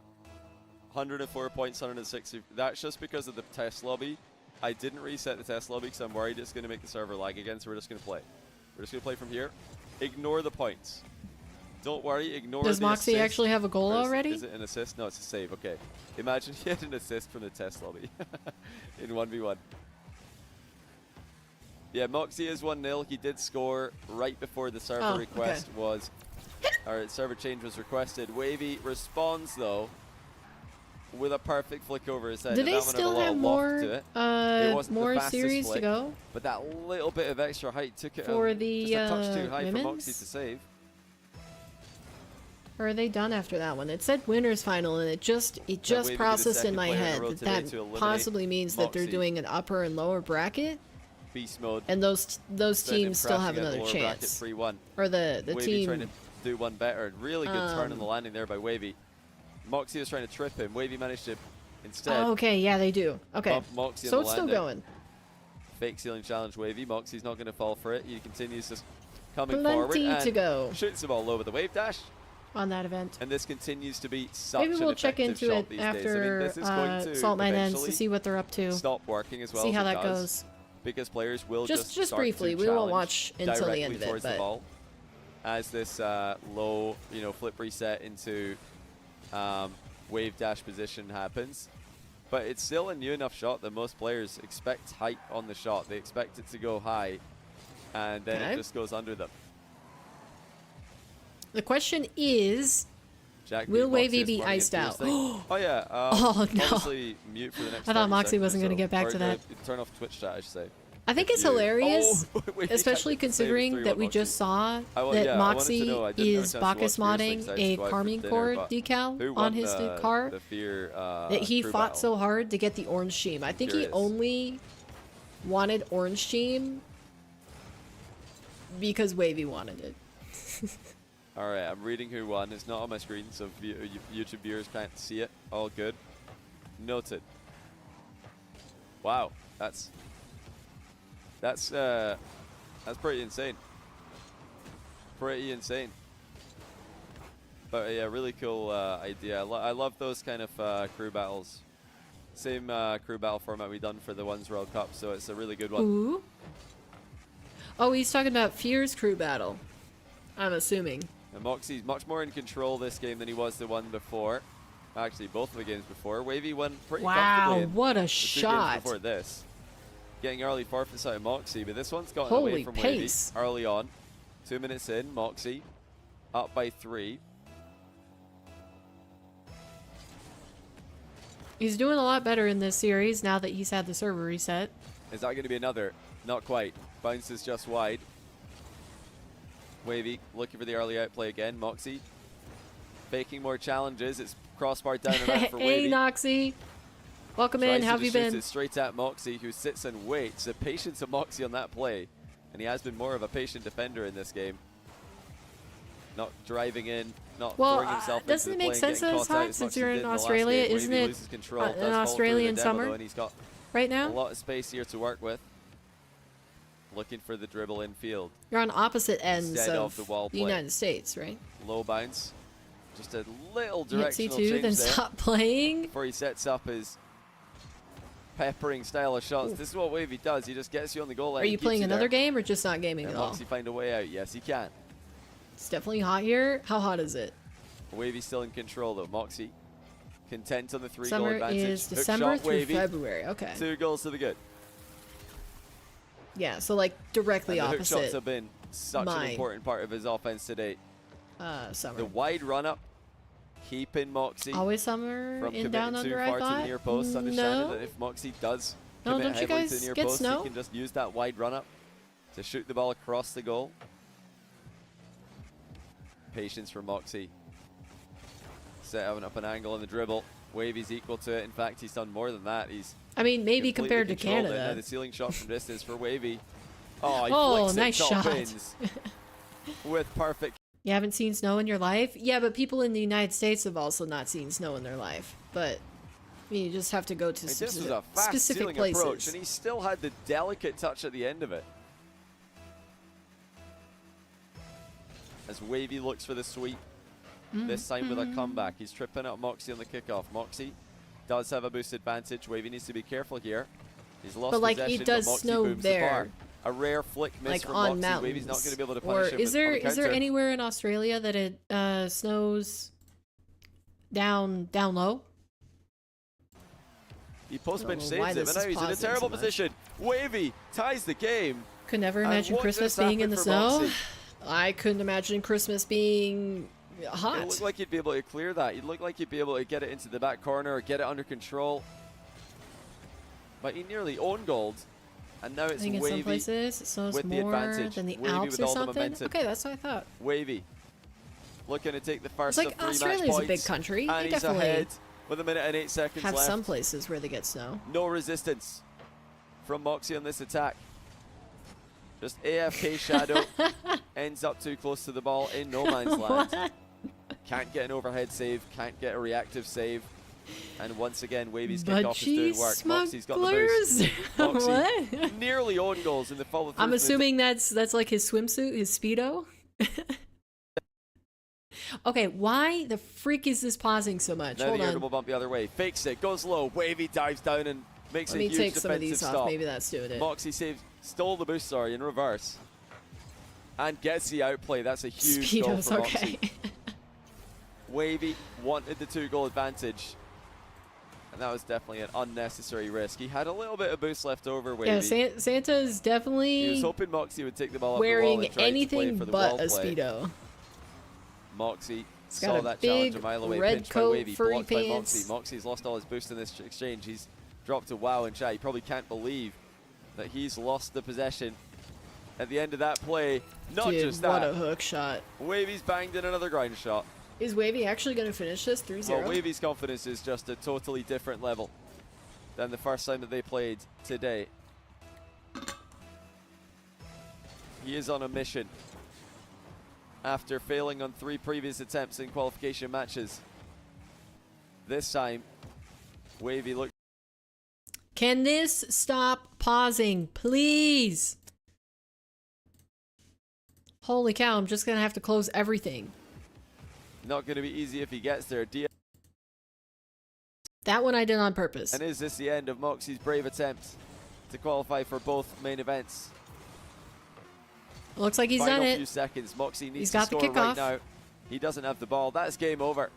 104 points, 160. That's just because of the test lobby. I didn't reset the test lobby because I'm worried it's going to make the server lag again, so we're just going to play. We're just going to play from here. Ignore the points. Don't worry, ignore Does the Mawkzy assist. actually have a goal Or already? Is it an assist? No, it's a save. Okay. Imagine he had an assist from the test lobby in 1v1. Yeah, Mawkzy is 1-0. He did score right before the server request was, or server change was requested. Wavy responds though with a perfect flick over his head. Do And they that one had a still lot have of more loft to it. It wasn't the more fastest series to flick, go but that little bit of extra height took it for just the a touch too high for women's? Mawkzy to save. Or are they done after that one? It said winners final, and it just Wavy be the processed in second my player in a head row that today that to eliminate possibly means that they're Mawkzy. doing an upper and lower bracket, Beast mode. and those teams still have another lower chance. Bracket 3-1. Or the Wavy trying to team. do one better. Really good turn on the landing there by Wavy. Mawkzy was trying to trip him. Wavy managed to instead Oh, okay, yeah, they do. Okay, bump Mawkzy so on it's the still landing. going. Fake ceiling challenge Wavy. Mawkzy's not going to fall for it. He continues just coming Plenty forward and to go shoots the ball low with the wave dash. on that event. And this continues to be such Maybe an we'll check effective into shot it these days. I mean, after this is going to Salt Mine ends to eventually see what they're up to. stop working as well See as how it that does, goes. because players will Just start briefly, to we won't challenge watch until the directly end of it, towards the but- ball as this low, flip reset into wave dash position happens. But it's still a new enough shot that most players expect height on the shot. They expect it to go high, and then Okay. it just goes under them. The question is, Jack will beat Wavy Mawkzy be is running iced into out? his thing. Oh yeah. Oh, no. Obviously mute for the next. I thought 30 Mawkzy seconds wasn't or gonna so. get back Or to that. turn off Twitch chat, I should say. I think If it's you- hilarious, Oh, wait, especially I didn't save it considering 3-1 that we Mawkzy. just saw I wa- that yeah, I wanted to know. I Mawkzy didn't have a is chance to watch Bacchus yours, modding so I a just go out for Carmine dinner, Core but decal who on won his the, car the fear, that he crew fought battle? so hard to get the orange team. I think he Curious. only wanted orange team because Wavy wanted it. All right, I'm reading who won. It's not on my screen, so YouTube viewers can't see it. All good. Noted. Wow, that's pretty insane. Pretty insane. But yeah, really cool idea. I love those kind of crew battles. Same crew battle format we done for the Ones World Cup, so it's a really good one. Ooh. Oh, he's talking about Fear's crew battle. I'm assuming. And Mawkzy's much more in control this game than he was the one before. Actually, both of the games before. Wavy won pretty comfortably Wow, in what a the 2 games shot. before this. Getting early forfeits out of Mawkzy, but this one's gotten Holy away from pace. Wavy early on. 2 minutes in, Mawkzy up by 3. He's doing a lot better in this series now that he's had the server reset. Is that going to be another? Not quite. Bounces just wide. Wavy looking for the early outplay again. Mawkzy faking more challenges. It's crossbar down and out for Hey, Wavy. Noxy. Welcome Tries in. to How have you just shoot been? it straight at Mawkzy, who sits and waits. The patience of Mawkzy on that play. And he has been more of a patient defender in this game. Not driving in, not Well, throwing himself into doesn't the it make play, sense getting that it's caught out hot as since much as you're he in did the last Australia? game. Isn't Wavy it loses control, an does fall through the Australian demo, summer though, and he's got right a now? lot of space here to work with. Looking for the dribble in field. You're on opposite ends Instead of of the wall the play. United States, right? Low bounce. Just a little You hit directional C2, change then there stop playing. before he sets up his peppering style of shots. This is what Wavy does. He just gets you on the goal line. Are and you keeps playing another there. game or just not gaming And at all? Mawkzy find a way out. Yes, he can. It's definitely hot here. How hot is it? Wavy's still in control though. Mawkzy content on the 3-goal Summer advantage. is Hook December shot, through Wavy. February. Okay. 2 goals to the good. Yeah, so like directly And the hook shots opposite have been such an mine. important part of his offense today. summer. The wide run up, keeping Mawkzy Always somewhere from in down committing too under, I far to the thought. near post, understanding No. that if Mawkzy does No, commit don't you heavily to guys the near get post, snow? he can just use that wide run up to shoot the ball across the goal. Patience from Mawkzy. Setting up an angle on the dribble. Wavy's equal to it. In fact, he's done more than that. He's I mean, maybe completely compared to controlled it. Now Canada. the ceiling shot from distance for Wavy. Oh, he Oh, flicks nice it top shot. ins with perfect. You haven't seen snow in your life? Yeah, but people in the United States have also not seen snow in their life. But I mean, you just have to go to Like, this was a fast specific ceiling places. approach, and he still had the delicate touch at the end of it. As Wavy looks for the sweep, this time with a comeback. He's tripping up Mawkzy on the kickoff. Mawkzy does have a boost advantage. Wavy needs to be careful here. He's lost But, like, possession, it does but Mawkzy snow booms there. The bar. A rare flick miss Like from on Mawkzy. mountains. Wavy's not going to be able to Or punish him is on there the is there counter. anywhere in Australia that it snows down low? He post-bench I don't know why saves it, this but now is he's in a pausing so terrible much. position. Wavy ties the game. Could never And imagine what Christmas just being in happened the for snow. Mawkzy? I couldn't imagine Christmas being It hot. looked like you'd be able to clear that. You'd look like you'd be able to get it into the back corner or get it under control. But he nearly owned gold. And now I it's think in some Wavy. places it snows with the more advantage. than the Wavy Alps with or all the something. momentum. Okay, that's what I thought. Wavy looking to take the first It's like of 3 match Australia's a points. big country. And They he's definitely ahead with 1 minute and 8 seconds have left. some places where they get snow. No resistance from Mawkzy on this attack. Just AFK Shadow ends up too close to the ball in no man's land. What? Can't get an overhead save, can't get a reactive save. And once again, Wavy's kickoff is doing Budgie work. Mawkzy's got the boost. smugglers. Mawkzy What? nearly own goals in the follow through. I'm assuming that's like his swimsuit, his Speedo. Okay, why the freak is this pausing so much? Now Hold the air on. double bump the other way. Fakes it, goes low. Wavy dives down and makes Let a me huge take some of defensive these stop. off. Maybe that's doing it. Mawkzy stole the boost, sorry, in reverse. And gets the outplay. That's a huge goal Speedos, for okay. Mawkzy. Wavy wanted the 2-goal advantage. And that was definitely an unnecessary risk. He had a little bit of boost left over, Wavy. Yeah, Santa is He was definitely hoping Mawkzy would take the ball up the wall wearing and try to anything play for the but wall a play. Speedo. Mawkzy He's got saw a that challenge big a mile away. red Pinched by coat, Wavy, furry blocked pants. by Mawkzy. Mawkzy's lost all his boost in this exchange. He's dropped to wow and chat. He probably can't believe that he's lost the possession at the end of that play. Not Dude, just what that. a hook shot. Wavy's banged in another grind shot. Is Wavy actually going to finish this 3-0? Well, Wavy's confidence is just a totally different level than the first time that they played today. He is on a mission after failing on 3 previous attempts in qualification matches. This time, Wavy looked. Can this stop pausing, please? Holy cow, I'm just going to have to close everything. Not going to be easy if he gets there. That one I did on purpose. And is this the end of Mawkzy's brave attempt to qualify for both main events? Looks like he's Final done few it. seconds. Mawkzy needs He's to got the score right kickoff. now. He doesn't have the ball. That's game over.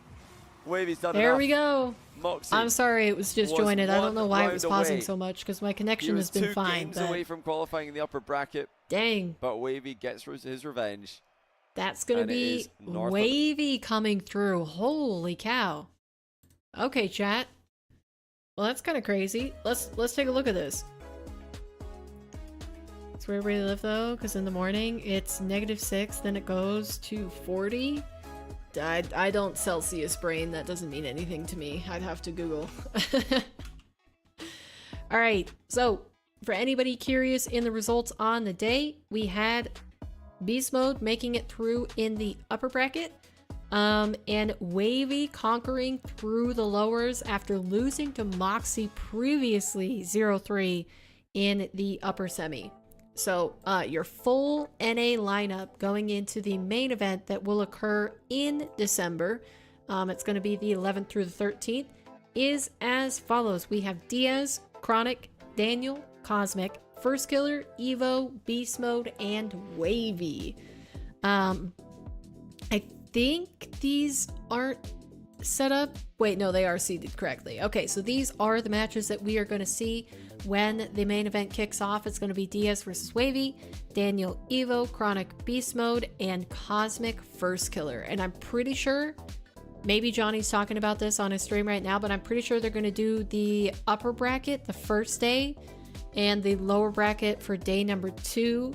Wavy's done There enough. we go. Mawkzy I'm sorry it was was disjointed. I don't know why it was one pausing round so much because my He connection was has been 2 fine. games But away from qualifying in the upper bracket, dang, but Wavy gets his revenge. that's going to and it be is north of- Wavy coming through. Holy cow. Okay, chat. Well, that's kind of crazy. Let's take a look at this. It's where we live though, because in the morning it's -6, then it goes to 40. I don't Celsius brain. That doesn't mean anything to me. I'd have to Google. All right. So for anybody curious in the results on the day, we had BeastMode making it through in the upper bracket. And Wavy conquering through the lowers after losing to Mawkzy previously 0-3 in the upper semi. So your full NA lineup going into the main event that will occur in December, it's going to be the 11th through the 13th, is as follows. We have Diaz, Chronic, Daniel, Cosmic, First Killer, Evo, BeastMode, and Wavy. I think these aren't set up. Wait, no, they are seeded correctly. Okay, so these are the matches that we are going to see when the main event kicks off. It's going to be Diaz versus Wavy, Daniel, Evo, Chronic, BeastMode, and Cosmic First Killer. And I'm pretty sure maybe Johnny's talking about this on his stream right now, but I'm pretty sure they're going to do the upper bracket the first day and the lower bracket for day number 2,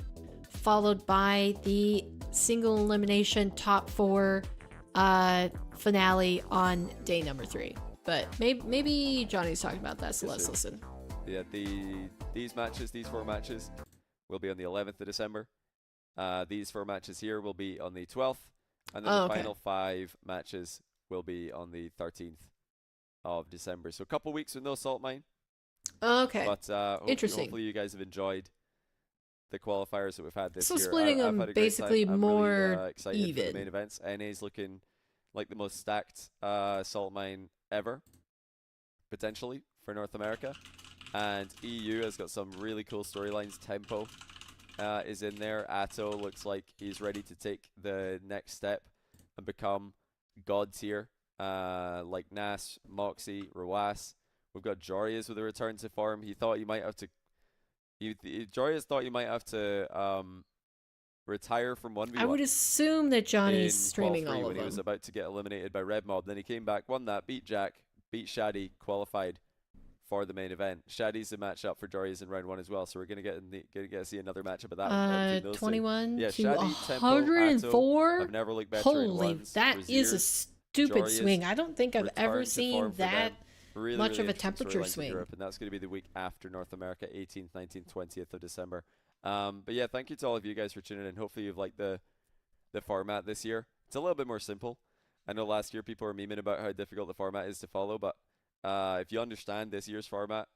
followed by the single elimination top 4 finale on day number 3. But maybe Johnny's talking about that, so let's listen. Yeah, these 4 matches will be on the 11th of December. These 4 matches here will be on the 12th, and then the final 5 matches will be on the 13th of December. So a couple weeks with no salt mine. Okay. But interesting. Hopefully you guys have enjoyed the qualifiers that we've had this year. So splitting I've them had a great basically time. I'm more really, excited even. for the main events. NA's looking like the most stacked salt mine ever, potentially, for North America. And EU has got some really cool storylines. Tempo is in there. Atto looks like he's ready to take the next step and become god tier, like Nas, Mawkzy, Rawas. We've got Jorias with a return to form. He thought he might have to. Jorias thought he might have to retire from 1v1. I would assume that Johnny's in streaming Qual 3 all of when them. he was about to get eliminated by Red Mob. Then he came back, won that, beat Jack, beat Shaddy, qualified for the main event. Shaddy's the matchup for Jorias in round 1 as well, so we're gonna get to see another matchup of that. Between those 21 two. Yeah, to Shaddy, 104. Tempo, I've never looked better Holy, in ones. that is a Braziers, stupid Jorias, swing. I don't think I've return ever to seen form for that them. Really, much really of a interesting temperature storylines in swing. Europe, and that's going to be the week after North America, 18th, 19th, 20th of December. But yeah, thank you to all of you guys for tuning in. Hopefully you've liked the format this year. It's a little bit more simple. I know last year people were memeing about how difficult the format is to follow, but if you understand this year's format,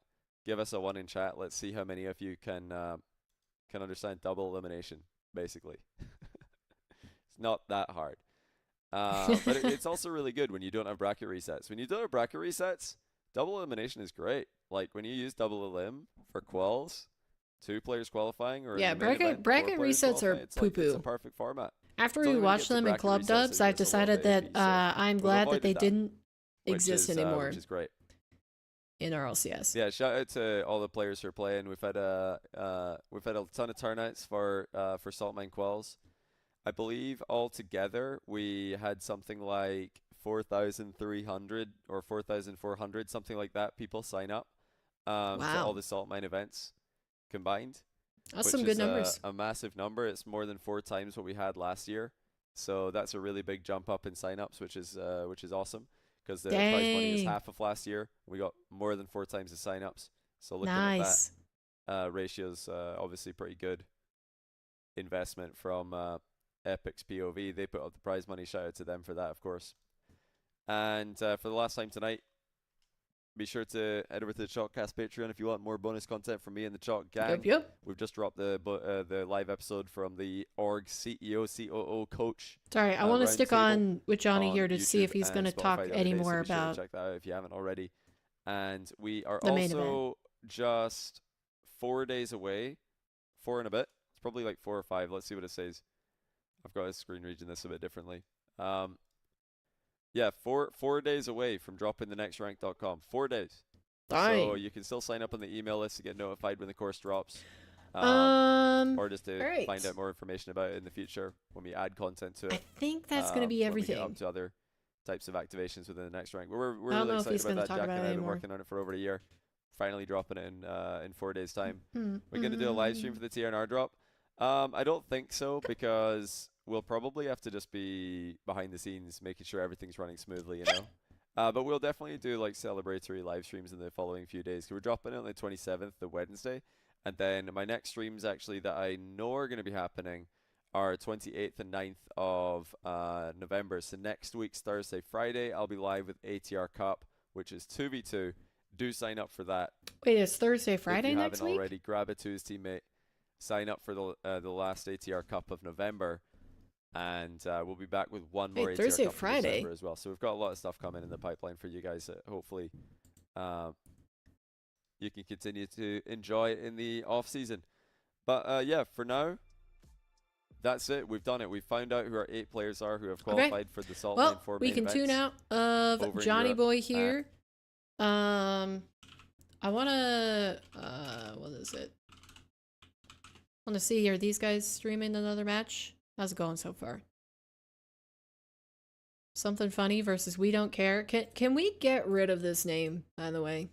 give us a 1 in chat. Let's see how many of you can understand double elimination, basically. It's not that hard. But it's also really good when you don't have bracket resets. When you don't have bracket resets, double elimination is great. Like when you use double elim for quals, 2 players qualifying, or Yeah, in the main event, 4 bracket players resets are qualifying, it's like, it's a poo-poo. perfect format. After It's only we when you watched get to them in bracket club resets dubs, that I've it's a little decided bit that iffy, so I'm we've glad that avoided they that, didn't which exist is, anymore which is great. in our LCS. Yeah, shout out to all the players who are playing. We've had a ton of turnouts for Salt Mine Quals. I believe altogether we had something like 4,300 or 4,400, something like that, people sign up to Wow. all the Salt Mine events combined. That's which some good is numbers. a massive number. It's more than 4 times what we had last year. So that's a really big jump up in signups, which is awesome, because the prize money is Dang. half of last year. We got more than 4 times the signups. So looking Nice. at that, ratio's obviously pretty good investment from Epic's POV. They put up the prize money. Shout out to them for that, of course. And for the last time tonight, be sure to head over to the Chalkcast Patreon if you want more bonus content from me and the Chalk gang. Yep. We've just dropped the live episode from the org CEO, COO coach. Sorry, I want to round stick table on with Johnny on here to see if YouTube he's and going to Spotify talk the other any day, so more be sure to about check that out if you haven't already. And we are the main also just 4 days away, 4 and a bit. It's probably like 4 or 5. Let's see what it says. I've got a screen reading this a bit differently. Yeah, 4 days away from dropping the nextrank.com. 4 days. So you can still sign up on the email list to get notified when the course drops. Or just to find out more information about it in the future when we add content to it. I think that's going to be when we everything. get up to other types of activations within the next rank. We're I don't really know if he's excited gonna about that. talk Jack about and it I have been anymore. working on it for over a year. Finally dropping it in 4 days' time. We're going to do a live stream for the TNR drop. I don't think so, because we'll probably have to just be behind the scenes making sure everything's running smoothly, you know. But we'll definitely do like celebratory live streams in the following few days. We're dropping it on the 27th, the Wednesday. And then my next streams actually that I know are going to be happening are 28th and 9th of November. So next week's Thursday, Friday, I'll be live with ATR Cup, which is 2v2. Do sign up for that. Wait, it's Thursday, Friday if you next haven't week? already, grab a to his teammate. Sign up for the last ATR Cup of November. And we'll be back with one more Wait, ATR Thursday, Cup in Friday? December as well. So we've got a lot of stuff coming in the pipeline for you guys that hopefully you can continue to enjoy in the off season. But yeah, for now, that's it. We've done it. We've found out who our 8 players are who have qualified for the Salt Lane 4 we main can tune events out of over in Johnny Europe. Boy here. I want to, what is it? Want to see, are these guys streaming another match? How's it going so far? Something funny versus we don't care. Can we get rid of this name, by the way?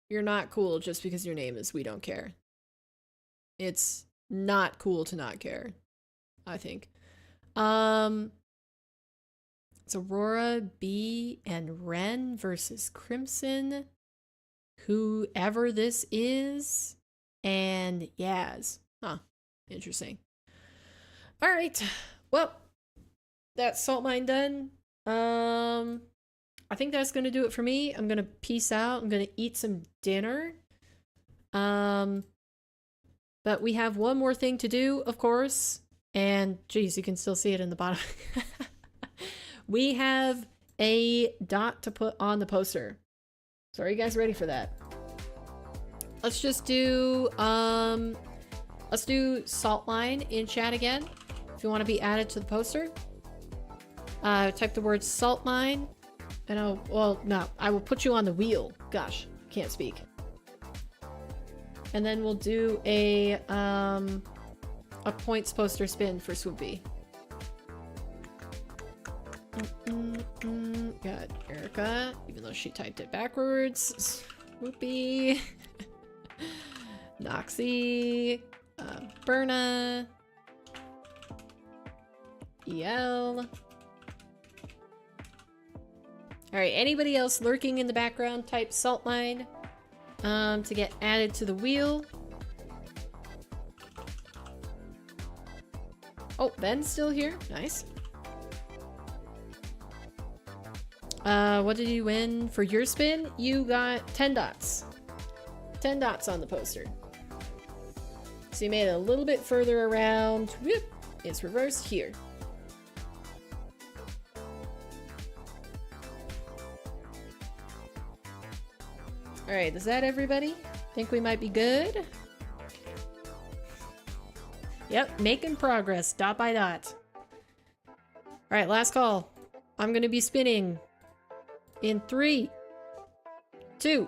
You're not cool just because your name is we don't care. It's not cool to not care, I think. It's Aurora, B, and Ren versus Crimson. Whoever this is, and Yaz. Huh. Interesting. All right. Well, that's Salt Mine done. I think that's gonna do it for me. I'm gonna peace out. I'm gonna eat some dinner. But we have one more thing to do, of course. And geez, you can still see it in the bottom. We have a dot to put on the poster. So are you guys ready for that? Let's just do let's do Salt Mine in chat again. If you want to be added to the poster. Type the word Salt Mine. And I will put you on the wheel. Gosh, can't speak. And then we'll do a points poster spin for Swoopy. Got Erica, even though she typed it backwards. Swoopy. Mawkzy. Berna. EL. Alright, anybody else lurking in the background, type Salt Mine to get added to the wheel. Oh, Ben's still here. Nice. What did you win for your spin? You got 10 dots. 10 dots on the poster. So you made it a little bit further around. Whoop, it's reversed here. Alright, is that everybody? Think we might be good? Yep, making progress, dot by dot. Alright, last call. I'm gonna be spinning in 3, 2.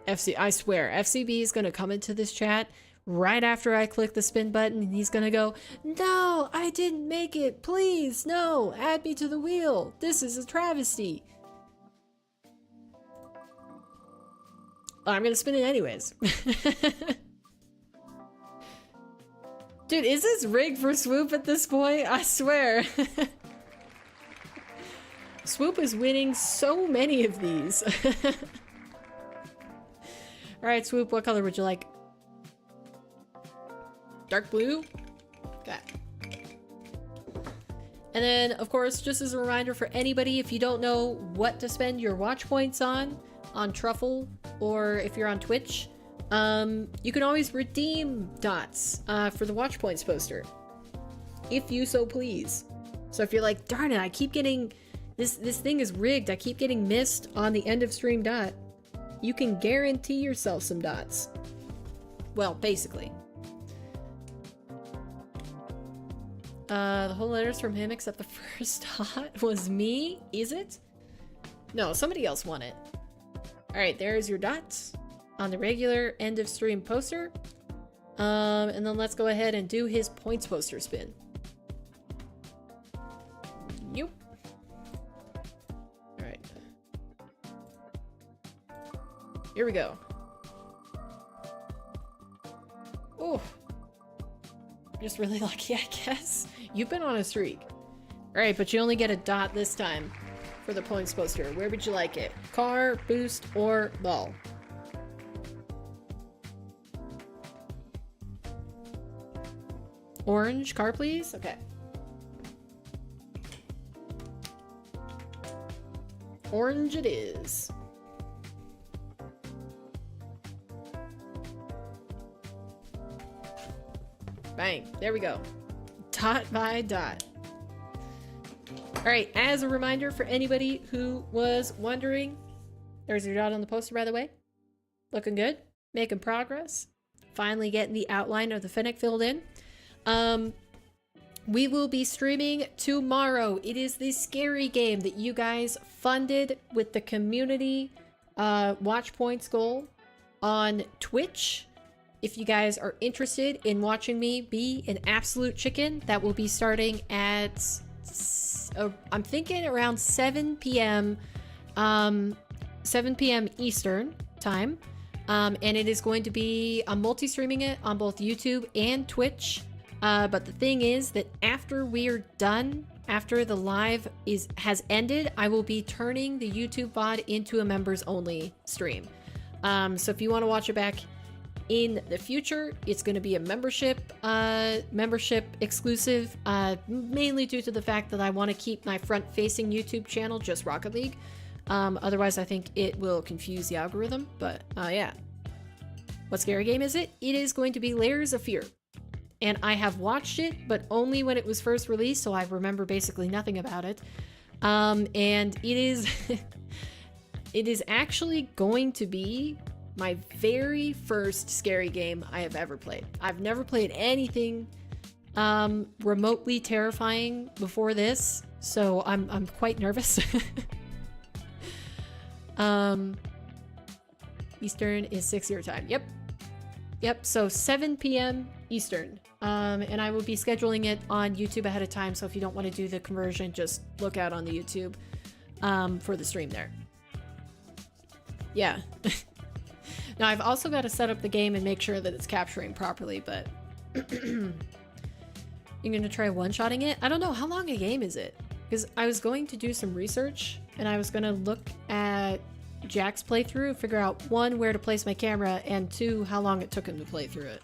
I swear, FCB is gonna come into this chat right after I click the spin button and he's gonna go, "No, I didn't make it, please, no, add me to the wheel. This is a travesty." I'm gonna spin it anyways. Dude, is this rigged for Swoop at this point? I swear. Swoop is winning so many of these. Alright, Swoop, what color would you like? Dark blue? Okay. And then, of course, just as a reminder for anybody, if you don't know what to spend your watch points on Truffle, or if you're on Twitch, you can always redeem dots for the watch points poster, if you so please. So if you're like, darn it, I keep getting this thing is rigged, I keep getting missed on the end of stream dot, you can guarantee yourself some dots. Well, basically. The whole letter's from him except the first dot was me. Is it? No, somebody else won it. Alright, there's your dots on the regular end of stream poster. And then let's go ahead and do his points poster spin. Nope. Alright. Here we go. Oh. Just really lucky, I guess. You've been on a streak. Alright, but you only get a dot this time for the points poster. Where would you like it? Car, boost, or ball? Orange car, please? Okay. Orange it is. Bang. There we go. Dot by dot. Alright, as a reminder for anybody who was wondering, there's your dot on the poster, by the way. Looking good. Making progress. Finally getting the outline of the Fennec filled in. We will be streaming tomorrow. It is the scary game that you guys funded with the community watch points goal on Twitch. If you guys are interested in watching me be an absolute chicken, that will be starting at I'm thinking around 7 p.m. 7 p.m. Eastern time. And it is going to be, I'm multi-streaming it on both YouTube and Twitch. But the thing is that after we're done, after the live has ended, I will be turning the YouTube VOD into a members only stream. So if you want to watch it back in the future, it's going to be a membership exclusive, mainly due to the fact that I want to keep my front-facing YouTube channel just Rocket League. Otherwise, I think it will confuse the algorithm. But yeah, what scary game is it? It is going to be Layers of Fear. And I have watched it, but only when it was first released, so I remember basically nothing about it. And it is it is actually going to be my very first scary game I have ever played. I've never played anything remotely terrifying before this, so I'm quite nervous. Eastern is 6 your time. Yep, so 7 p.m. Eastern. And I will be scheduling it on YouTube ahead of time, so if you don't want to do the conversion, just look out on the YouTube for the stream there. Yeah. Now, I've also got to set up the game and make sure that it's capturing properly, but you're going to try one-shotting it? I don't know. How long a game is it? Because I was going to do some research, and I was going to look at Jack's playthrough, figure out 1, where to place my camera, and 2, how long it took him to play through it.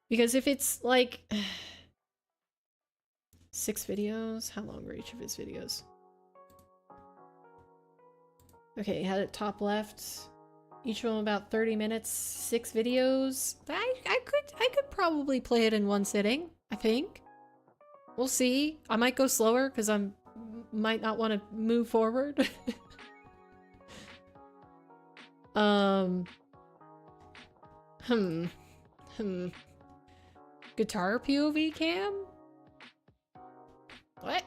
Because if it's like 6 videos, how long were each of his videos? Okay, he had it top left. Each one about 30 minutes, 6 videos. I could probably play it in one sitting, I think. We'll see. I might go slower because might not want to move forward. Guitar POV cam? What?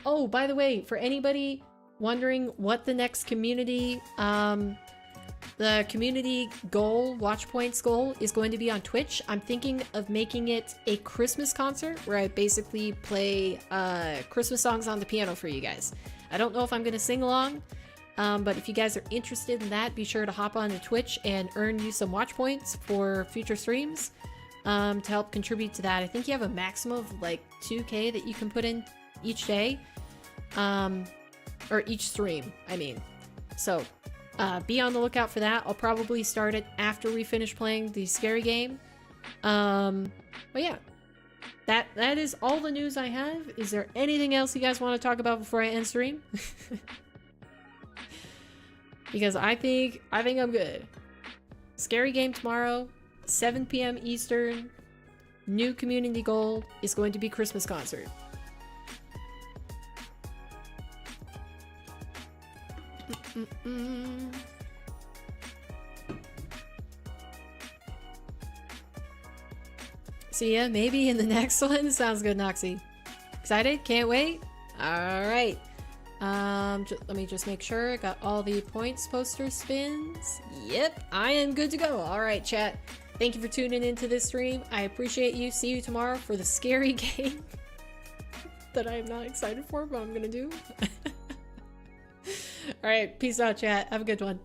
Oh, by the way, for anybody wondering what the next community, the community goal, watch points goal, is going to be on Twitch, I'm thinking of making it a Christmas concert where I basically play Christmas songs on the piano for you guys. I don't know if I'm going to sing along, but if you guys are interested in that, be sure to hop on to Twitch and earn you some watch points for future streams to help contribute to that. I think you have a maximum of like 2K that you can put in each day, or each stream, I mean. So be on the lookout for that. I'll probably start it after we finish playing the scary game. But yeah, that is all the news I have. Is there anything else you guys want to talk about before I end stream? Because I think I'm good. Scary game tomorrow, 7 p.m. Eastern. New community goal is going to be Christmas concert. See ya maybe in the next one. Sounds good, Mawkzy. Excited? Can't wait? Alright. Let me just make sure I got all the points poster spins. Yep, I am good to go. Alright, chat. Thank you for tuning into this stream. I appreciate you. See you tomorrow for the scary game that I am not excited for, but I'm gonna do. Alright, peace out, chat. Have a good one.